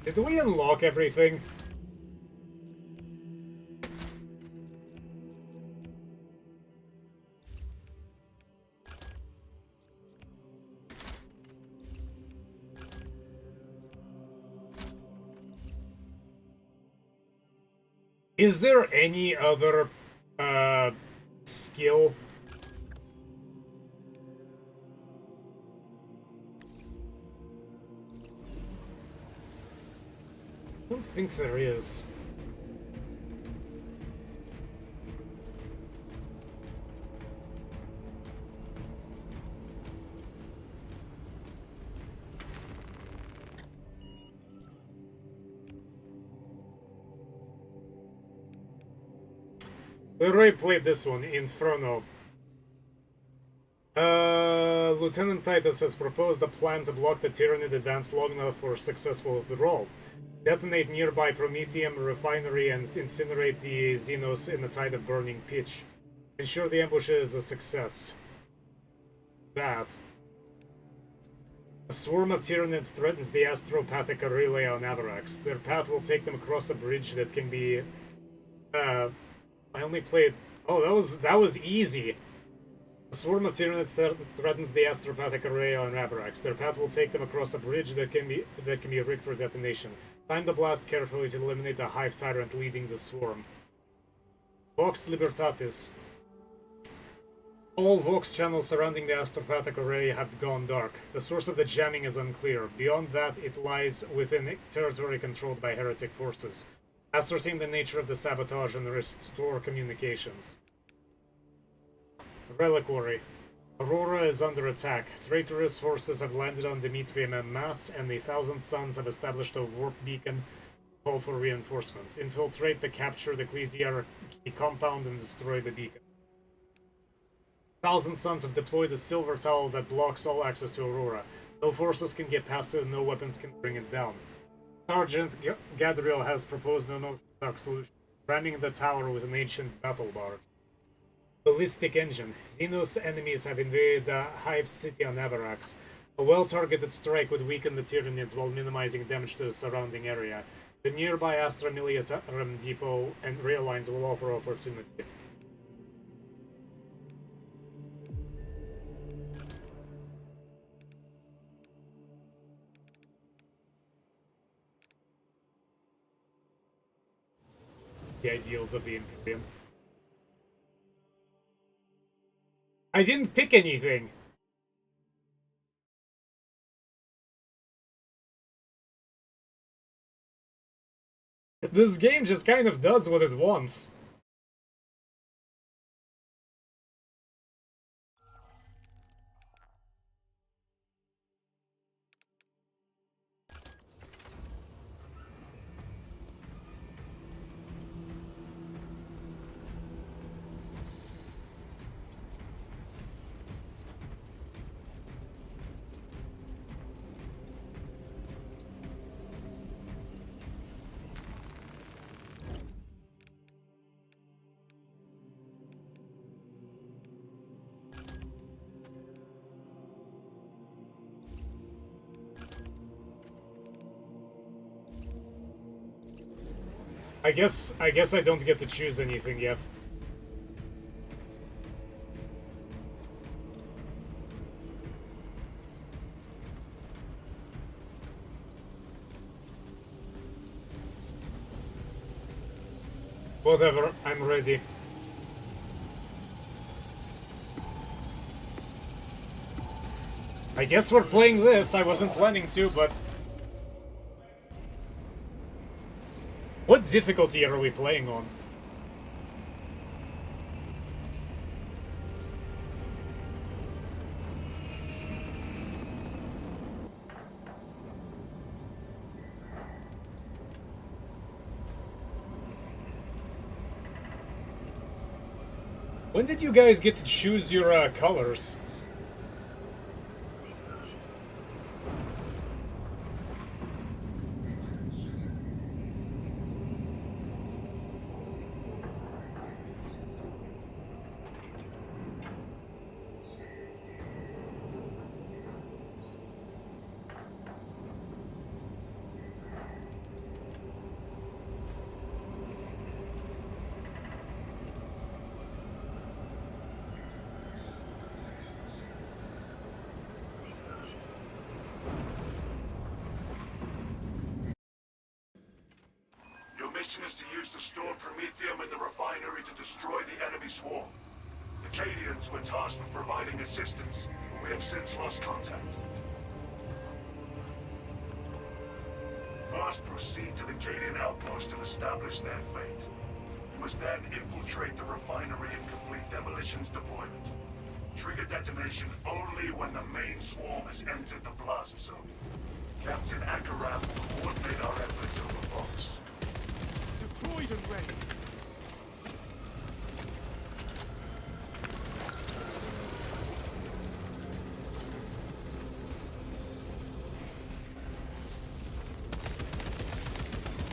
S1: Did we unlock everything? Is there any other skill? I don't think there is. We already played this one, Inferno. Lieutenant Titus has proposed a plan to block the Tyranid advance long enough for successful withdrawal. Detonate nearby Prometheum refinery and incinerate the Xenos in a tide of burning pitch. Ensure the ambush is a success. That. A swarm of Tyranids threatens the astropathic relay on Avarax. Their path will take them across a bridge that can be... I only played... Oh, that was easy. A swarm of Tyranids threatens the astropathic array on Avarax. Their path will take them across a bridge that can be rigged for detonation. Time the blast carefully to eliminate the hive tyrant leading the swarm. Vox Libertatis. All Vox channels surrounding the astropathic array have gone dark. The source of the jamming is unclear. Beyond that, it lies within territory controlled by heretic forces. Ascertain the nature of the sabotage and restore communications. Reliquary. Aurora is under attack. Traitorous forces have landed on Demetrium en masse, and the Thousand Suns have established a warp beacon to call for reinforcements. Infiltrate the captured Ecclesiarchy compound and destroy the beacon. Thousand Suns have deployed a silver towel that blocks all access to Aurora. No forces can get past it and no weapons can bring it down. Sergeant Gadriel has proposed an unorthodox solution, ramming the tower with an ancient battle barge. Ballistic engine. Xenos enemies have invaded the Hive City on Avarax. A well-targeted strike would weaken the Tyranids while minimizing damage to the surrounding area. The nearby Astra Militarum depot and rail lines will offer opportunity. The ideals of the Imperium. I didn't pick anything! This game just kind of does what it wants. I guess I don't get to choose anything yet. Whatever, I'm ready. I guess we're playing this. I wasn't planning to, but... What difficulty are we playing on? When did you guys get to choose your colors?
S11: mission is to use the stored Promethium in the refinery to destroy the enemy swarm. The Cadians were tasked with providing assistance, but we have since lost contact. First, proceed to the Cadian outpost and establish their fate. You must then infiltrate the refinery and complete demolition's deployment. Trigger detonation only when the main swarm has entered the plaza zone. Captain Akaram will coordinate our efforts over Vox.
S5: Deployed and ready.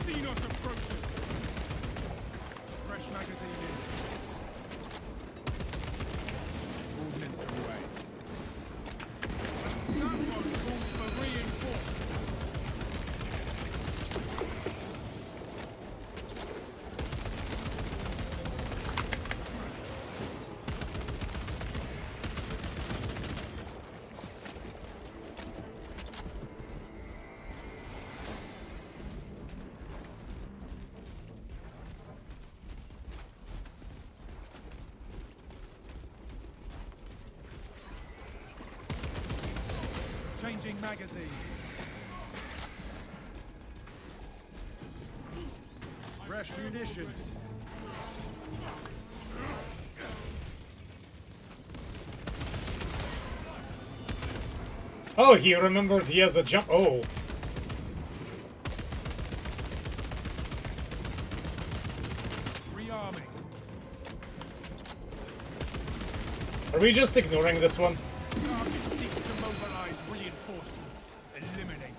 S5: Xenos approaching. Fresh magazine in. Ordnance away. That one calls for reinforcement. Changing magazine. Fresh munitions.
S1: Oh, he remembered he has a jump. Oh.
S5: Rearming.
S1: Are we just ignoring this one?
S5: Target seeks to mobilize reinforcements. Eliminate it.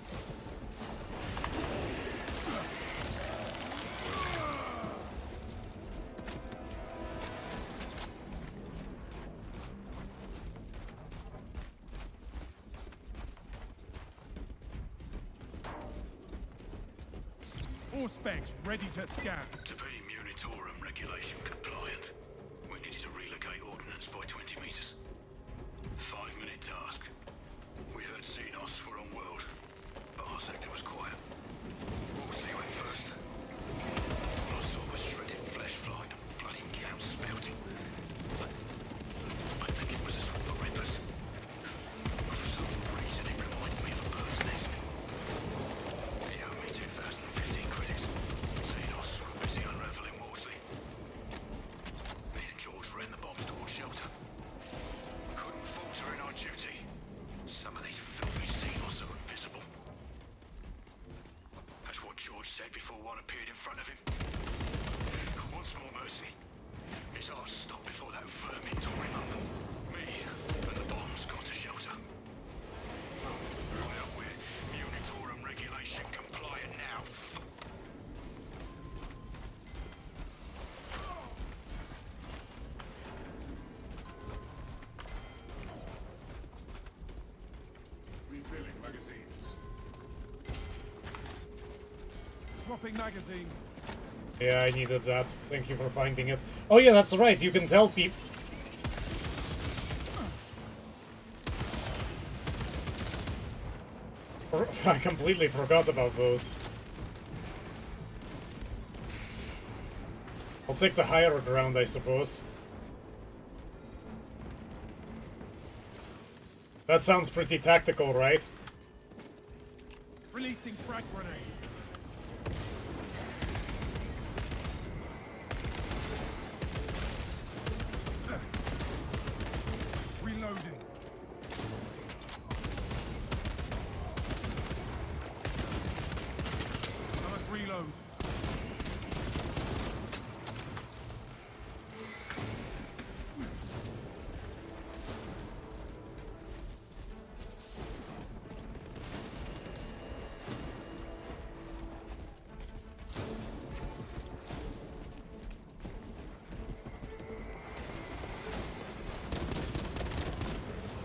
S5: All specs ready to scan.
S3: To be Munitorum regulation compliant, we needed to relocate ordnance by 20 meters. 5-minute task. We heard Xenos were on world, but our sector was quiet. Wolseley went first. All I saw was shredded flesh flying and bloody cows spouting. I think it was a swarm of rippers. For some reason it reminded me of a bird's nest. He owed me 2015 credits. Xenos were busy unraveling Wolseley. Me and George ran the bombs towards shelter. Couldn't falter in our duty. Some of these filthy Xenos are invisible. That's what George said before one appeared in front of him. Once more mercy. His heart stopped before that vermin tore him up. Me and the bombs got to shelter. Well, we're Munitorum regulation compliant now.
S2: Refilling magazines.
S5: Swapping magazine.
S1: Yeah, I needed that. Thank you for finding it. Oh yeah, that's right. You can tell people. I completely forgot about those. I'll take the higher ground, I suppose. That sounds pretty tactical, right?
S5: Releasing frag grenade. Reloading. I must reload.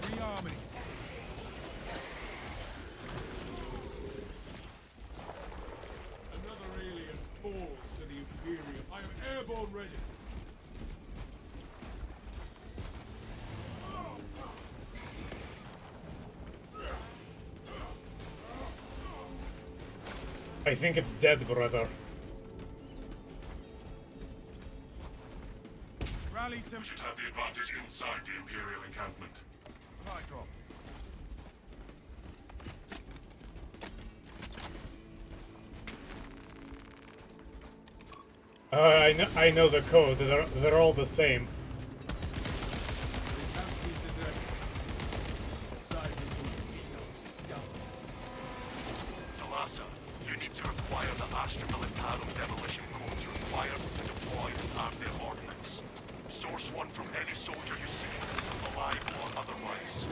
S5: Rearming.
S2: Another alien falls to the Imperium. I am airborne ready.
S1: I think it's dead, brother.
S5: Rally to
S11: We should have the advantage inside the Imperial encampment.
S5: high drop.
S1: I know the code. They're all the same.
S11: Talassa, you need to acquire the Astra Militarum demolition codes required to deploy and arm their ordnance. Source one from any soldier you see, alive or otherwise.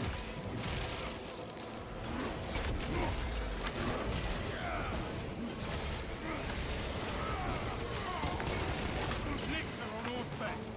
S5: Blitzer on all specs.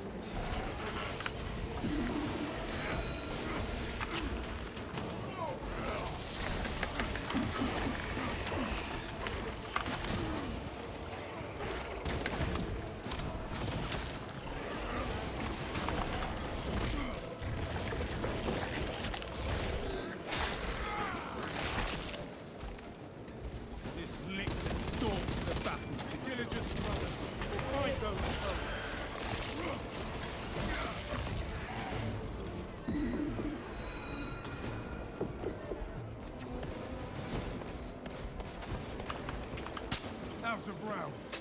S2: Out of rounds.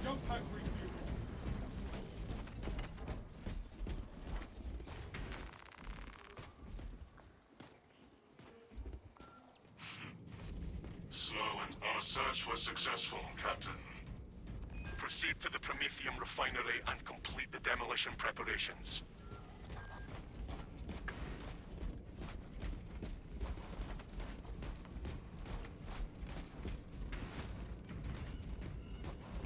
S2: Jump pack refuel.
S11: So, and our search was successful, Captain.
S10: Proceed to the Promethium refinery and complete the demolition preparations.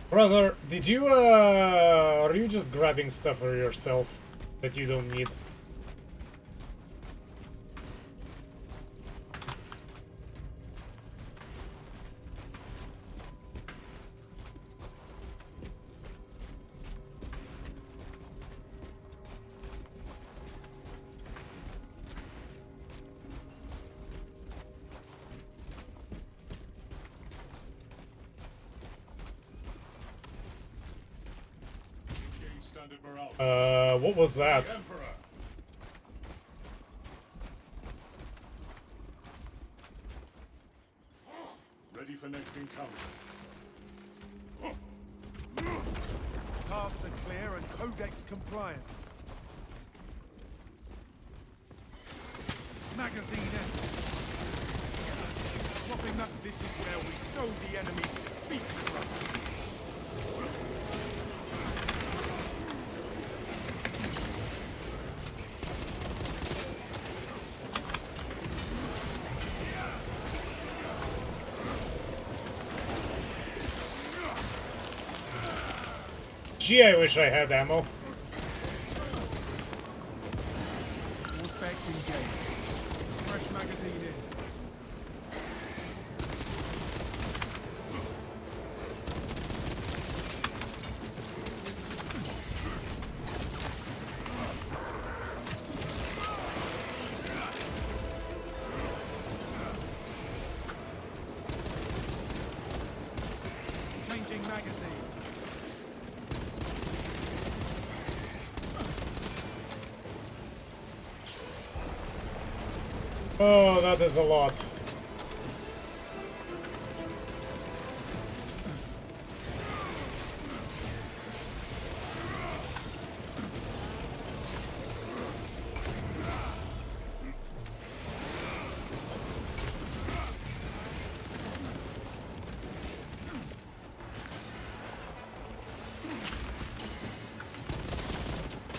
S1: Brother, did you, are you just grabbing stuff for yourself that you don't need? What was that?
S2: Ready for next encounter. Paths are clear and codex compliant. Magazine empty. Swapping that. This is where we sow the enemy's defeat, brothers.
S1: Gee, I wish I had ammo.
S2: All specs engaged. Fresh magazine in. Changing magazine.
S1: Oh, that is a lot.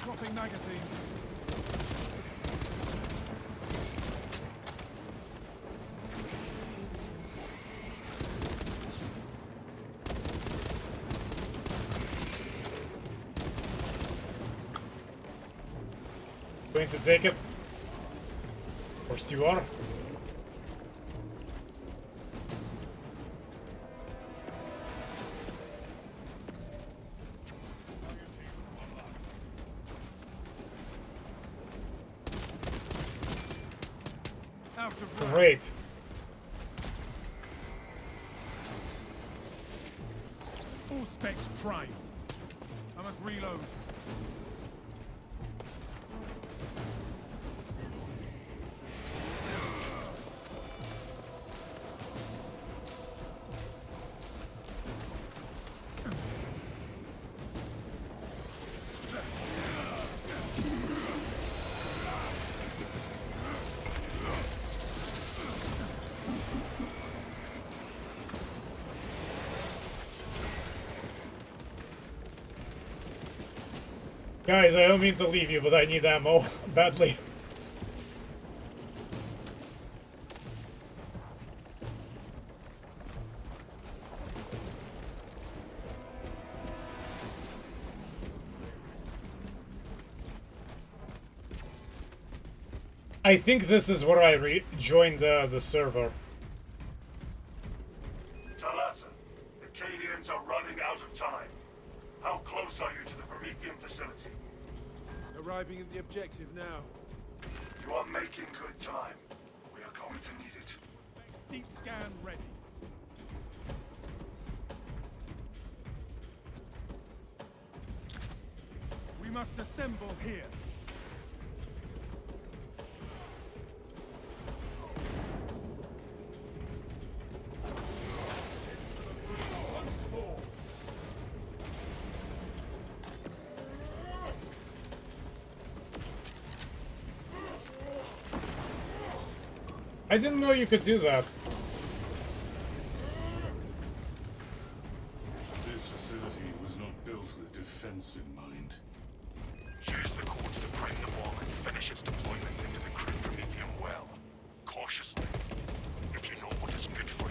S2: Swapping magazine.
S1: Going to take it? Of course you are.
S2: Out of round.
S1: Great.
S2: All specs primed. I must reload.
S1: Guys, I don't mean to leave you, but I need ammo badly. I think this is where I joined the server.
S11: Talassa, the Cadians are running out of time. How close are you to the Prometheum facility?
S2: Arriving at the objective now.
S11: You are making good time. We are going to need it.
S2: Deep scan ready. We must assemble here.
S1: I didn't know you could do that.
S2: This facility was not built with defense in mind.
S11: Use the codes to prime the bomb and finish its deployment into the crude Prometheum well. Cautiously. If you know what is good for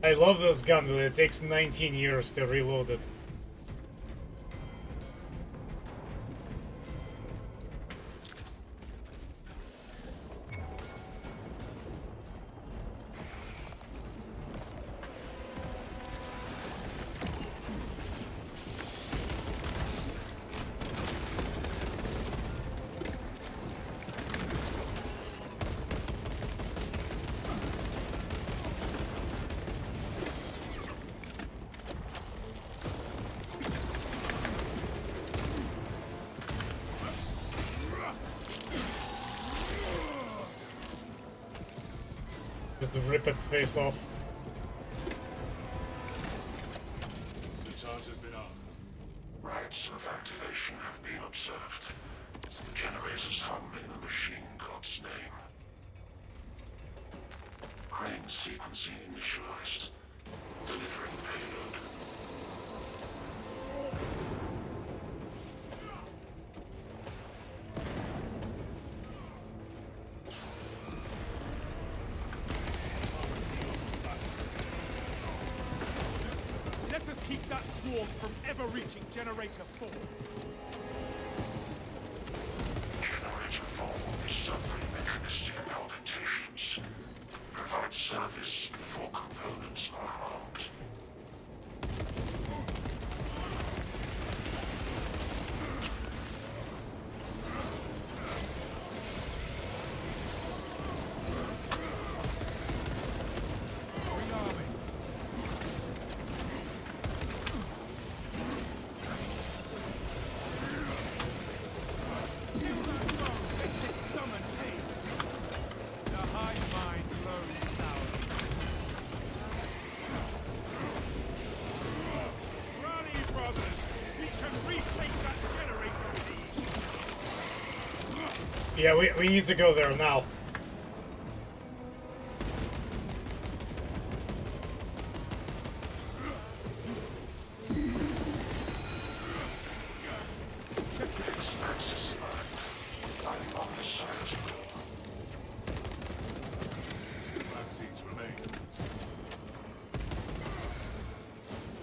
S11: you.
S1: I love this gun, but it takes 19 years to reload it. Just rip its face off.
S2: The charge has been armed.
S11: Rites of activation have been observed. Generators hum in the machine god's name. Crane sequencing initialized. Delivering payload.
S5: Let us keep that swarm from ever reaching Generator 4.
S11: Generator 4 is suffering mechanistic palpitations. Provide service before components are harmed.
S1: Yeah, we need to go there now.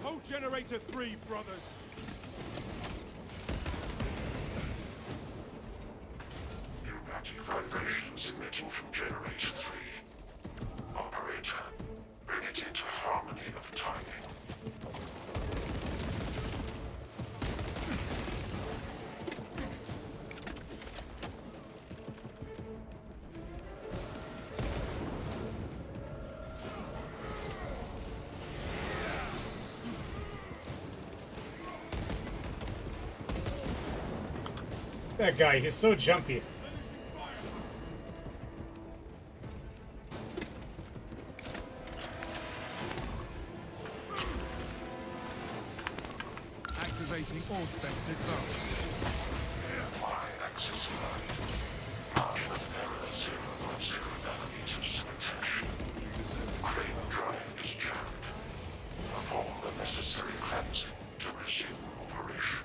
S5: Hold Generator 3, brothers.
S11: Pneumatic vibrations emitting from Generator 3. Operator, bring it into harmony of timing.
S1: That guy, he's so jumpy.
S5: Activating all specs advanced.
S11: Y-axis line. Margin of error 0.0 nanometers of attention. Crane drive is jammed. Perform the necessary cleansing to resume operation.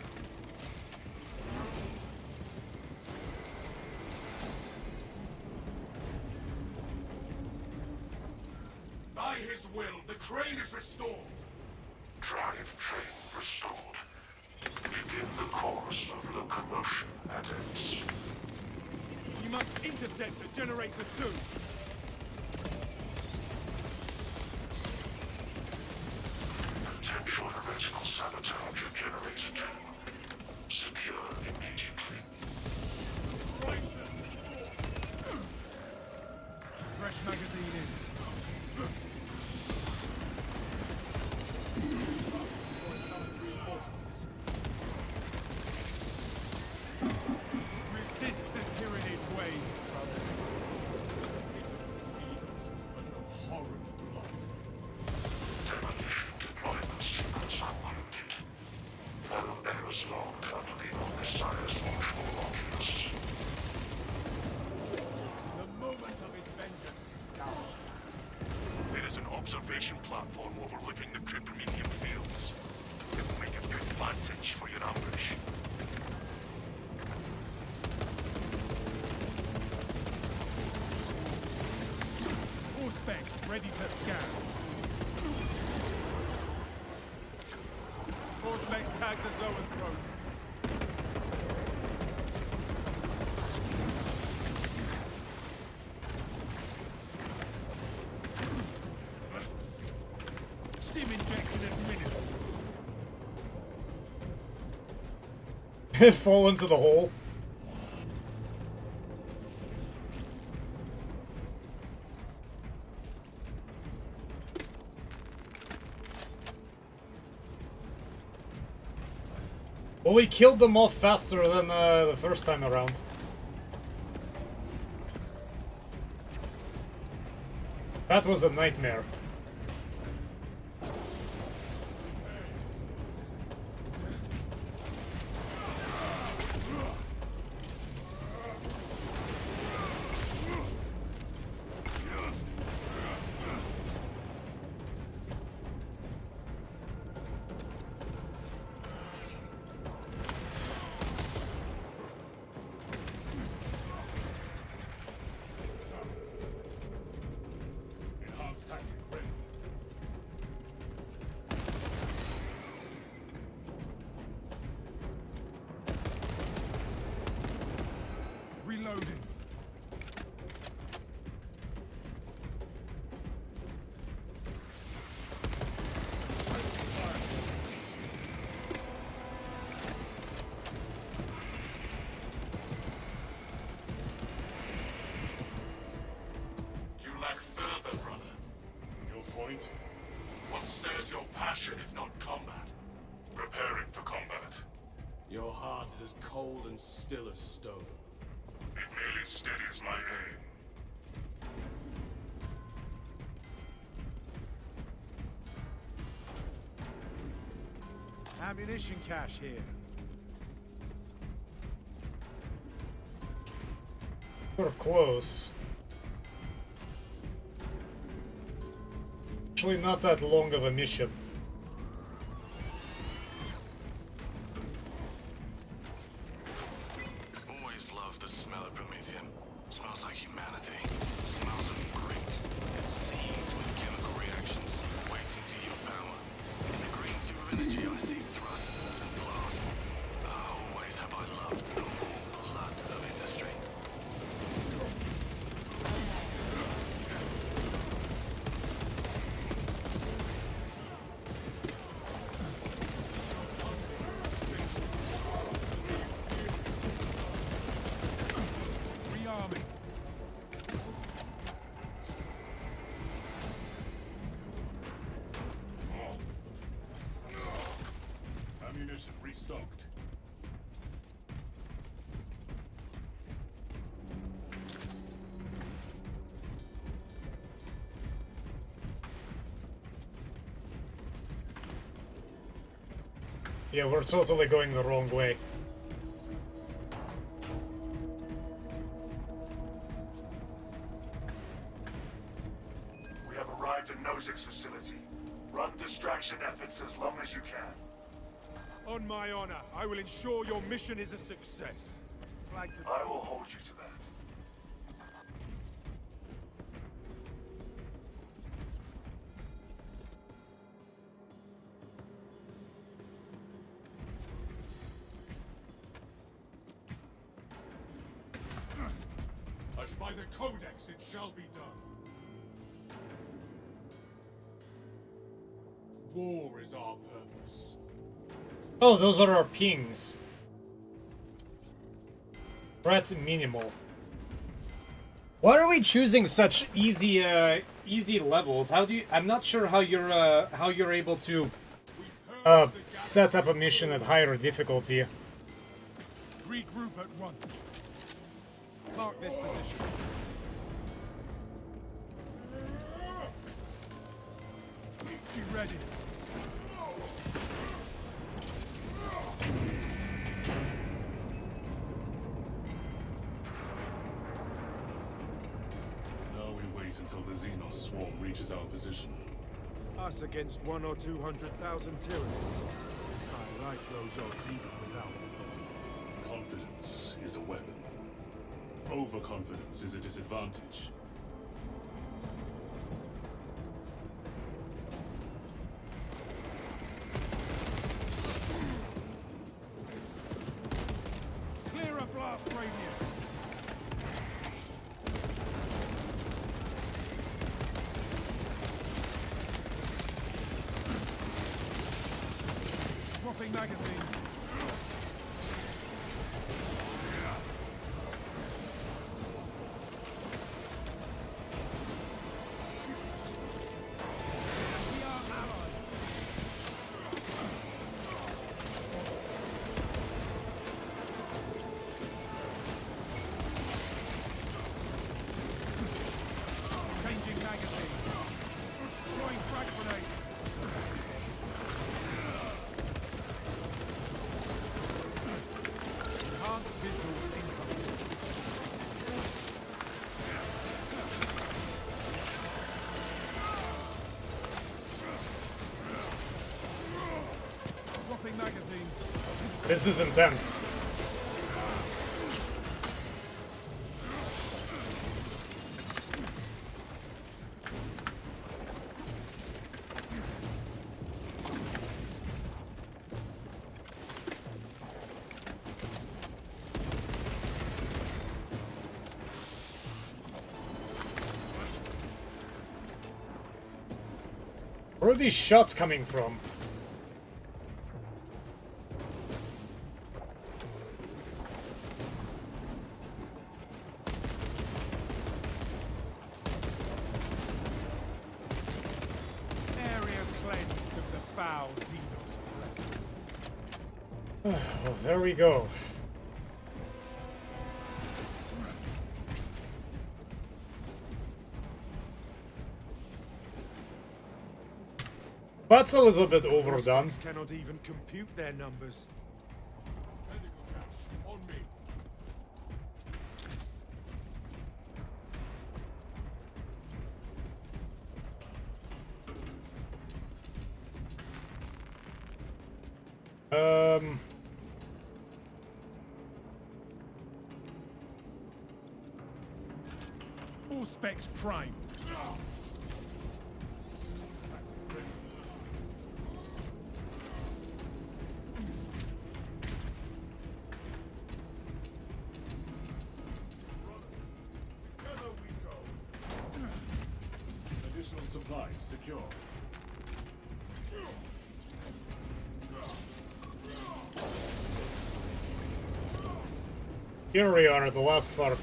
S3: By his will, the crane is restored.
S11: Drive train restored. Begin the course of locomotion at its.
S5: You must intercept at Generator 2.
S11: Potential heretical sabotage of Generator 2. Secure immediately.
S5: Fresh magazine in. Resist the tyrannid wave, brothers.
S3: Horrid blood.
S11: Demolition deployment sequence concluded. No
S5: specs ready to scan. More specs tagged to Zoanthrope. Stim injection administered.
S1: Fall into the hole. Well, we killed them off faster than the first time around. That was a nightmare.
S5: Reloading.
S11: You lack further, brother.
S2: Your point?
S11: What stirs your passion if not combat? Preparing for combat.
S10: Your heart is as cold and still as stone.
S11: It merely steadies my aim.
S5: Ammunition cache here.
S1: We're close. Actually, not that long of a mission.
S12: Always loved the smell of Prometheum. Smells like humanity. Smells of grit. It seethes with chemical reactions, waiting to yield power. In the green soup of energy, I see thrust and blast. Always have I loved the raw blood of industry.
S5: Rearming.
S2: Ammunition restocked.
S1: Yeah, we're totally going the wrong way.
S11: We have arrived at Nozick's facility. Run distraction efforts as long as you can.
S5: On my honor, I will ensure your mission is a success. Flag to
S11: I will hold you to that.
S2: As by the Codex it shall be done. War is our purpose.
S1: Oh, those are our pings. Threats minimal. Why are we choosing such easy easy levels? How do you? I'm not sure how you're able to set up a mission at higher difficulty.
S5: regroup at once. Mark this position. Be ready.
S2: Now we wait until the Xenos swarm reaches our position.
S5: Us against 100,000 or 200,000 Tyranids. I like those odds even without them.
S2: Confidence is a weapon. Overconfidence is a disadvantage.
S5: Swapping magazine. Magazine.
S1: This is intense. Where are these shots coming from? Well, there we go. That's a little bit overdone.
S5: Cannot even compute their numbers.
S2: On me.
S5: All specs primed.
S2: Additional supplies secure.
S1: Here we are, the last part.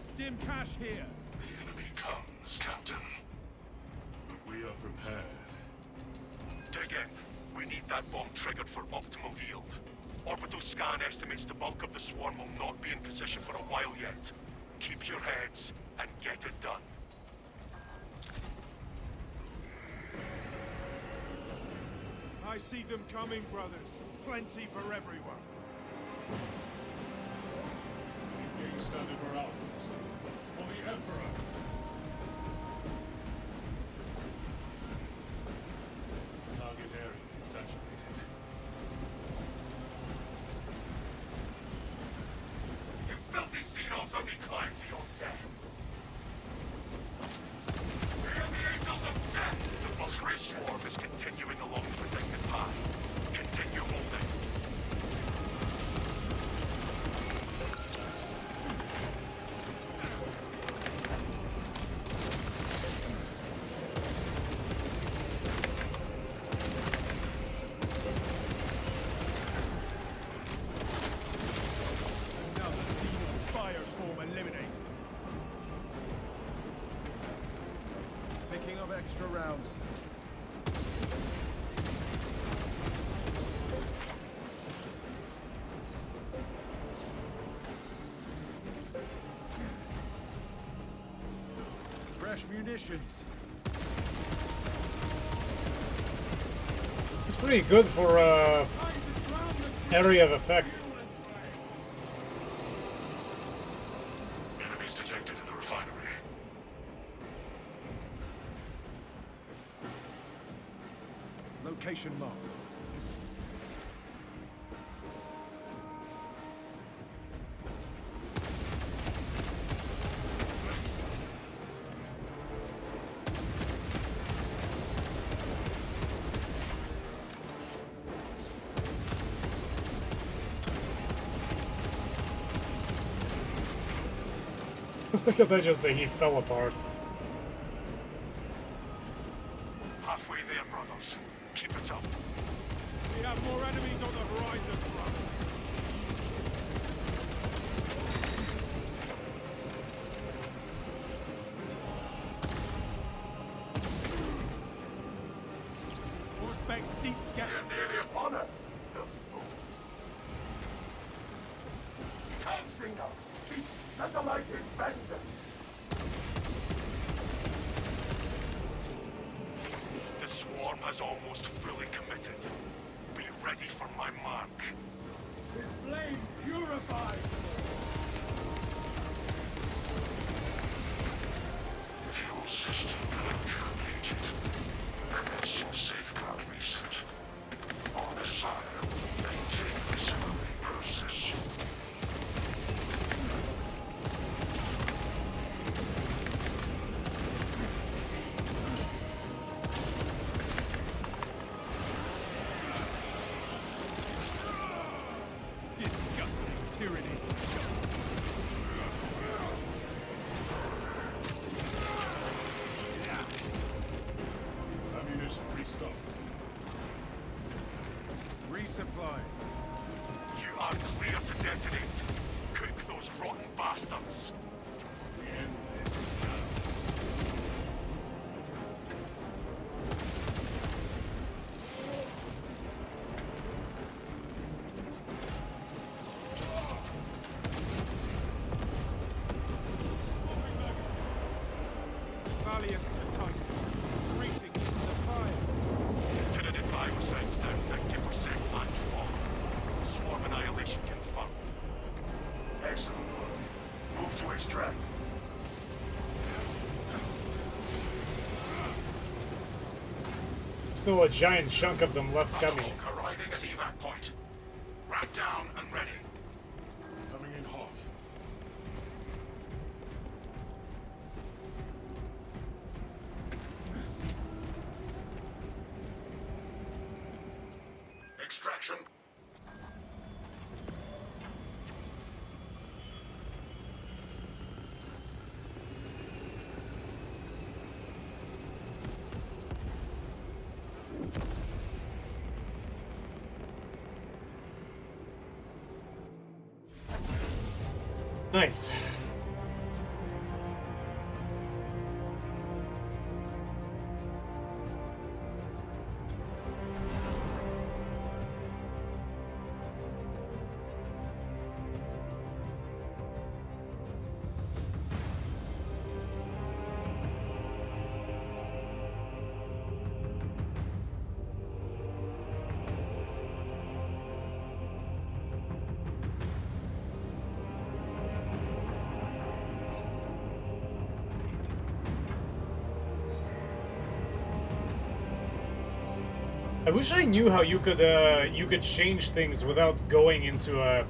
S5: Stim cash here.
S11: The enemy comes, Captain.
S2: But we are prepared.
S11: Dig in. We need that bomb triggered for optimal yield. Orbital scan estimates the bulk of the swarm will not be in position for a while yet. Keep your heads and get it done.
S5: I see them coming, brothers. Plenty for everyone.
S2: Engage standard morale. For the Emperor. Target area is saturated.
S11: You filthy Xenos only climb to your death. Hail the angels of death! The Valkyrie swarm is continuing along the predicted path. Continue holding.
S5: Another Xenos fire form eliminated. Picking up extra rounds. Fresh munitions.
S1: It's pretty good for area of effect.
S11: Enemies detected in the refinery.
S5: Location marked.
S1: Look at that, just that he fell apart.
S11: halfway there, brothers. Keep it up.
S2: We have more enemies on the horizon, brothers. More specs deep scatter.
S11: You're nearly upon it. Come, Singer. Let the light infect them. The swarm has almost fully committed. Be ready for my mark.
S2: This flame purifies.
S11: Fuel system electrocuted. Commencing safeguard reset. On the side, maintain assembly process.
S2: Disgusting tyrannid scum.
S11: Ammunition restocked.
S2: Resupply.
S11: You are clear to detonate. Cook those rotten bastards. We end this now.
S2: Valiant to Titus. Greetings from the fire.
S11: Tyranid biosides down 90% and fall. Swarm annihilation confirmed. Excellent work. Move to extract.
S1: Still a giant chunk of them left coming.
S11: Hulk arriving at evac point. Rack down and ready.
S2: Coming in hot.
S11: Extraction.
S1: Nice. I wish I knew how you could change things without going into a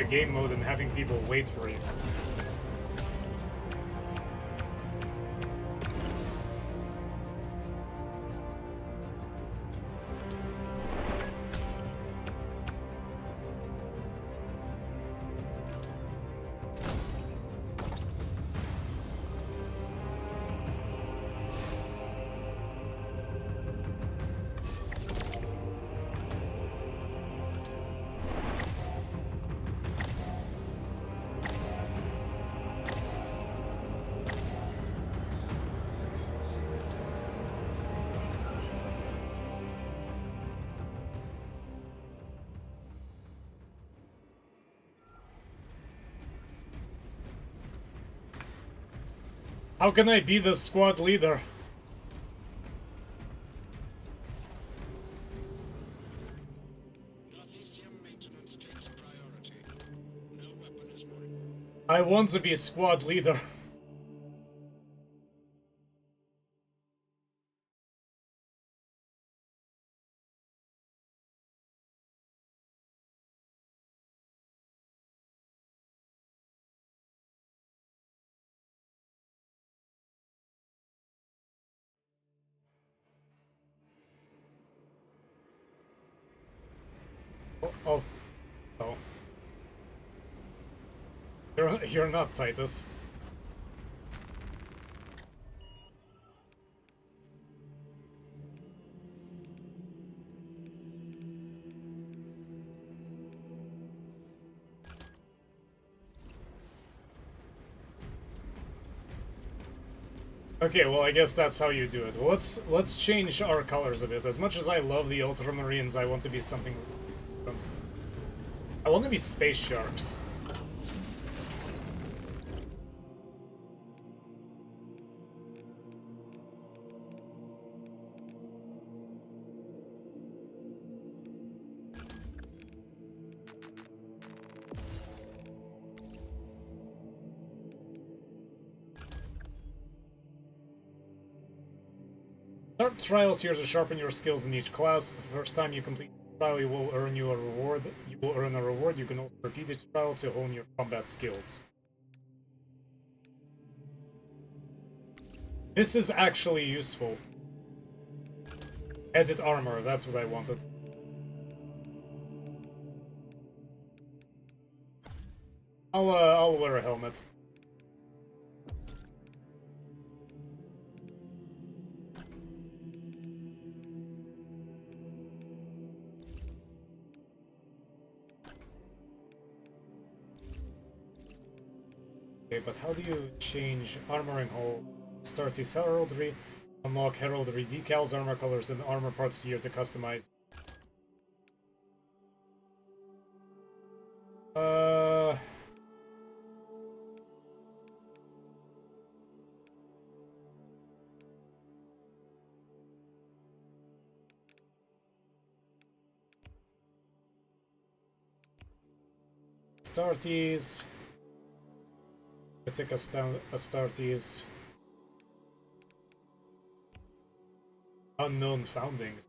S1: game mode and having people wait for you. How can I be the squad leader? I want to be a squad leader. Oh. You're not, Titus. Okay, well, I guess that's how you do it. Well, let's change our colors a bit. As much as I love the Ultramarines, I want to be something. I want to be space sharks. Start trials here to sharpen your skills in each class. The first time you complete the trial, you will earn a reward. You can also repeat each trial to hone your combat skills. This is actually useful. Edit armor, that's what I wanted. I'll wear a helmet. Okay, but how do you change armoring hull? Start his heraldry, unlock heraldry decals, armor colors, and armor parts here to customize. Astartes. Let's take Astartes. Unknown foundings.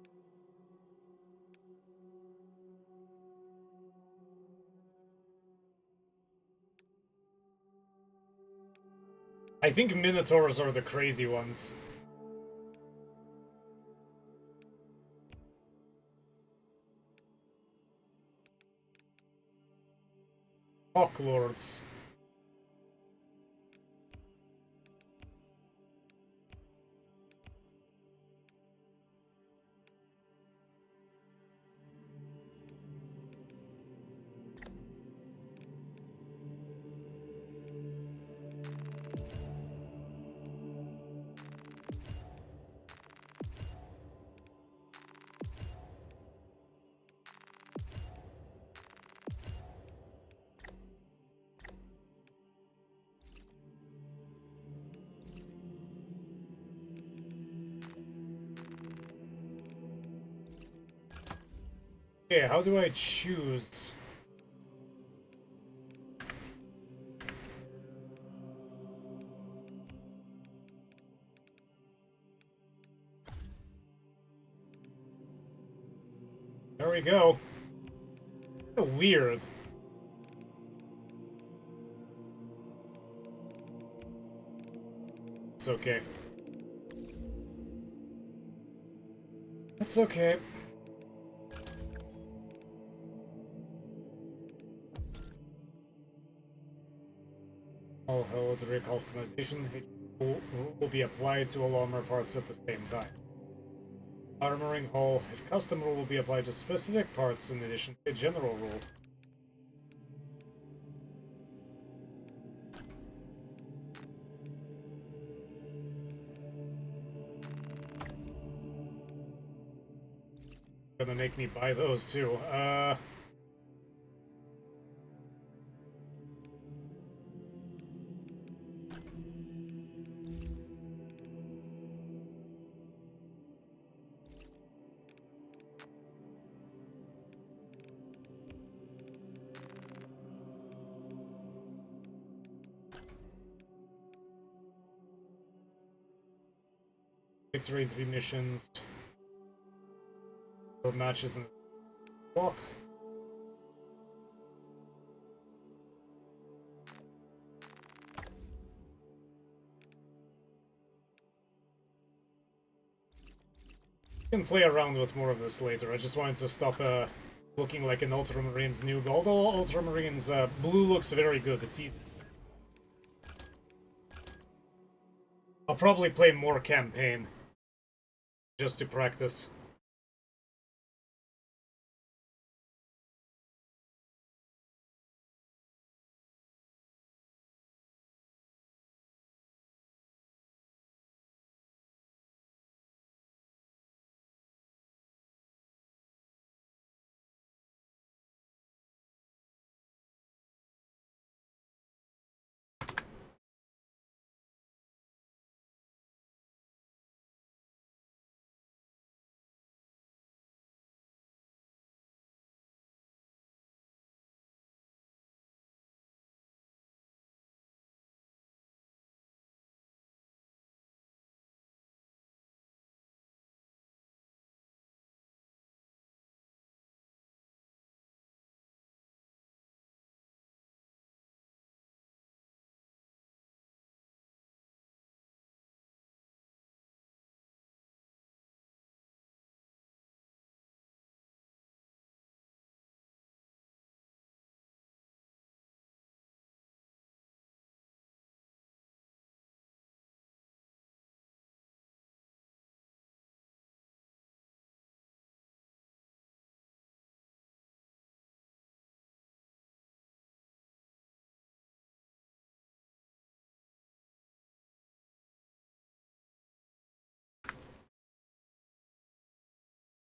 S1: I think Minotaurs are the crazy ones. Hawk Lords. Okay, how do I choose? There we go. Weird. It's okay. It's okay. All heraldry customization will be applied to all armor parts at the same time. Armoring hull custom rule will be applied to specific parts in addition to a general rule. Gonna make me buy those too. Victory 3 missions. 4 matches in the walk. We can play around with more of this later. I just wanted to stop looking like an Ultramarines noob. Although Ultramarines blue looks very good, it's easy. I'll probably play more campaign just to practice.